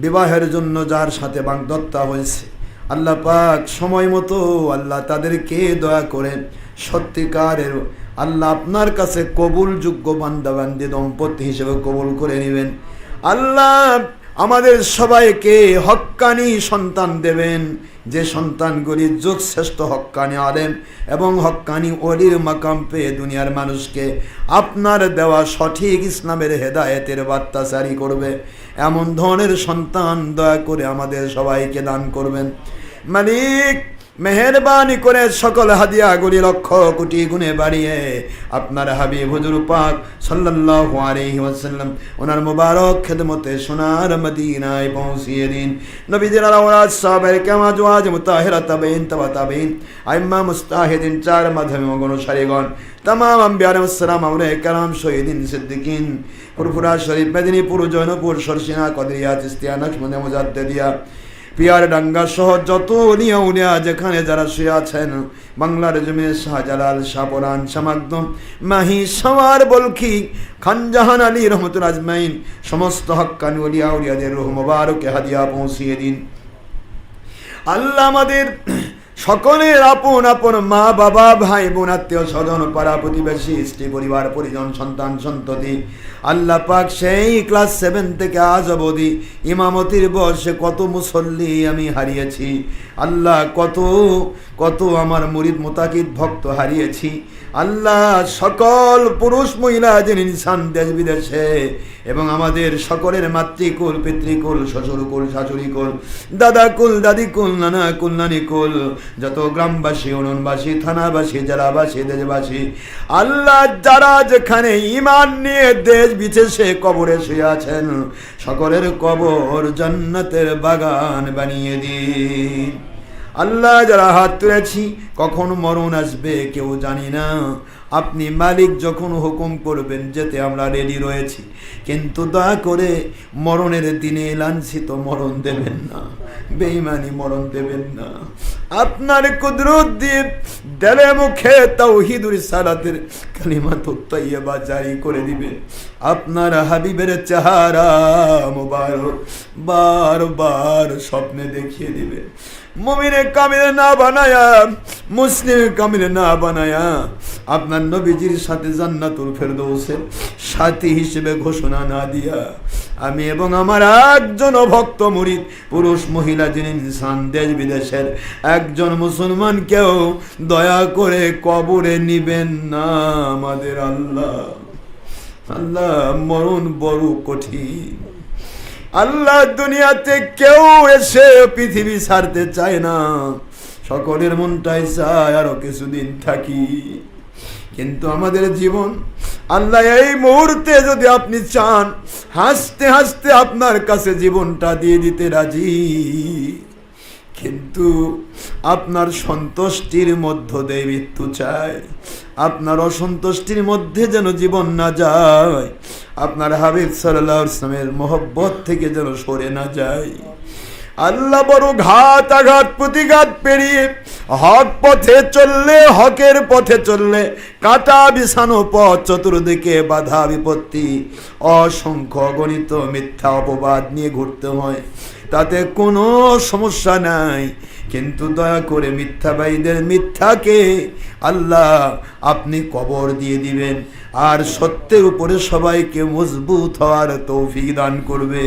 বিবাহের জন্য যার সাথে বাগদত্তা হয়েছে, আল্লাহ পাক সময় মতো আল্লাহ তাদেরকে দয়া করে সত্যিকারের আল্লাহ আপনার কাছে কবুলযোগ্য বান্দাবান্দি দম্পতি হিসেবে কবুল করে নেবেন। আল্লাহ আমাদের সবাইকে হক্কানি সন্তান দেবেন, যে সন্তানগুলি যুগশ্রেষ্ঠ হক্কানি আলেম এবং হক্কানি ওলির মাকাম পেয়ে দুনিয়ার মানুষকে আপনার দেওয়া সঠিক ইসলামের হেদায়েতের বার্তা জারি করবে। এমন ধরনের সন্তান দয়া করে আমাদের সবাইকে দান করবেন। মালিক মেহেরবানি করে সকল হাদিয়াগুলি লক্ষ কোটি গুণে বাড়িয়ে আপনার হাবিব হুজুর পাক সাল্লাল্লাহু আলাইহি ওয়াসাল্লাম ওনার মুবারক খেদমতে সোনার মদিনায় পৌঁছিয়ে দিন। নবীজির আওলাদ সাহাবায়ে কেরাম আজওয়াজ মুতাহিরা তাবেইন তাবা তাবেইন আইম্মা মুস্তাহিদিন চার মাধ্যমে অনুসারীগণ तमाम अंबिया अलैহিসসালাম আউলিয়া কেরাম শহীদিন সিদ্দিকিন ফুরফুরা শরীফ মেদিনীপুর জৈনপুর সরসিনা কদরিয়া চিস্তিয়া নকশবন্দিয়া মুজাদ্দিদিয়া পিয়ার ডাঙ্গা সহ যত উলিয়া উলিয়া যেখানে যারা শুয়ে আছেন বাংলার জমিনে শাহজালাল, শাহপরান, শামাকদম, মাহি, সাওয়ার, বলখি, খানজাহান আলী রহমতুল আজমাইন সমস্ত হক্কানি উলিয়া উলিয়াদের রূহ মুবারকে হাদিয়া পৌঁছিয়ে দিন। আল্লাহ আমাদের সকলের আপন আপন মা বাবা ভাই বোন আত্মীয় স্বজন পাড়া প্রতিবেশী স্ত্রী পরিবার পরিজন সন্তান সন্ততি আল্লাহ পাক সেই ক্লাস 7 থেকে আজ অবধি ইমামতির বয়সে কত মুসল্লি আমি হারিয়েছি আল্লাহ, কত কত আমার মুরিদ মুতাকিদ ভক্ত হারিয়েছি আল্লাহ। সকল পুরুষ মহিলা যিনি ইনসান দেশ বিদেশে এবং আমাদের সকলের মাতৃকুল পিতৃকুল শ্বশুরকুল শাশুড়িকুল দাদাকুল দাদিকুল নানাকুল নানিকুল যত গ্রামবাসী অরণবাসী থানাবাসী জেলাবাসী দেশবাসী আল্লাহ যারা যেখানে ঈমান নিয়ে দেশ বিদেশে কবরে শুয়ে আছেন সকলের কবর জান্নাতের বাগান বানিয়ে দিন আল্লাহ। যারা হাত তুলেছি কখন মরণ আসবে কেউ জানি না, আপনি মালিক যখন হুকুম করবেন যেতে আমরা রেডি রয়েছি, কিন্তু দয়া করে মরণের দিনে লাঞ্ছিত মরণ দেবেন না, বেঈমানি মরণ দেবেন না। আপনার কুদরত দিয়ে দিলে মুখে তাওহীদুর সালাতের কালিমাতুত তাইয়্যিবা জারি করে দিবেন। আপনার হাবিবের চেহারা মুবারক বারবার স্বপ্নে দেখিয়ে দিবেন। মুমিনে কামিল না বানায়া মুসলিম কামিল না বানায়া আপনার নবীজির সাথে জান্নাতুল ফেরদৌসের সাথী হিসেবে ঘোষণা না দিয়া আমি এবং আমার একজন ভক্ত মুরিদ পুরুষ মহিলা যিনি ইনসান দেশ বিদেশের একজন মুসলমানকেও দয়া করে কবরে নিবেন না আমাদের আল্লাহ। আল্লাহ মরণ বড় কঠিন। আল্লাহ দুনিয়াতে কেউ এসে পৃথিবী ছাড়তে চায় না, সকলের মনটাই চায় আরো কিছুদিন থাকি। কিন্তু আমাদের জীবন আল্লাহ এই মুহূর্তে যদি আপনি চান, হাসতে হাসতে আপনার কাছে জীবনটা দিয়ে দিতে রাজি, কিন্তু আপনার সন্তুষ্টির মধ্য দিয়ে মৃত্যু চায়। আপনার অসন্তুষ্টির মধ্যে যেন জীবন না যায়, আপনার হাবিব সাল্লাল্লাহু আলাইহি ওয়াসাল্লামের মহব্বত থেকে যেন সরে না যায়। আল্লাহ বড় ঘাত আঘাত প্রতিঘাত পেরিয়ে হক পথে চললে, হকের পথে চললে কাঁটা বিছানো পথ, চতুর্দিকে বাধা বিপত্তি, অসংখ্য অগণিত মিথ্যা অপবাদ নিয়ে ঘুরতে হয়। তাতে কোনো সমস্যা নাই, কিন্তু দয়া করে মিথ্যাবাদীদের মিথ্যাকে আল্লাহ আপনি কবর দিয়ে দিবেন, আর সত্যের উপরে সবাইকে মজবুত হওয়ার তৌফিক দান করবে।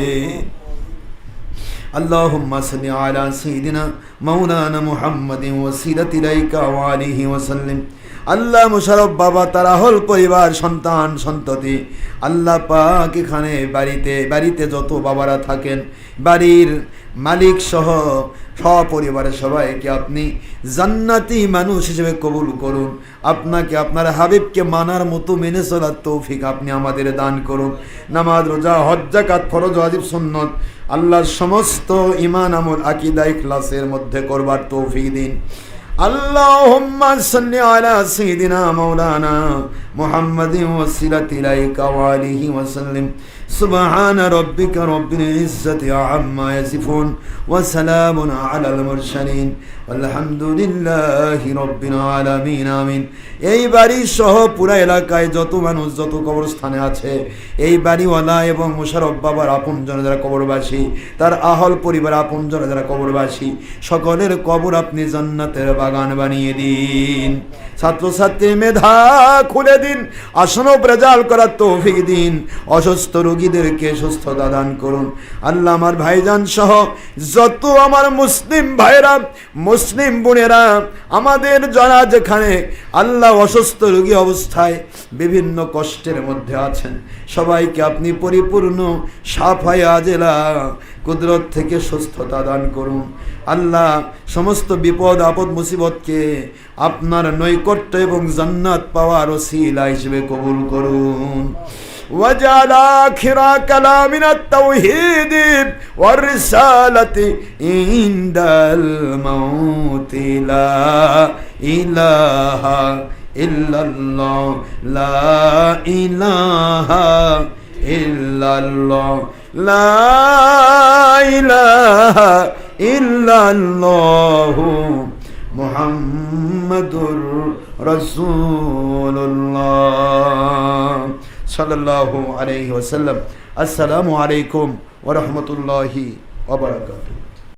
আল্লাহুম্মা সাল্লি আলা সাইয়্যিদিনা মাওলানা মুহাম্মাদিন ওয়াসিলাতি ইলাইকা ওয়া আলিহি ওয়া সাল্লিম। আল্লাহ মুশাররফ বাবা, তারা হল পরিবার, সন্তান সন্ততি, আল্লাহ পাক এখানে বাড়িতে যত বাবারা থাকেন, বাড়ির মালিক সহ সপরিবারের সবাইকে আপনি জান্নাতি মানুষ হিসেবে কবুল করুন। আপনাকে, আপনার হাবিবকে মানার মতো মেনে চলার তৌফিক আপনি আমাদের দান করুন। নামাজ, রোজা, হজ, যাকাত, ফরজ, ওয়াজিব, সুন্নত, আল্লাহর সমস্ত ঈমান, আমল, আকীদা, ইখলাসের মধ্যে করবার তৌফিক দিন। আল্লাহুম্মা সাল্লি আলা সাইয়্যিদিনা মাওলানা মুহাম্মাদিন ওয়াসিলাতি ইলাইকা ওয়া আলিহি ওয়া সাল্লিম। সুবহান রাব্বিকা রাব্বিল ইজ্জাতি আম্মা ইয়াসিফুন ওয়া সালামুন আলাল মুরসালিন আলহামদুলিল্লাহি রাব্বিল আলামিন। আমিন। এই বাড়ি সহ পুরা এলাকায় যত মানুষ, যত কবরস্থানে আছে, এই বাড়িওয়ালা এবং মুশাররফ বাবার আপনজন যারা কবরবাসী, তার আহল পরিবার আপনজন যারা কবরবাসী, সকলের কবর আপনি জান্নাতের বাগান বানিয়ে দিন। ছাত্রছাত্রীর মেধা খুলে দিন, আসনব রেজাল্ট করার তৌফিক দিন, অসুস্থ রোগীদেরকে সুস্থতা দান করুন। আল্লাহ আমার ভাইজান সহ যত আমার মুসলিম ভাইরা, মুসলিম বোনেরা, আমাদের যারা যেখানে আল্লাহ অসুস্থ রোগী অবস্থায় বিভিন্ন কষ্টের মধ্যে আছেন, সবাইকে আপনি পরিপূর্ণ সাফায়া জেলা কুদরত থেকে সুস্থতা দান করুন। আল্লাহ সমস্ত বিপদ আপদ মুসিবতকে আপনার নৈকট্য এবং জান্নাত পাওয়ার ওসিলা হিসেবে কবুল করুন। وجعل آخر كلامنا التوحيد والرسالة عند الموت لا إله إلا الله لا إله إلا الله لا إله إلا الله মুহাম্মাদুর রাসূলুল্লাহ সাল্লাল্লাহু আলাইহি ওয়াসাল্লাম। আসসালামু আলাইকুম ওয়া রাহমাতুল্লাহি ওয়া বারাকাতুহু।